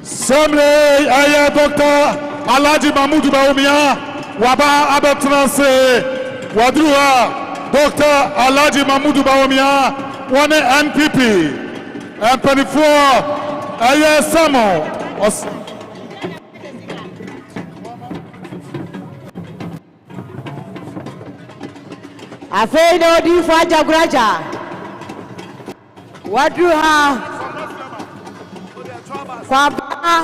Samle aya Dr. Alhaji Mahmoud Bawumia waba abetrance wadruha Dr. Alhaji Mahmoud Bawumia one NPP and 24 aya Samo Afei no di faja graja wadruha Kwaba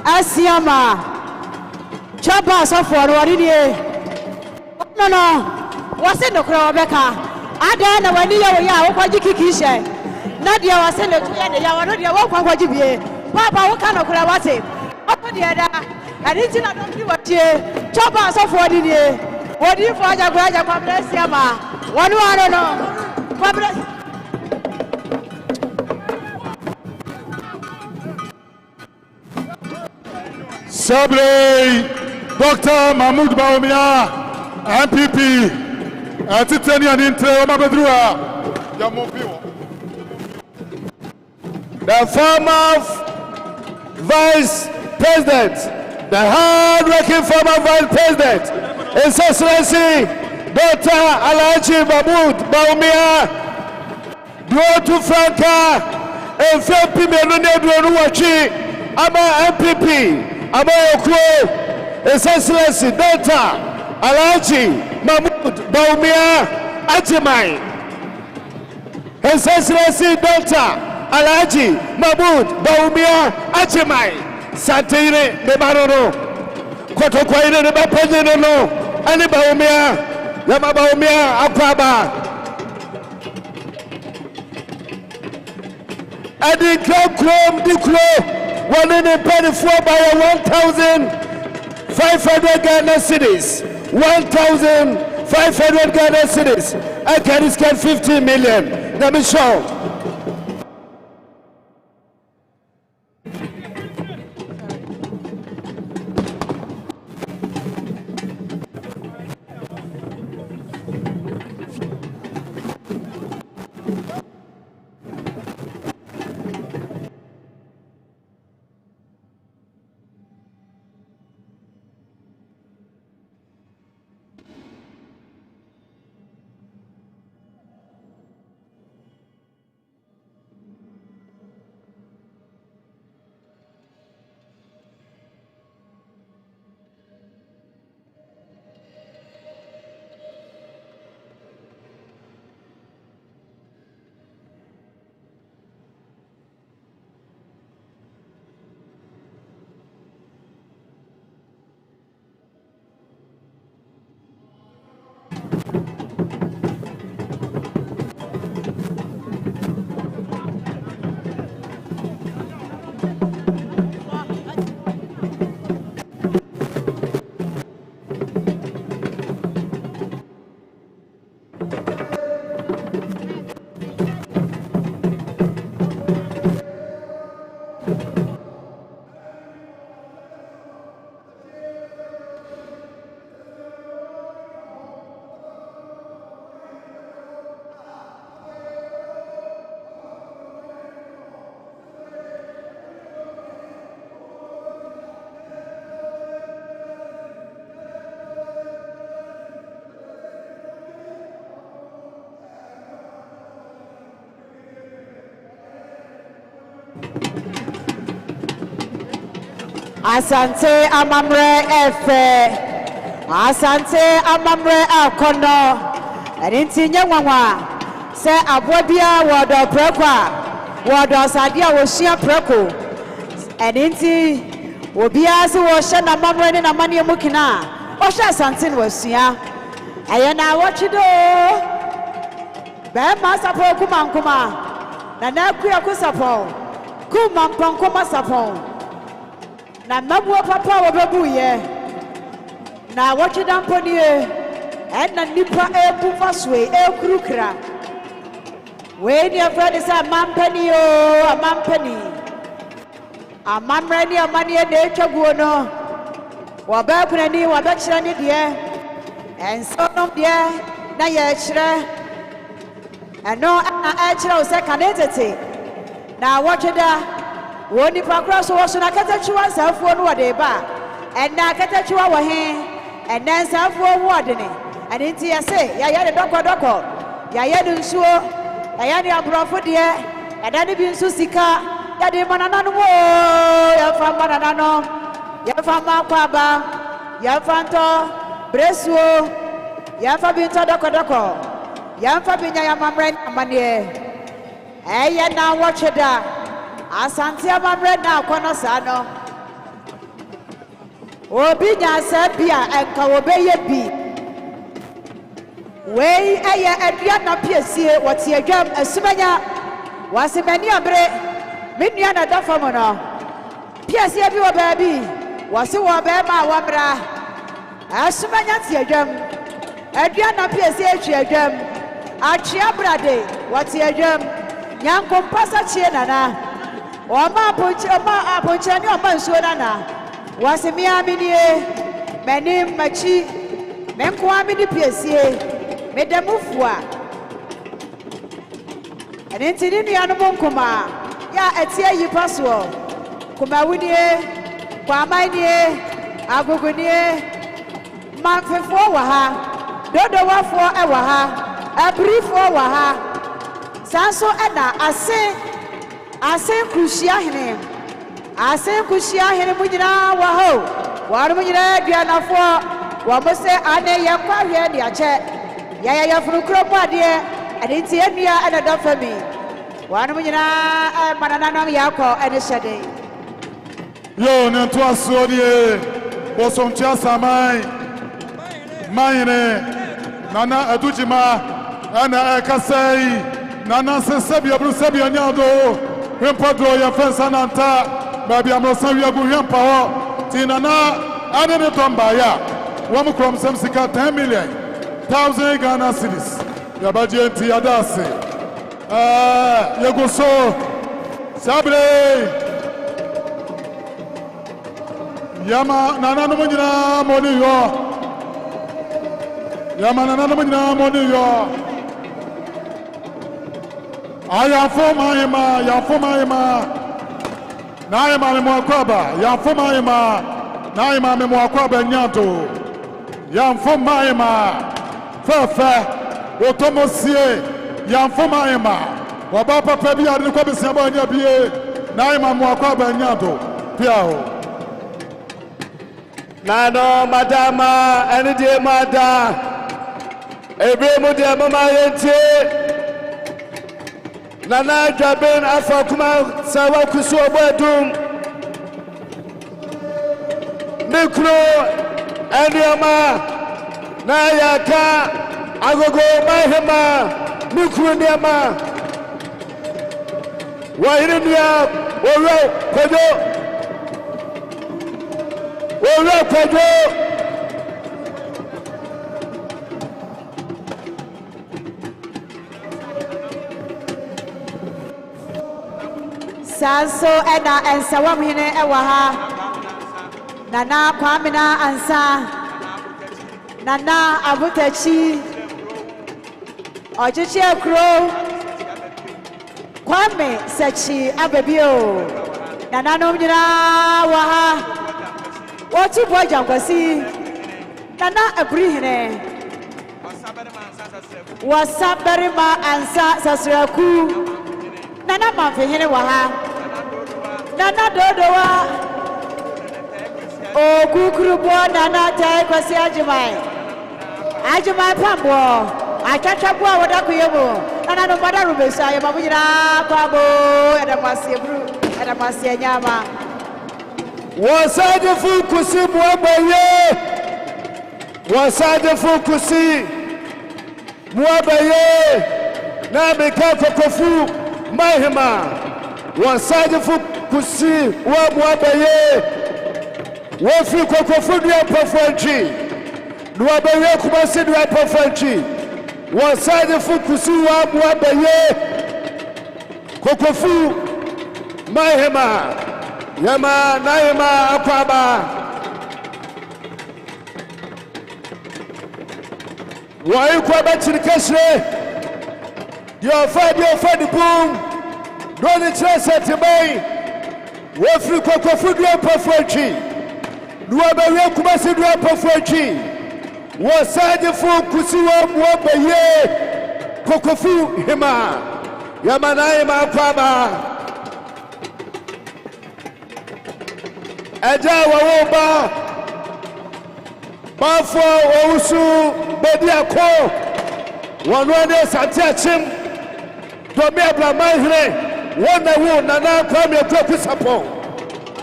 Asiama Chaba Safari Wadidie No wase no kura wabeka ada na wani ya wokwaji kikishe Nadia wase no tuya de ya wano dia wokwaji bie papa woka no kura wate opo dia da adinti na dombi watie Chaba Safari Wadidie Wodi faja graja kwa Asiama wanu no kwa Sabre Dr. Mahmoud Bawumia MPP atiteni anintre omabedrua ya mobiwo the former vice president, the hard-working former vice president, His Excellency Dr. Alhaji Mahmoud Bawumia Duotu Franka Mfp Menune Duonu Wachi Ama MPP Ama Okro His Excellency Dr. Alhaji Mahmoud Bawumia Ajimai His Excellency Dr. Alhaji Mahmoud Bawumia Ajimai Santire Nebarono Kotokwaire Nebapenye no Ani Bawumia Yama Bawumia Akwaba Adi Krom Diklo one in a penny for by 1,500 Ghana cities 1,500 Ghana cities I can scan 15 million let me show Asante amamre efe. Asante amamre akono. Erinti nyanwa. Se abobia wodo prekwa. Wodo sadia wohia preko. Erinti obia se wo hye na amamre ne na mane mukina. Wo hye asante no wasua. Ayena wochido. Be ma sapo kuma. Na na kuya kusapo. Kuma pankoma sapo. Na mabuo papa wobebu ye. Na wochida mponie. Na nipa ebu faswe ekurukra. We ni afrani sa mampani o, amampani. Amamre ni amani e de twaguo no. Wabakuna ni wabachira ni de. Ensonom de na ye chire. Eno na chire o se kanetete. Na wochida woni pakra so wo so na katachiwa safuo no wode ba. Na katachiwa wo he. Na safuo wo wode ne. Aninti ya se ya de doko ya de nsuo ya de abrofo de ya de bi nsu sika ya de manana no ya fa manana no ya fa makwaba ya fa nto bresuo ya fa bi nto doko ya fa bi nya ya mamre amane ya na wocheda asante amamre na akono sa no obi nya sabia enka obeye bi. Wey aya adua na piesie wote adwam asumanya wasemani abre menua na dafamo no piesie bi wo baabi wase wo ba ma wabra asumanya te adwam adua na piesie atwi adwam atwea brade wote adwam nyankompasa chie nana oma aponche ni oma nsuo nana wasemia minie menim machi menko amidi piesie medamufua enenti ni nuanom nkoma ya etie yipaso kuma wunie Kwame nie Agogo nie manfefo wa ha dodo wafo e wa ha abrifo wa ha sanso ena ase kushia hene munyina wa ho waru munyina duanafo wa mose ane yakwa de ache ya furukro pade adinti enua ana da fami wanu munyina manana no yakọ ene hyede yo ne to asodie bosontia samai Manhene nana adujima ana ekasai nana sesebia brusebia nyado hempadro ya fensa nanta babi amrosa wiagu hempa ho tinana ane ne tomba ya wamukrom semsika 10 million 1,000 Ghana cedis. Yabajenti Adase. Yegoso. Sabre. Yama nana no munyina moni yo. Yama nana no munyina moni yo. Aya foma ema. Na ema me mwakwaba. Ya foma ema. Na ema me mwakwaba nyato. Ya foma ema. Fefe otomosie yamfoma ema waba papa bi ade ko besia ba nya bie na ema mo akwa ba nya do piao nano madama ene de mada ebe mo de mama yente nana jaben afa kuma sawa kuso bodum mikro eniama na yaka Agogo Manhema mikro niama wa irinia owo kojo sanso ena ensawam hene ewa ha nana Kwame na ansa nana abutachi ochichi ekro Kwame sechi abebio nana no nyina wa ha wotu boja kwasi nana abrihene wasaberima ansa sasraku nana manfehene wa ha nana dodowa kukuru nana tai kwasi ajimai. Ajimai pambo. Achacha bua wada kuyemo. Nana no mada rubesa ya mabujira kwabo ada masi nyama. Wasaje fukusi muabaye. Wasaje fukusi muabaye. Na mekako kofu mahema. Wasaje fukusi wa muabaye. Wofi kofu dia profanchi. Muabaye kumasi dia profanchi. Wasaje fukusi wa muabaye. Kokofu mahema. Yama naima akwaba. Wai kwaba chirikeshe. Diofa di boom. Doni chese tibai. Wofri kokofu dua pofwechi. Nuwabewe kumasi dua pofwechi. Wasaje fu kusiwa mwabeye. Kokofu hima. Yama naima akwaba. Eja wawoba bafo owusu bedi akọ wonwane Asante achim domi abla Manhene wona wu nana Kwame Akuoko Sarpong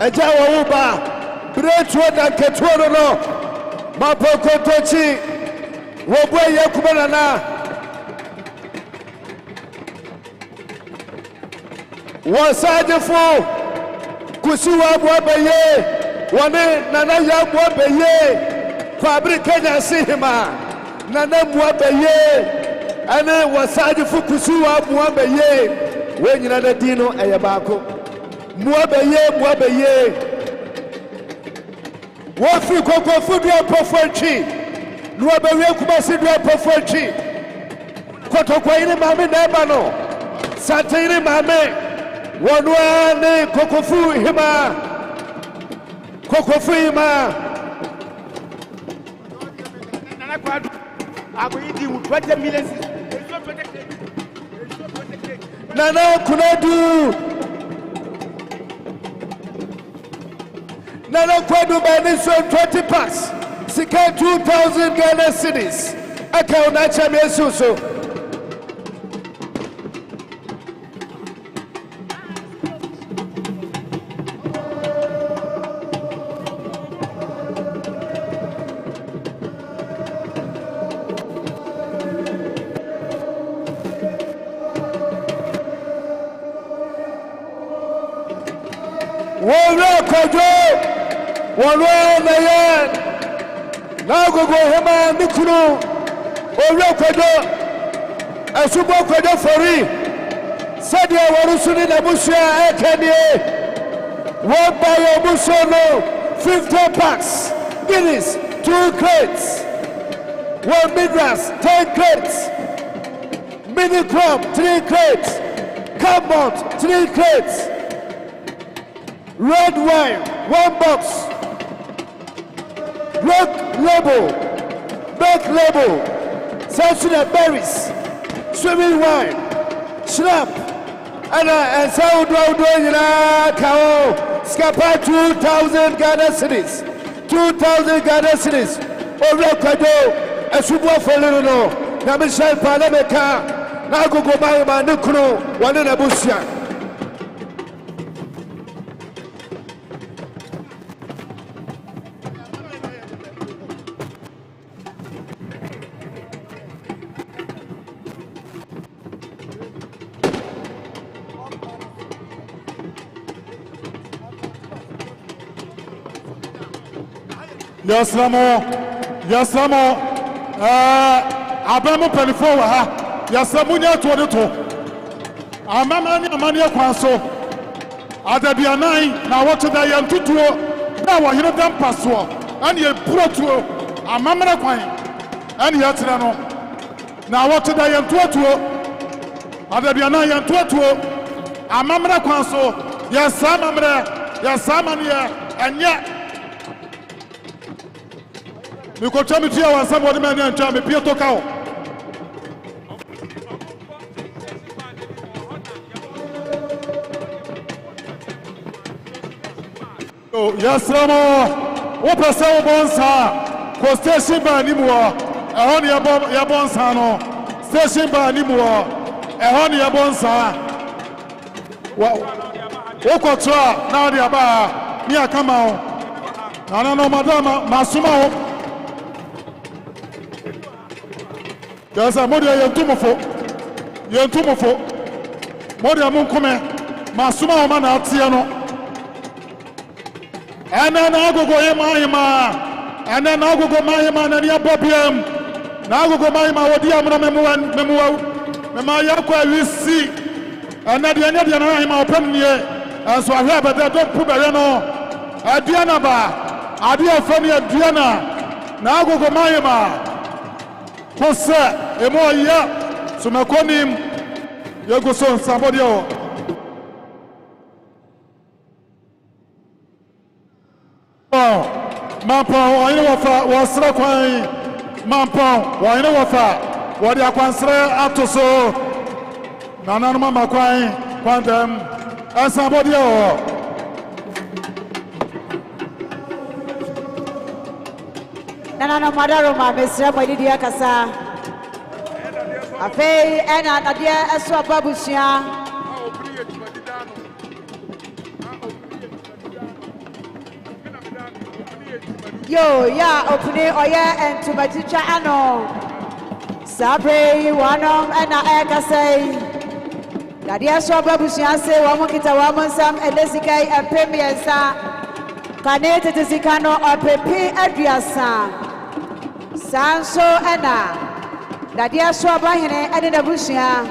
eja wawoba bretu oda ketuo no mapokotochi wobo yekuma nana wasajefo kusiwa muabaye wane nana ya muabaye fabri Kenya sihima nana muabaye ane wasajifu kusiwa muabaye wenyina na dino ayabako muabaye wofi kokofu dia profanchi nuabaye kumasi dia profanchi kotokwa ile mame neba no sante ile mame wanwane kokofu hima nana kwadu agoyidi mu 20 million nana Konadu nana kwadu bani so 20 packs sika 2,000 Ghana cedis aka unacha mesuso Wanayan Agogo hema nikunu Oyokodo Asubo kodo fori Sadia warusuni na mushia ekenie Wabayo musono 50 packs Guinness 2 crates 1 midras 10 crates Mini crop 3 crates Cambot 3 crates Red wine 1 box Black label, South berries, swimming wine, snap, and sound kao, scapa 2,000 Ghana cedis, 2,000 Ghana cedis, over Kado, a subo for little, Namisha Palameka, Agogo Mama Nukro, one in a bushia. Yasamo, Abamu Pelifoa, Yasamunia to the two. Amamani Amania Quaso, Adabianai, now what to the young tutu, now I hear them pasua, and ye proto, Amamana Quine, and Yatrano. Now what to the young tutu, Adabianai and tutu, Amamana Quaso, Yasamania, and yet. Mikocha mitia wa sabu wadi mani anchame pia tokao. Yasramo Wopesa Bonsa, ko station by Nimua, a honey Yabonsano, station by Nimua, a honey Yabonsa. Okotra, now the Aba, near Kamau, Nano Madama, Masuma. There's a Modia Yantumofo, Modia Munkome, Masuma Mana Tiano. And then Agogo Mahima, and then Agogo Mahima, and your Bobium, Nagogo Mahima, what Diamona Memua, Memayako, we see, and then the Indian Mahima open here, and so I have, but they don't put Bereno, Adianaba, Adia Fanny, Diana, Nagogo Mahima, Jose, Emoya, Sumakonim, Yogoson, somebody. Mampon, why no wafa, was Rakwai, Mampon, why no wafa, what ya consider up to so Nanama Makwai, Quantum, and somebody. Nana Madaroma, Mr. Madidia Casa. A pay and a dear Aswa Babusia. Yo, ya, opening Oya and to my teacher Ano. Sabre, one and I say. Nadia Swababusia say, Wamokita Wamonsam, and Lesikai, and Premiersa. Canete de Zicano or Pepe Adriasa. Sanso Anna. Nadia Swabahine and in the Busia.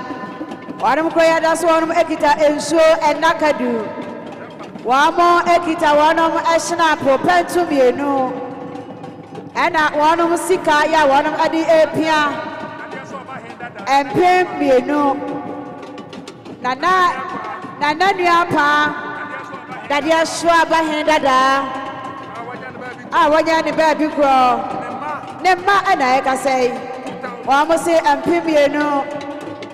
One Koya, that's one Ekita and so and Nakadu. Wamo Ekita, one of Ashna, Propentum, you know. And one of Sikaya, one of Adi Epia, and Pim, you know. Nana Niapa, Dadia Swaba Hendada. I want you to baby grow. Nema and I can say, Wamose and Pim, you know.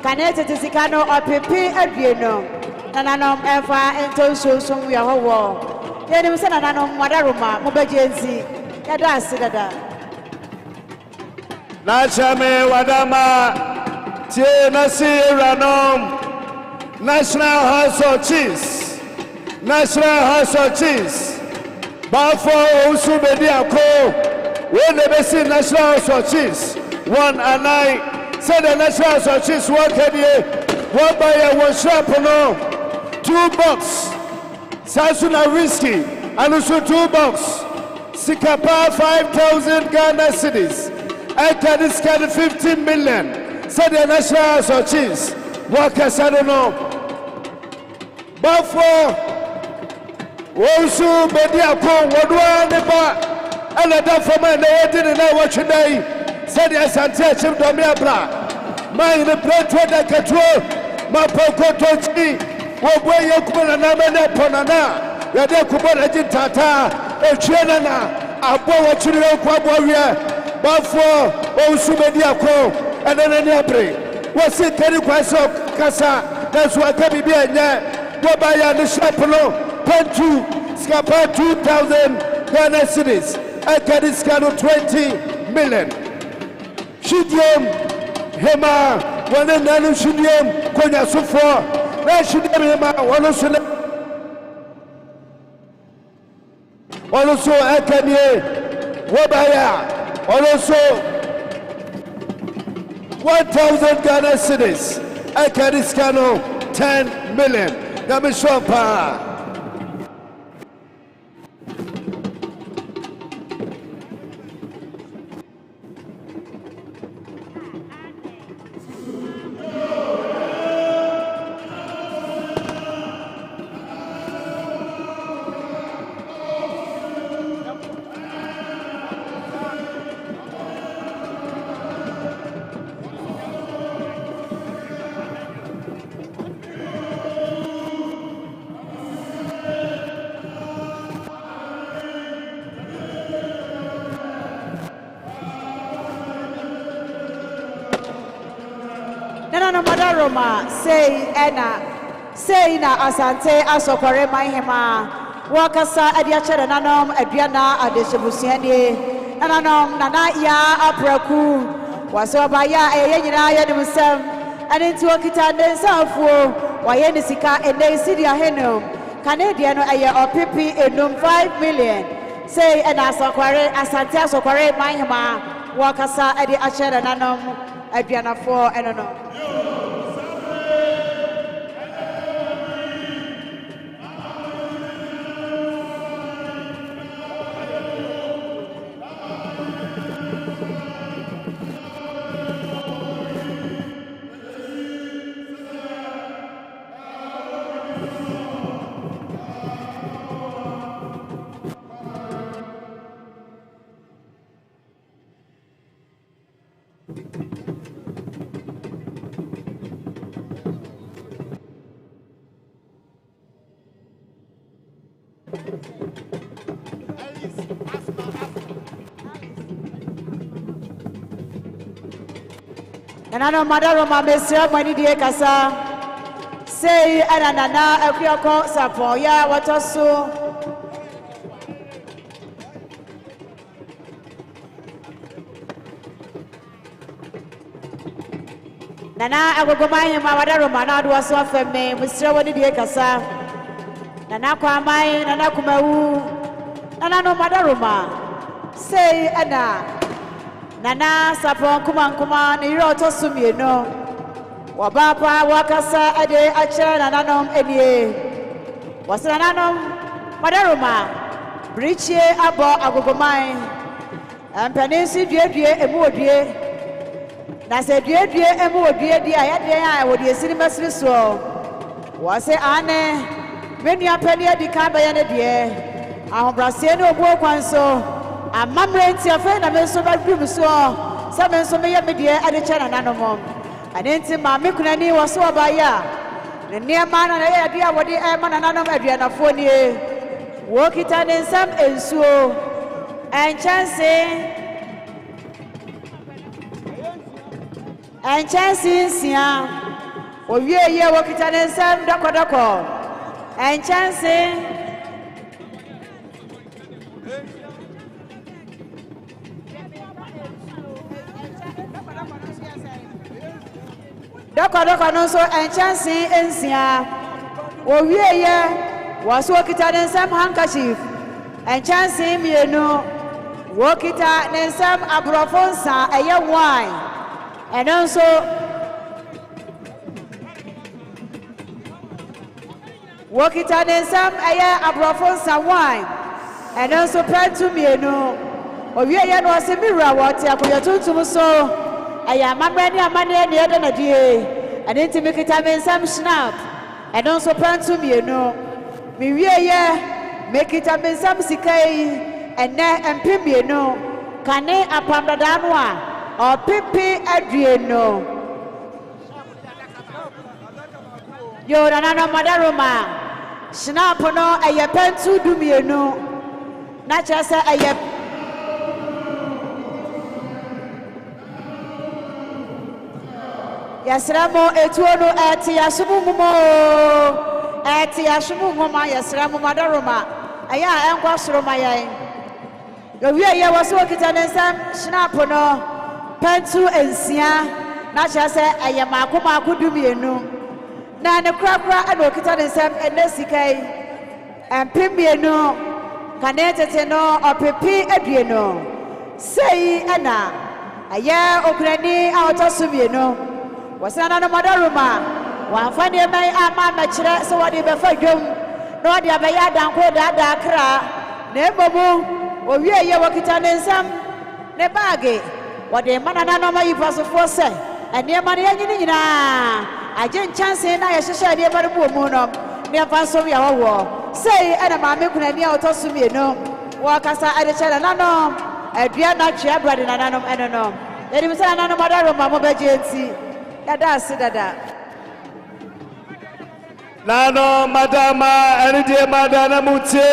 Canete to Sicano or Pipi, you know. Nananum Efa and Toso, some we are war. Then we said Nananum Madaruma, Mobajensi. Nachame Wadama Tienasi Ranom National House of Cheese National House of Cheese Bafo Usubediako when they see National House of Cheese 1 and 9 said the National House of Cheese 1 KDA 1 by a 1 shop no 2 bucks Sasuna Whiskey and also 2 bucks Sikapa 5,000 Ghana cedis. I can discount 15 million. Said the National House of Cheese. Workers, I don't know. But for Wosu, Bediako, Wadwa, Neba, and the Dufferman, they didn't know what you day. Said the Asante, Chim Domia Bra. Mine the bread for the control. My Poko Tochi, Wabwe Yokuna Namana Ponana. Yade Kubana Tata. Echenana, Abo Chiro Kwaboria, Bafo, Osumediako, and then any apre. What's it, Terry Kwaso, Casa? That's what can be in there. Go buy the Shapolo, Pentu, Scapa 2,000 Ghana cities. I can discount 20 million. Shidium, Hema, one and none Shidium, Konya Sufo, Nashidium, one of also Akanye Wabaya also 1,000 Ghana cedis Akaniscano 10 million Namishopa Nana Madaroma, say Anna, say na Asante, Asokore Manhema, wakasa ade akyere nanom aduana adeshebusuanie nanom nana ya apraku wasoba ya nyina ya nimsam ane nti okita ndensafuo waye ne sika ene sidi ahenom Canadian no aye opipi enum 5 million say and asokware asante asokware Manhyia wakasa ade akyere nanom aduana fo enono Nana madaro mamesira mwani die kasa say anana Akuoko Sarpong ya watoso Nana Agogo Manhyeia madaro manado waso afeme musira wani die kasa Nana Kwame nana kumawu nana no madaro ma say ana Nana Sarpong kuma ni roto sumieno wabapa wakasa ade akyere nananom enie wasananom madaroma brichie abo agogoman ampanisi duedue emu odue na se duedue emu odue di ayade a wodi esiri masiri so wase ane menu apani adi ka ba ye ne de ahobrase ne obuo kwanso amamre nti afa na menso ba dum so sa menso me ye me de ade kyere nananom anenti ma me kunani waso abaya ne niema na ye ade a wodi e ma nananom aduanafo nie wo kita ne nsam ensuo enchansi nsia owie ye wo kita ne nsam dakodako enchansi Doko no so enchansi ensia owie ye waso kita ne nsam handkerchief enchansi mienu wo kita ne nsam abrofonsa eye wine eno so wo kita ne nsam eye abrofonsa wine eno so prantu mienu owie ye no se miwura wote akoyotuntum so aya mamre ni amane ni ede na die ane nti mekita me nsam snap eno so prantu mienu mi wie ye mekita me nsam sikai ene empem mienu kane apamdada no a opipi adueno yo nana madaroma snap no aya pantu du mienu na chese aya Yasramo etuono ati yasumumo ati yasumumo yasramo madaroma aya enkwa soroma yan yowie ye waso kita ne nsam snap no pentu ensia na chase aya makoma dumienu na ne krakra ana okita ne nsam enesikai empemienu kanetete no opepi adueno sei ana aya okurani awtosumienu wasana no madaruma wafane mai ama machire so wadi be fadwom no wadi abaya danko dada kra na ebomu owie ye wakita ne nsam ne baage wadi manana no mayi pasofo se ene mane yanyini nyina aje chance na ye hyehyɛ de barbu mu no ne fansom ya wowo sei ana maame kunani a otosumienu wakasa ade kyere nanom adua na twa brade nananom enonom edim sa nanom madaruma mo beje nti Dada dada. Nano madama anidie madana muti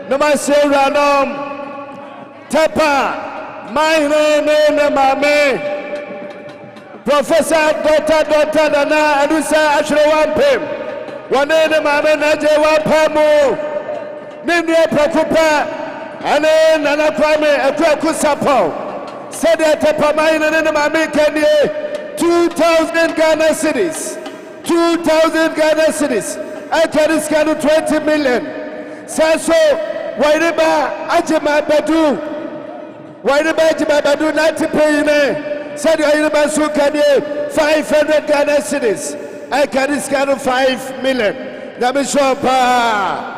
numasira nom tepa Manhene ne mame Professor Dr. Nana Adusa Ashrewampem wane ne mame naje wapamu Nini Prakupa, Ane Nana Kwame, Akuoko Sarpong. Said that Pamaina and Mami Kanye, 2,000 Ghana cedis. 2,000 Ghana cedis. I carry scan 20 million. Saso, Wairiba, Ajima Badu. Wairiba Ajima Badu, 90 payne. Said Wairiba Sukanye, 500 Ghana cedis. I carry scan 5 million. Namishopa.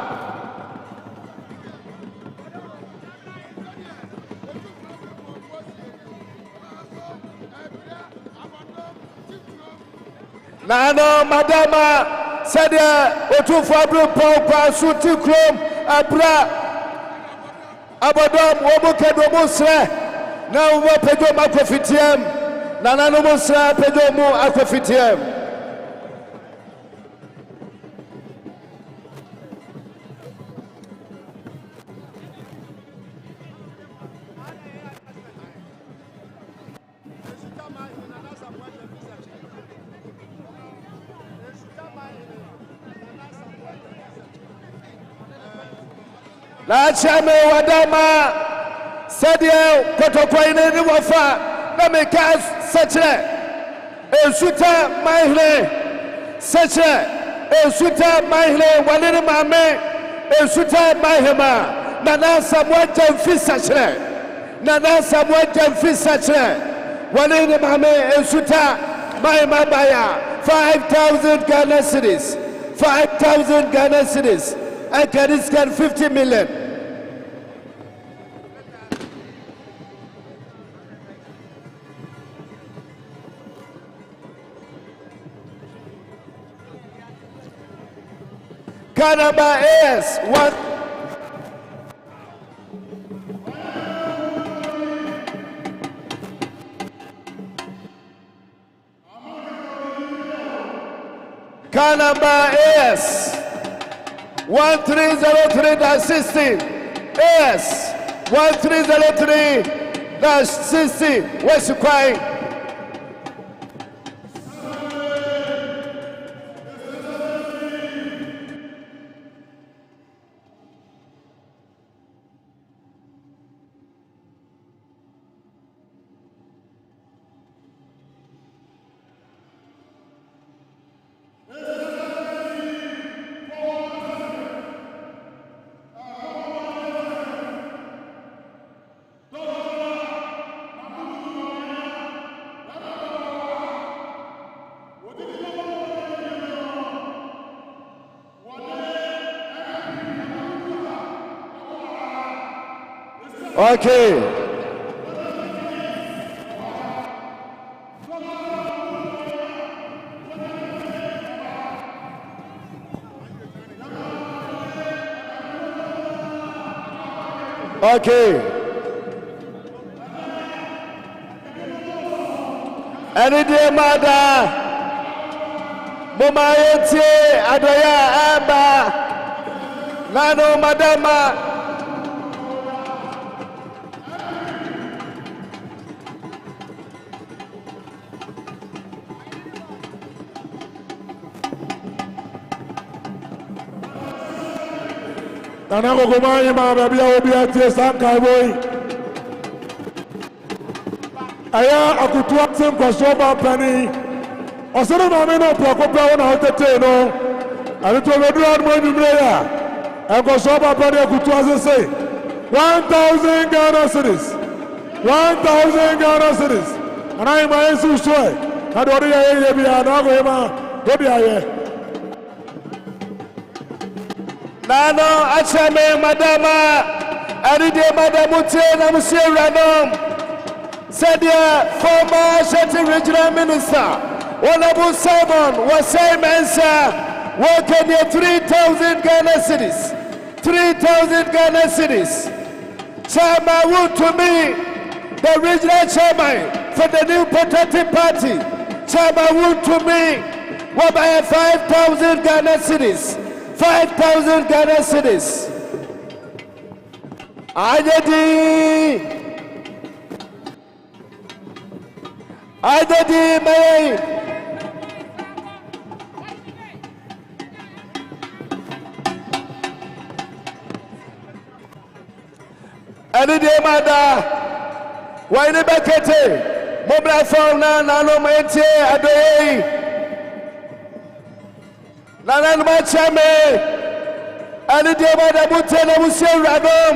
Nano Madama Sadia Otu Fabro Pau Suti Chrome Abra Abadom Woboke Domosre now Pedo Macofitium Nanano Mosra Pedomo Acofitium. La chame wadama sadia kotokwa ine ni wafa na meka sachre esuta Manhene sachre esuta Manhene walini mame esuta Manhyia nana samwa jamfi sachre nana samwa jamfi sachre walini mame esuta Manhyia baya 5,000 Ghana cedis 5,000 Ghana cedis. I can scan 50 million. Kanaba AS 1. Kanaba AS 1303-60 AS 1303-60 West Kwai. Okay. Okay. Any day, mother. Mama Yeti, Adoya, Aba. Nano, Madama. Agogo Manhyia baby obi atie sankai boy aya akutua sem kwaso ba pani osoro na me no proko pra na hotete no ani to be dura mo numre ya e kwaso ba pani akutua say 1,000 Ghana cedis 1,000 Ghana cedis ana ma yesu so e na do ri ye bia na go ma do bia ye Nano achame madama aride madamu na monsieur Ranom said the former Ashanti regional minister Honorable Simon was saying mensa working near 3,000 Ghana cedis 3,000 Ghana cedis. Chairman would to me the regional chairman for the new Patriotic Party Chairman would to me will buy 5,000 Ghana cedis 5,000 Ghana cedis. Ajadi, May. ɛne deɛ mada wɔn ne bɛkete mobile phone na nanom etie adoyi na nanom akyɛ me ɛne deɛ mada mute na musie wuranom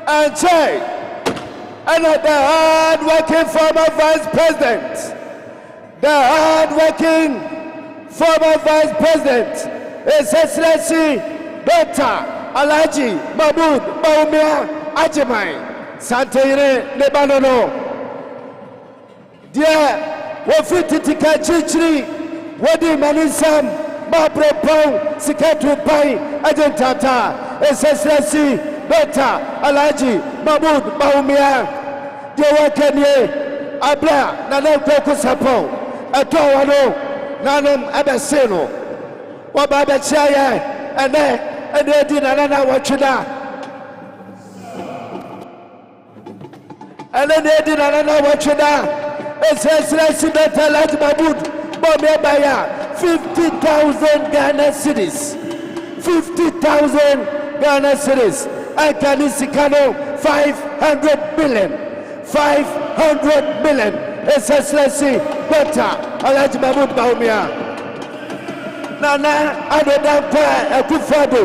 ankyɛ ɛna the hard working former vice president former vice president His Excellency Dr. Alhaji Mahmoud Bawumia Ajimai Santehene Lebanono deɛ wɔfiri titika kyirikyiri wɔde manisam mabrɛpɔn sikatu ban agyentata His Excellency Dr. Alhaji Mahmoud Bawumia deɛ wɔkanie abra na Akuoko Sarpong ɛtɔ wɔ no nanom ɛbɛse no wɔba bɛkyia yɛ ɛnɛ ɛne di nana wɔtwe da ɛne ne di nana wɔtwe da His Excellency Dr. Alhaji Mahmoud Bawumia baya 50,000 Ghana cedis 50,000 Ghana cedis Akani Sikano 500 million His Excellency Dr. Alhaji Mahmoud Bawumia Nana Adodakwa Akufado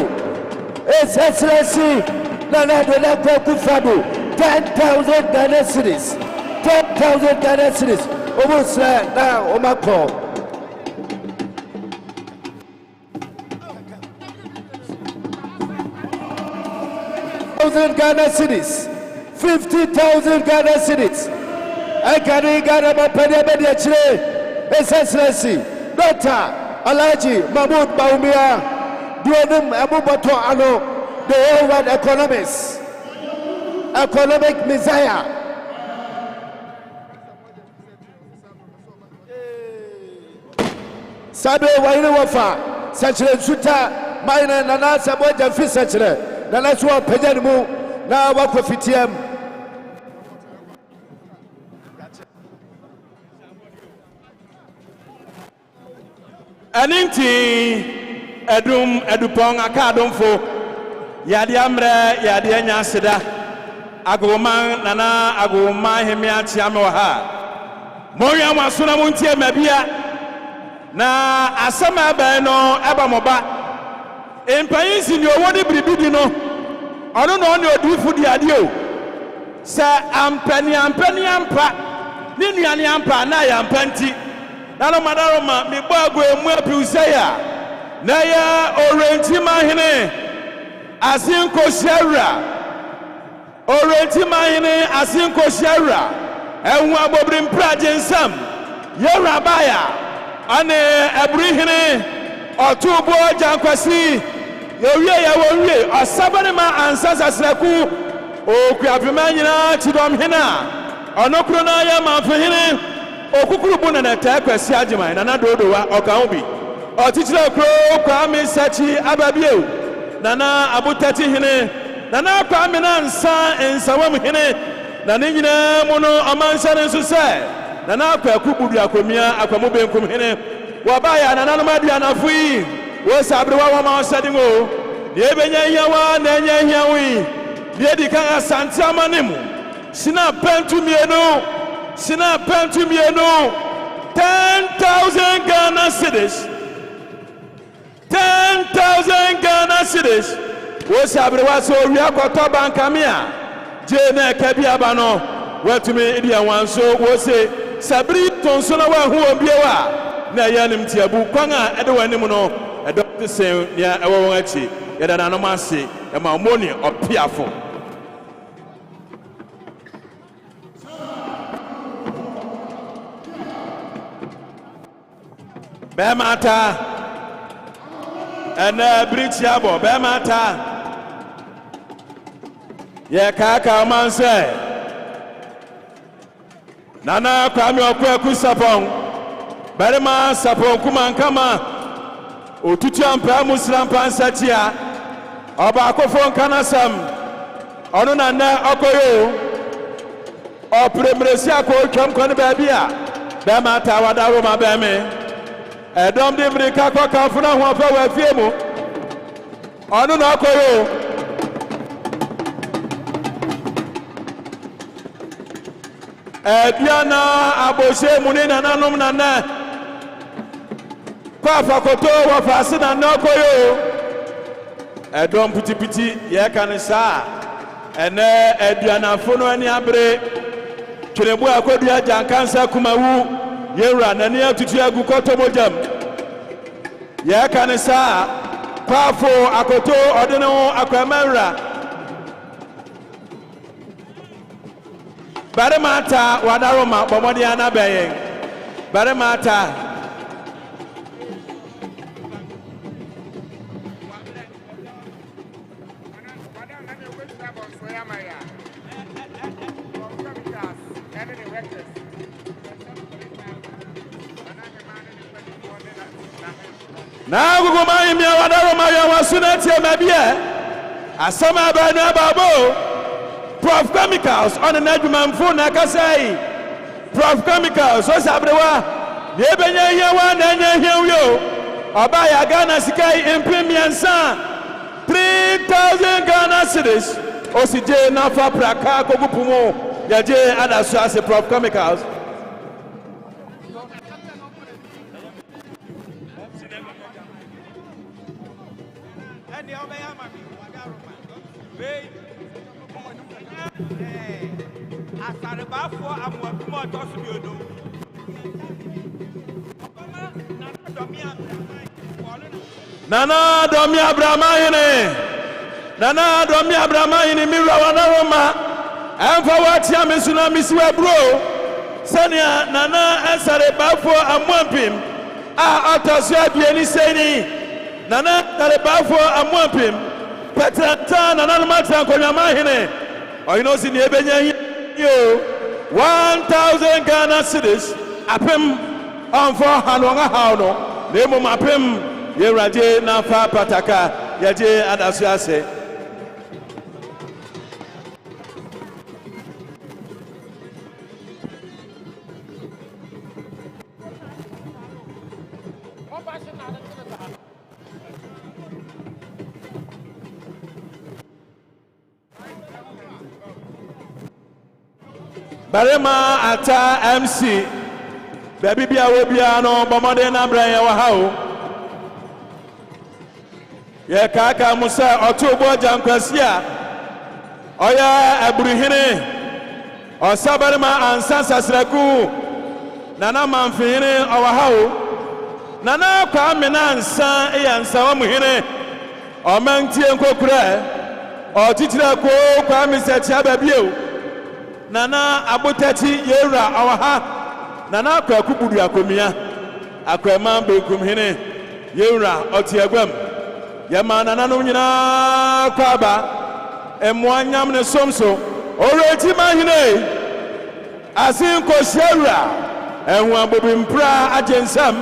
His Excellency Nana Adodakwa Akufado 10,000 Ghana cedis 10,000 Ghana cedis almost now Omako 50,000 Ghana cedis 50,000 Ghana cedis Akani Ghana Mapede Chile His Excellency Dr. Alhaji Mahmoud Bawumia Duonum Abubato Ano the whole world economic messiah Sabe waine wafa sachire suta maina nana sabo jafi sachire nana so pejani mu na wakofitiam Aninti edupong akadomfo yade amre yade nyaseda agoman nana agoma hemia tiame wa ha moya masuna muntie mabia na asama ba no eba moba empayisi ni owodi bribidi no ono no ne odifu di ade o sa ampani ampa ni nuane ampa na ya ampanti na no madaroma me bago emu apiusaya na ya orenti Manhene asinko shara enwa abobri mpragensam yewra baya ane abrihene otubo jankwasi yewie ya wonwie osabane ma ansasa sraku okuapema nyina tidom hena onokro na ya manfehene okukuru bu na ta kwasi agima na dodowa okaobi otichire kro Kwame sachi ababie nana abutati hene nana Kwame na nsawam hene na ne nyina mu no amanhyane nso sɛ nana Akuoko budu akomia akwamo benkum hene wabaya nana no madia nafui wo sabrewa wa ma sadingo de benya hiawa na enya hiawi de di kan Asante amanemu sina pentu mienu 10,000 Ghana cedis 10,000 Ghana cedis wo sabrewa so wi akoto bankamia je na kabia ba no watumi idia wanso wo se sabri tonso na wa hu obiewa na yanim tiabu kwanga ede wanim no edo sen ya ewo won achi yeda na no mase e ma moni opiafo Bemata and Brichiabo Bemata Ye kaka man say Nana Kwame Akuoko Sarpong Berema Sarpong kumankama Otuchampa Muslim Pansatia Oba Akofon Kanasam Onu nana Okoyo O Premresia ko twam kon babia Bemata wadaro ma beme Edom de America kwa kafuna ho afa wa fie mu onu na akoyo Diana abose muni nananom nana kwa fakoto wa fase na nokoyo edom pitipiti ye kan sa ene aduanafo no ani abre twerebu akodua jankansa kumawu yewra nani atutu agu kotomojam ye kan sa kwafo akoto odeno akwamawra bare mata wadaroma bomodi anabeyen bare mata na Agogo Manhyia wadaroma ya wasunati emabie asama bana babo Prof Chemicals on an adjumanfo na kasai Prof Chemicals so sabrewa ye benya yewa na nya hiewo oba ya Ghana sikai impemiansa 3000 Ghana cedis osije na fa praka kogupumo ya je adaso as Prof Chemicals Nana domi Abrahamine Nana domi Abrahamine mira wanaroma emfa watia mesuna misiwe bro sania nana ensare bafo amwampim a atosua bieni seni nana tare bafo amwampim petrata nana matra konya Manhene oyino si ni ebenya yo 1000 Ghana cedis apem on for hanonga hauno nemo mapem yewraje na fa pataka yaje adasu ase Barema ata MC baby bia wo bia no bomode na bran ye wa hawo ye kaka musa otubo jankwasi a oya aburuhene osabarema ansasa sraku nana manfihene owa hawo nana Kwame na ansa eyansa wa muhene omantie nkokura otitira ko Kwame setia babie nana abotati yewra awaha nana Akuoko budu akomia Akwem bekum hene yewra oti Akywem yama nana no nyina kwaba emwanyam ne somso oreti Manhene asinko shewra enhu abobimpra agensam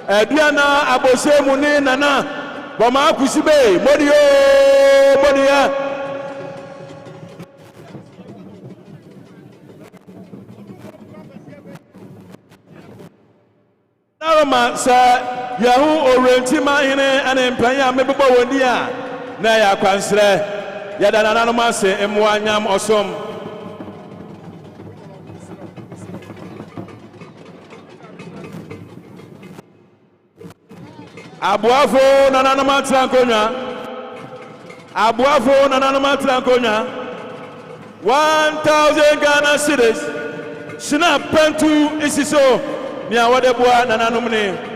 aduana abose mu ne nana boma akusibe modiya Naroma sa yahu orenti Manhene ane mpanya mebebo woni a na ya kwansre ya da nana no mase emwanyam osom abuafo nana no matra nkonya abuafo nana no matra nkonya 1000 Ghana cedis sina pentu isiso ni awade bua nana no mne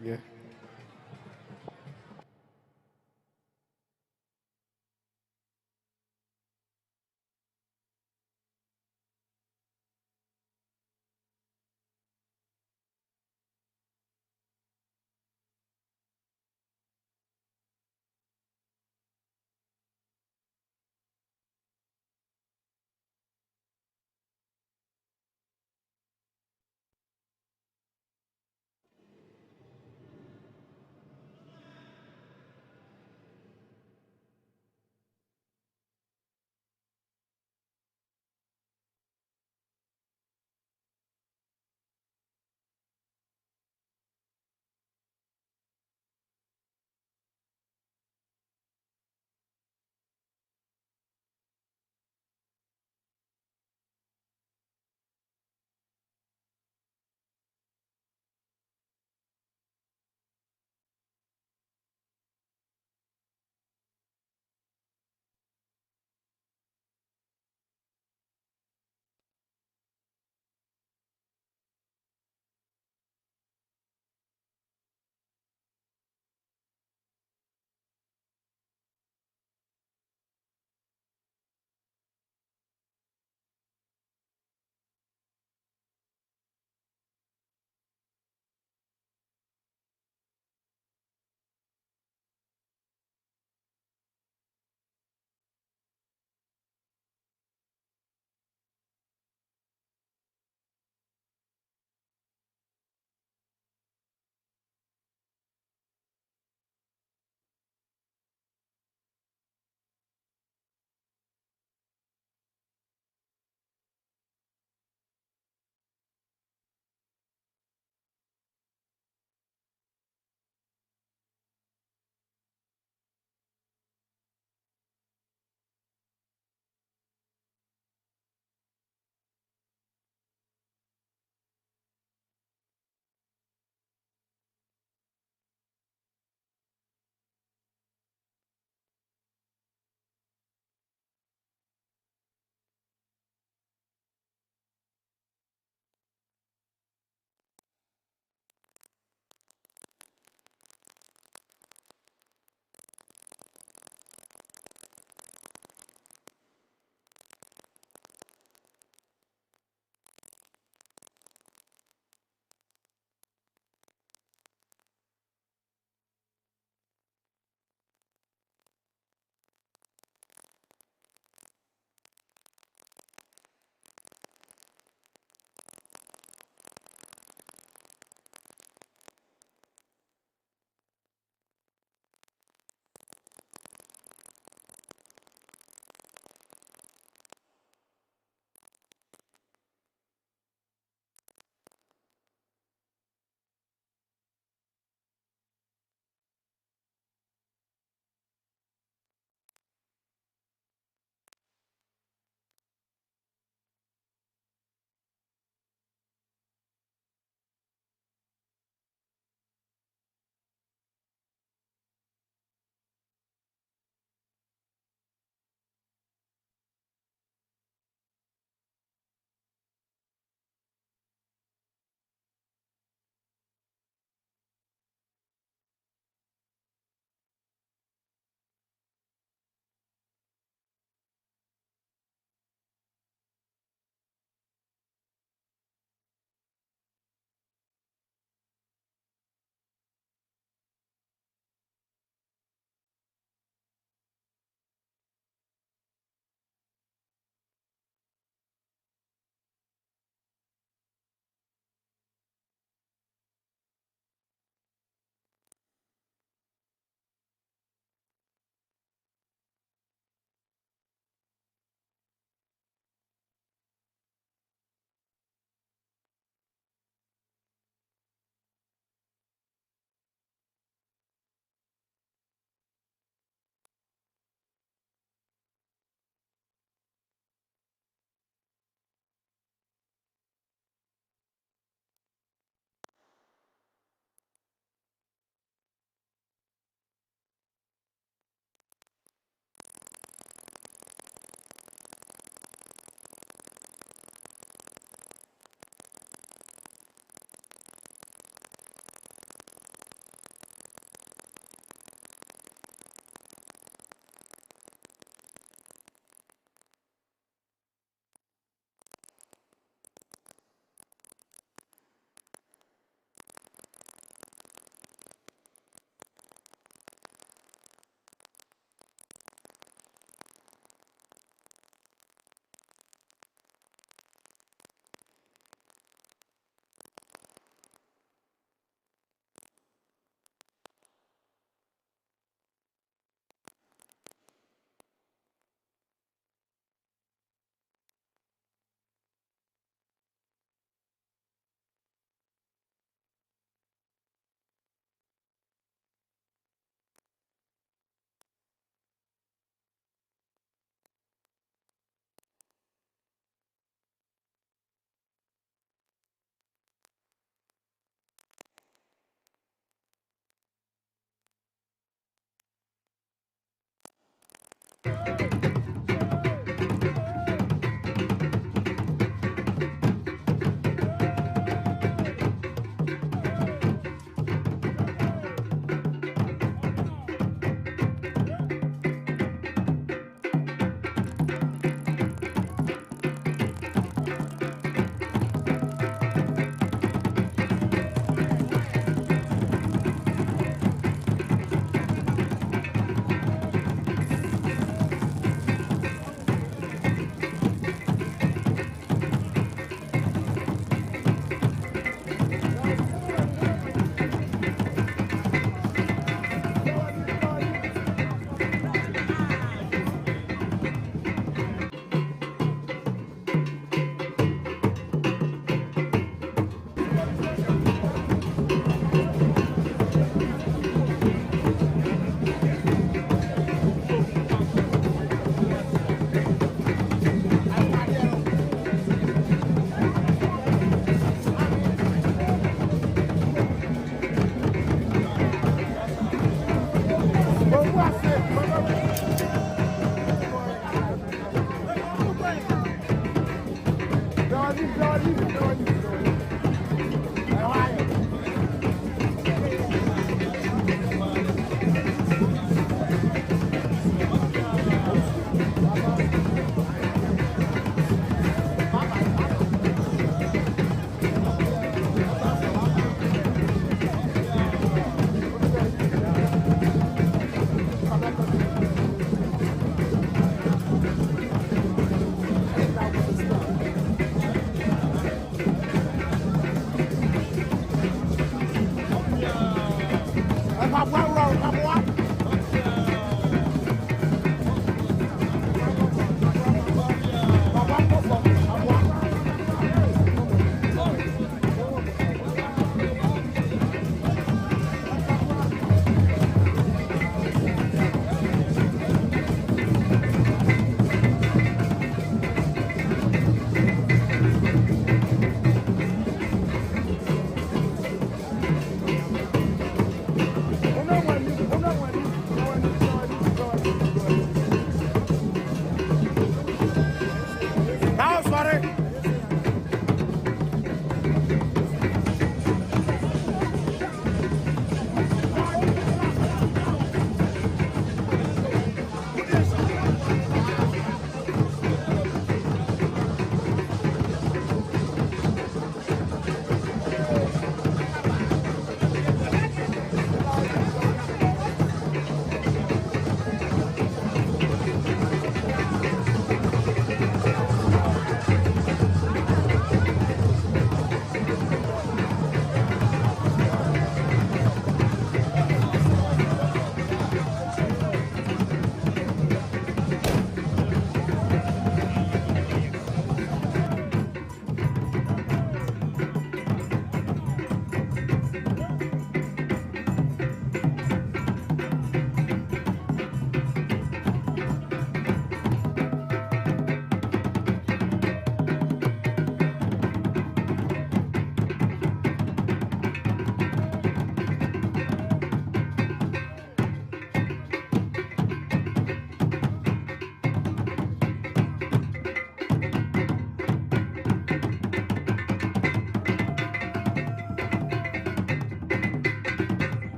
Yeah.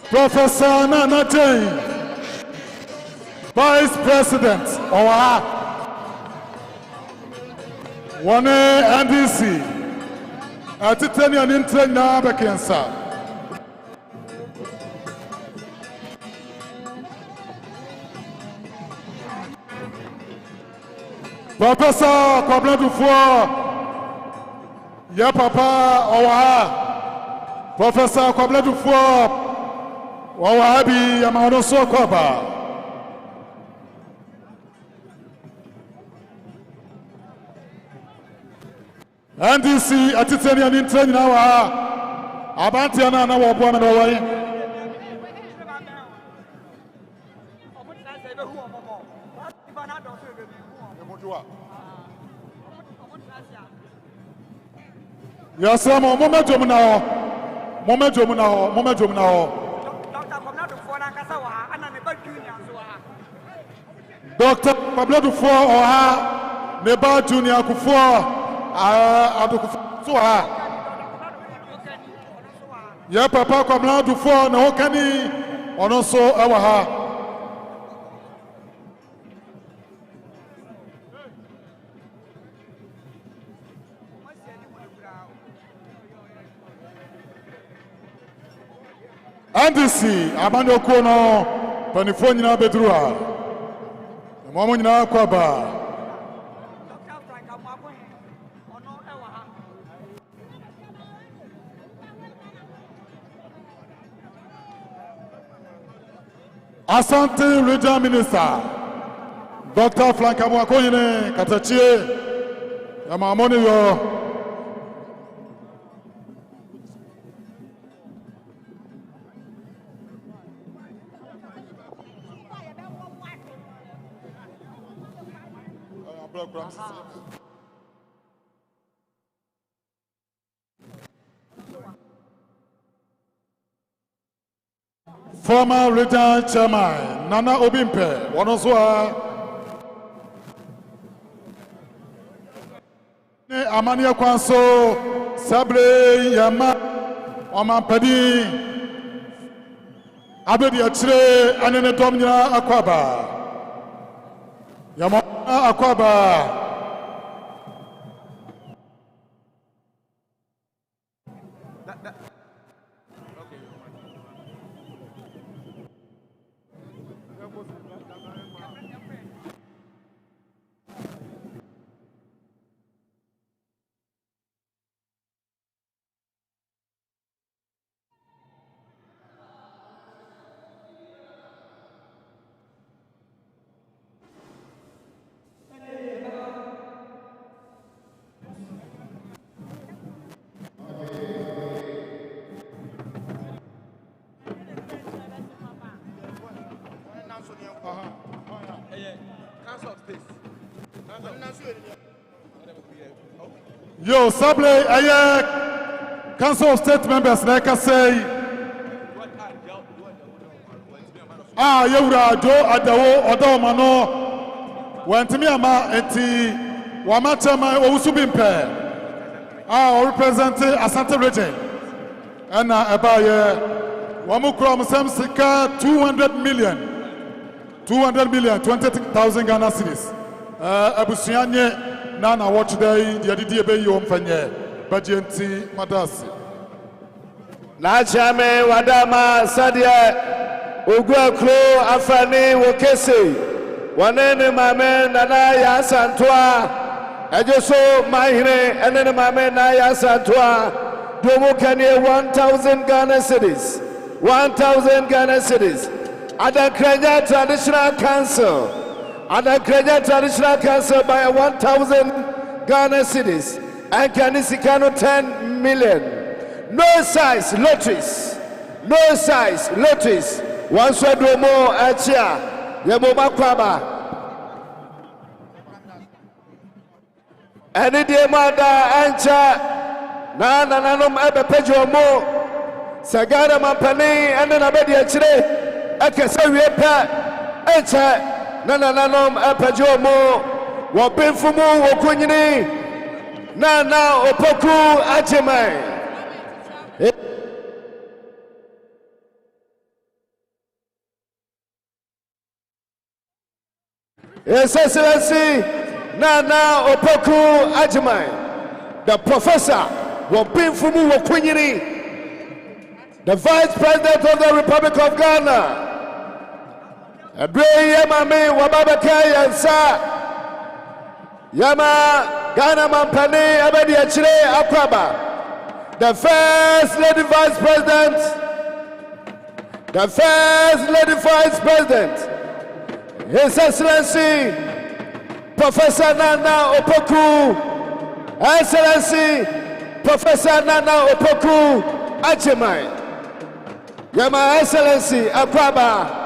Professor Nana Jane, Vice President, Owa, One NDC, Atitanian Intrain Nabakensa. Professor Kwame Dufour, ya papa Owa, Professor Kwame Dufour, Wawabi Yamano Sokoba. NDC Atitanian Intrain Nawa, Abantiana Nawa Buana Nawai. Yes, sir, momentum now. Momentum now. Momentum now. Dr. Pablo Dufour Oha, Neba Junior Kufour, Adukufour. Yeah, Papa Pablo Dufour, no Kani, on also our. NDC Amando Kono Panifonyina Bedrua Momonyina Kwaba Asante Regional Minister Dr. Franka Mwakoyine Katachie Yamamoni yo Former Regional Chairman Nana Obimpe, Wonoswa Amania Kwanso, Sabre Yama, Omampadi, Abedi Achre, Anene Domina Akwaba, Yama Akwaba. Yo, Sable, Council of State members, like I say, Yura, Joe, Adawo, Odo Mano, went to me, eti, Wamachama, Osubimpe, representing Asante region, and Abaye, Wamukrom Samsika, 200 million, 20,000 Ghana cedis. Abusianye. Nana watch day, the idea be you mfanye, Bajenti Madasi. Nachame Wadama Sadia Uguakro Afani Wokese Wanene Mame Nana Asantwa Ajoso Manhene and then Mame Naya Santwa Domo Kanye 1,000 Ghana cities 1,000 Ghana cities Ada Krenya Traditional Council Ada Krenya Traditional Council by 1,000 Ghana cities and Kanisikano 10 million. No size lotteries. No size lotteries. One side more Achia. Yamoma Kwaba. Any demanda Ancha. Nana Nanum Ebe Pejo Mo. Sagara Mampani and then Abedi Achre. Akasawipa Ancha. Nana nanom apajomo wabinfumu wokunyini nana opoku achemai His Excellency Nana Opoku Agyeman, the professor Wobinfumu Wokunyini, the Vice President of the Republic of Ghana. Abrey Yamame Wababaka Yansa Yama Ghana Mampane Abedi Achire Akwaba, the First Lady Vice President, His Excellency Professor Nana Opoku, Excellency Professor Nana Opoku Agyeman, Yama Excellency Akwaba.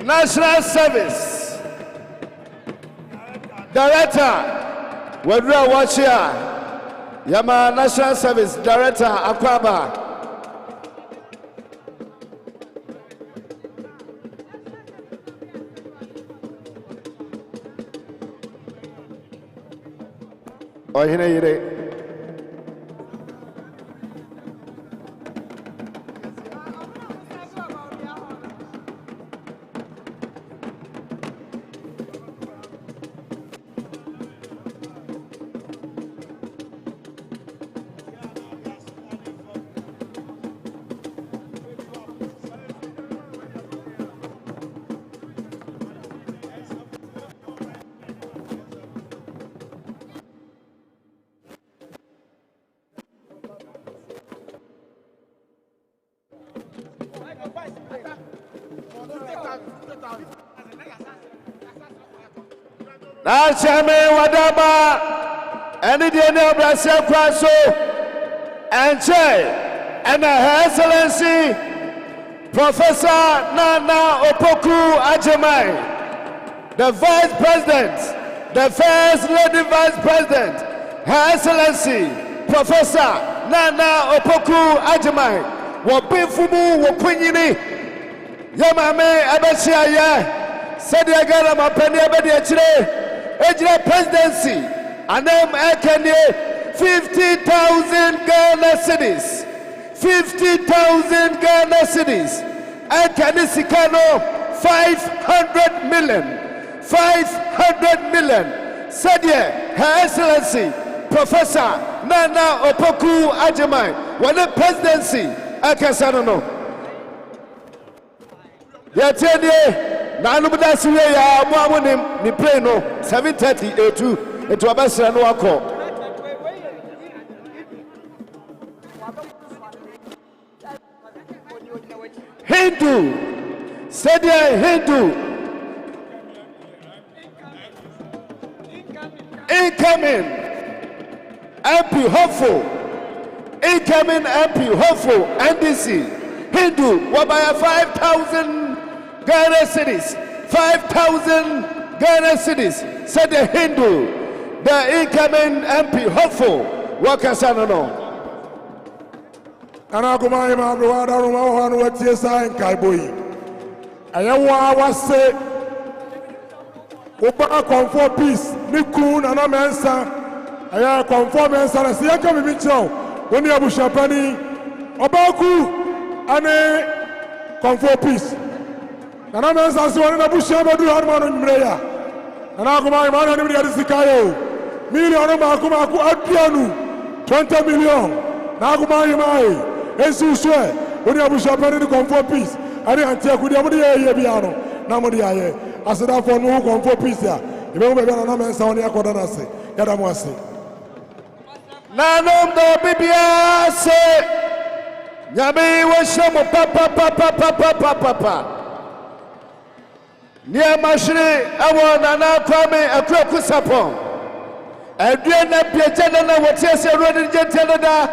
National Service Director, Wedra Wachia, Yama National Service Director Akwaba. Ohine yire. Nachame Wadaba, and the Daniel Brazil Kwaso, and Che, and Her Excellency Professor Nana Opoku Agyeman, the Vice President, the First Lady Vice President, Her Excellency Professor Nana Opoku Agyeman, Wobinfumu Wokunyini, Yamame Abeshia, Sadia Ghana Mapani Abedi Achire. Ejira presidency, anem ekene 50,000 Ghana cedis, 50,000 Ghana cedis, ekene sikano 500 million, Sadie, Her Excellency, Professor Nana Opoku Agyeman, wane presidency, ekesano. Yatende, Nanubda Suya, Mwamunim, ni play no 7:30 A2 into Abasra no Ako. Hindu, Sadia Hindu, incoming MP hopeful, incoming MP hopeful, NDC, Hindu, Wabaya 5,000 Ghana cedis, 5,000 Ghana cedis, said the Hindu, the incoming MP hopeful, Wakasano. Anaguma Imamwada Roma what yes I Kaibui. Ayawa was say Opa come for peace, Nikun and Amensa, Aya come for Mensa, Siaka Micho, when you have Shapani, Obaku, and come for peace. And Amensa, so I bush Abadu Harman in Breya. Nana Kuma Imana Nimri Adisikayo. Million Makumaku Apianu. 20 million. Nakuma Imai. Ensu Swe. When you have a shopper to come for peace. I didn't take with the Yabiano. Namodi Aye. I said that for no come for peace. You remember that man sound here Kodanase. Yadamwasi. Nanom the Bibia say Yabi was some papa. Near Mashri, I want Nana Kwame Akuoko Sarpong. And then I be a general what yes, I read in Gentelada,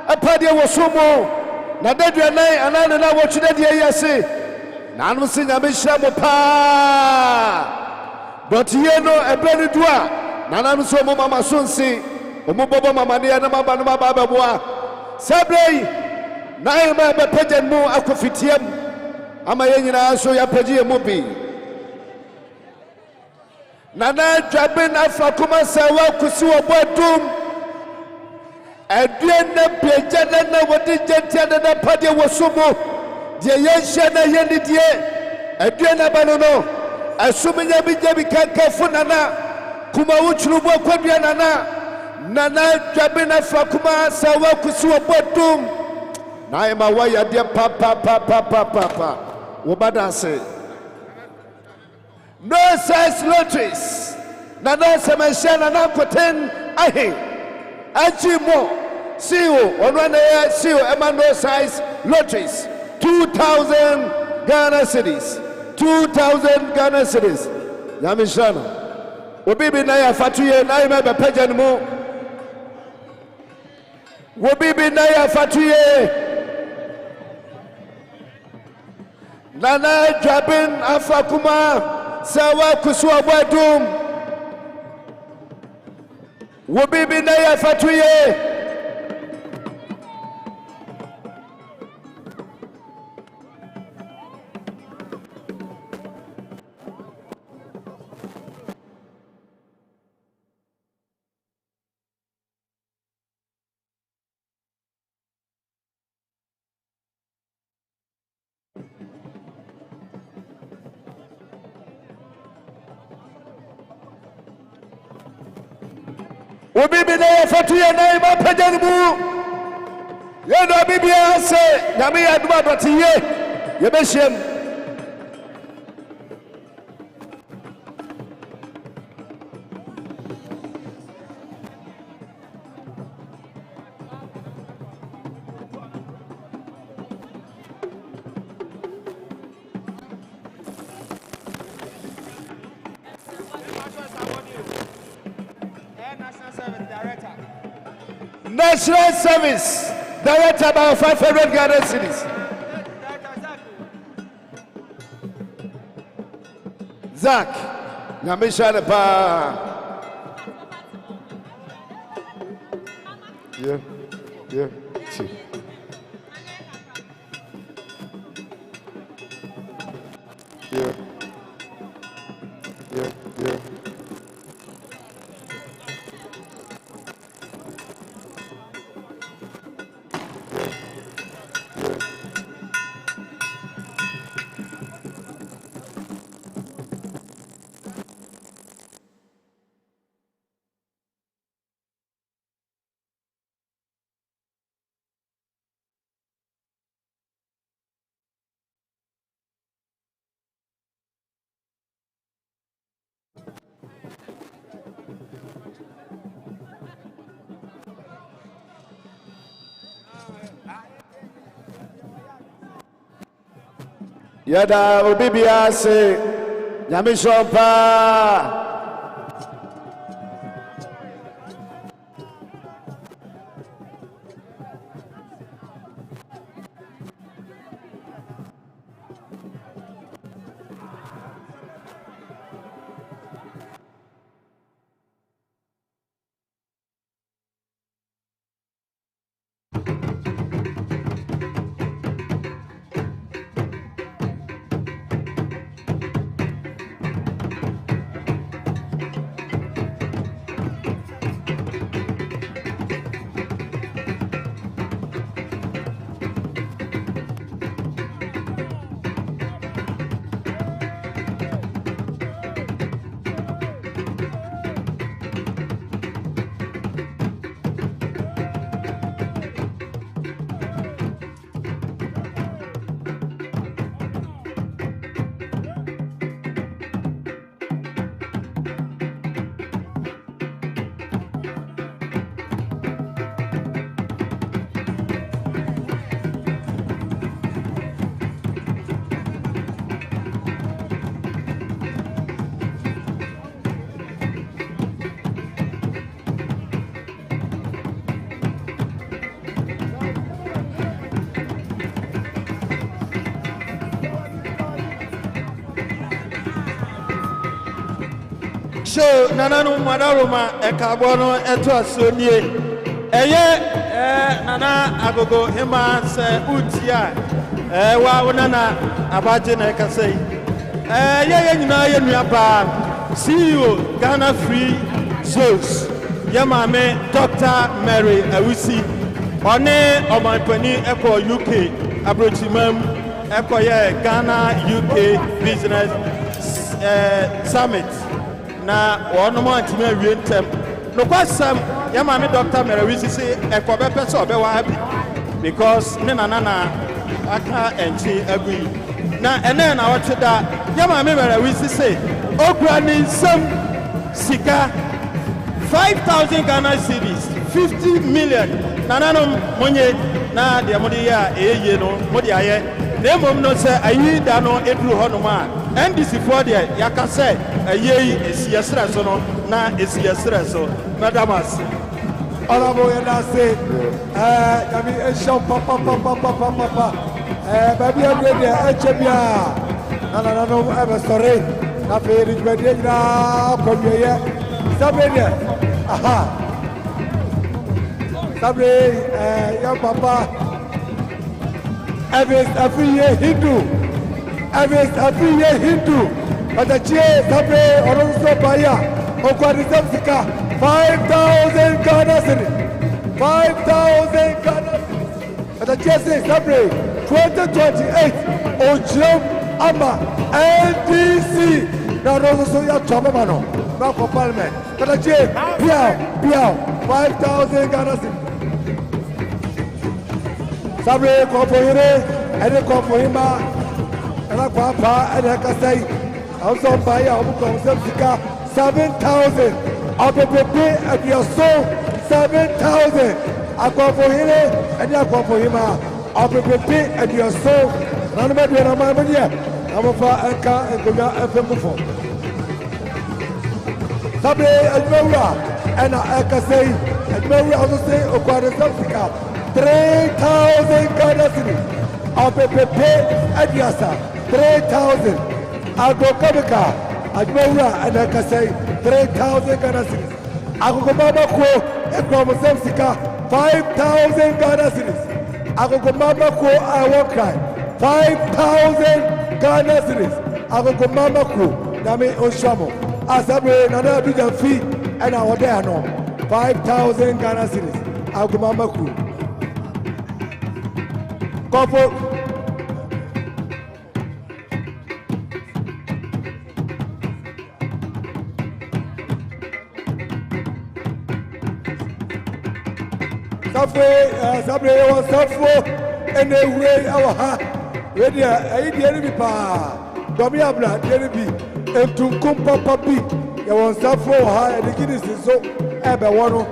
a party was sumo. Nadadria Nay, and I don't know what you did here, say. Nanusin Abishamo pa. But here no a better dua. Nananuso Mama Sunsi, Umuboba Mamania, Namaba Baba. Sabre, Naima Pajan Mo Akofitium. Amayana, so ya Pagia Mubi. Nana Jabin Afakuma Sawa Kusuwa Botum. Adriana Pejana, what did Jentiana Padia was sumo? Dear Yanshana Yandidia, Adriana Banono, assuming Yabi Kafunana, Kuma Uchlubo Kwabianana, Nana Jabin Afakuma Sawa Kusuwa Botum. Naima Waya dear Papa. Wabada say. No size lotteries. Nana Samashana Nakoten Ahe. Ajimo. CEO. On one year, CEO. Emma no size lotteries. 2,000 Ghana cities. 2,000 Ghana cities. Yamishana. Wobibi Naya Fatuye. Naima Bepejanmo. Wobibi Naya Fatuye. Nana Jabin Afakuma. Sawa Kuswa Badum Wubibi Naya Fatuye Wubibi Naya Fatuye Naima Pajanmu Yado Bibia say Nami Adwa Batiye Yebeshem National Service Director about 500 Ghana cities. Zach, Yamisha pa. Yeah. See. Yeah. Yada Obibia say Yamisha pa. show nananu madaroma ekabono eto asonie eye nana agogo hema se utia wa nana abaje na ekasei ye nyina ye nuaba CEO Ghana Free Zones yamame Dr. Mary Awisi one omanpani eko UK abrochimam eko ye Ghana UK Business Summit na one more antime awie no kwasam yamame Dr. Mary Awisi say eko be pese obewa happy because ne nana aka enchi agui na ene na wocheda yamame Mary Awisi say Ograni some sika 5,000 Ghana cedis 50 million nananum monye na de modi ya eye no modi aye na mom no se ayi da no eduru honom a NDC for there yaka se ayi esiesre so no na esiesre so madamas Honorable Yenase yami eshon papa baby agrede echebia na no ebe sorry na fe rijbede na komiye sabede aha sabre your papa every year Hindu but the chair sabre oronso baya okwadi samsika 5,000 Ghana cedis 5,000 Ghana cedis but the chair says sabre 2028 ojum ama NDC na oronso ya chomemano na ko parliament but the chair piao 5,000 Ghana cedis sabre ko foyire ene ko foyima ena kwa pa ene kasai also buy a sika 7,000 opepepe at your soul 7,000 akwafohire ene akwafohima opepepe at your soul nanu be na mamania amofa enka enkoga efemufo sabre ajmewura ena akasai ajmewura also say okwade sika 3,000 Ghana cedis opepepe at your 3,000 Agogo Ajmewura and Akasai 3,000 Ghana cedis. Agogo Mama Ko Ekwem Sika 5,000 Ghana cedis. Agogo Mama Ko I won't cry 5,000 Ghana cedis. Agogo Mama Ko Nami Oshamo Asabre Nana Bijan fee and our there no 5,000 Ghana cedis. Agogo Mama Ko Kopo Sabre was Safo and a way our ha. Ready, I didn't be pa. Domiabla, didn't be. And to Kumpa Papi, there was Safo high and the Guinness is so ever one.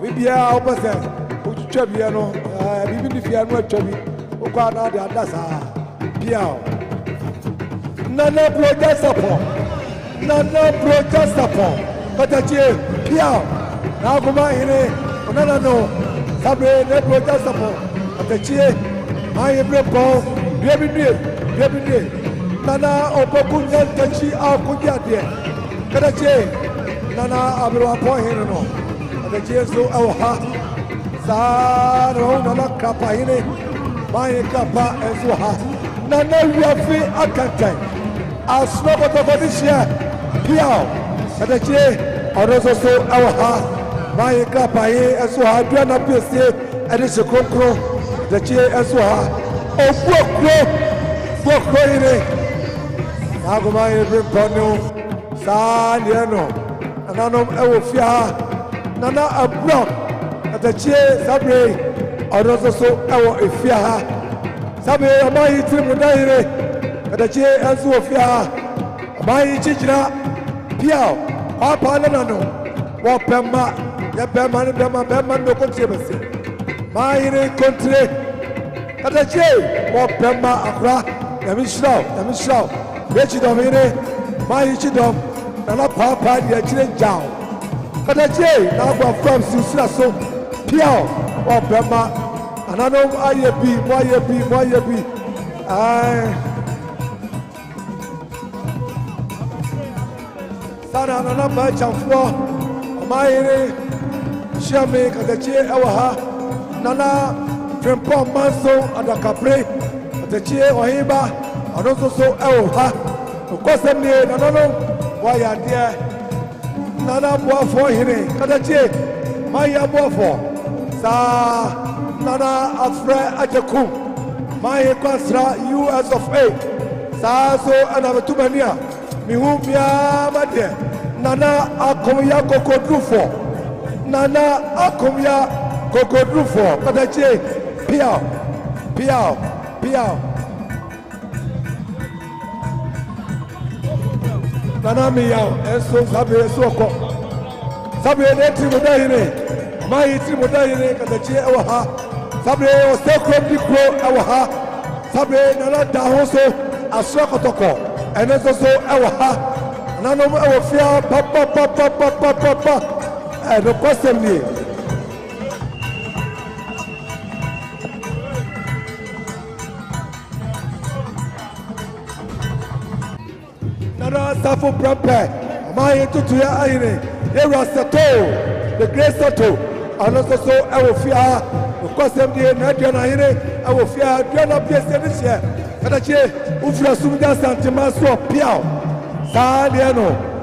We be our opposite. Uchabiano, even if you are not chubby, Ukana, the Adasa, Piao. Nana protest upon. But a chair, Piao. Now go by here. No. Sabre ne protest upon the chair. My brother, Bibi, Nana Opoku Nantachi Akudia, Kadache, Nana Abro upon him. The chair so our heart. Saro Nana Kapahine, my Kapa and so hot. Nana Yafi Akante. I'll snap at the body share. Piao, Kadache, or also our heart. My Kapaye as well, I do not be safe, and it's a concro, the chair as well. Oh, book, Agomay bring Ponu, Saniano, and Anom Ewofia, Nana Abrock, at the chair, Sabre, or also our Efia, Sabre, my team, at the chair as Wofia, my Chichina, Piao, Papa Nano, Wapema. Ya bema no controversy. My country. Katache, mo bema akra. Yami shraw. Yiadom ine, my Yiadom. Nana papa ya chile jao. Katache, na go from Susra so. Piao, mo bema. Anano ayebi. Sana nana ba chamfo Manhene Shame Katachi Ewaha Nana Trempo Manso Adakabre Katachi Ohiba and also so Ewaha of course Nana Waya dear Nana Boafo Hine Katachi Maya Boafo Sa Nana Afre Ajakum Maya Kwasra US of A Sa so Anabatumania Mihumia Made Nana Akomya Kokodrufo Nana Akomya Kokodrufo Katachi Piao Nana Miyao Eso Sabe Soko Sabe Netimodahine Mai Timodahine Katachi Ewaha Sabe Oseko Dikro Ewaha Sabe Nana Dahoso Asokotoko and also Ewaha Nano Ewafia Papa and the question me Nana Safo Prampe Mai Tutuya Aine Erasato the Great Sato and also Ewafia the question me Nadiana Aine Ewafia Diana Piesa this year Katachi Ufra Sumida Santimaso Piao Sadiano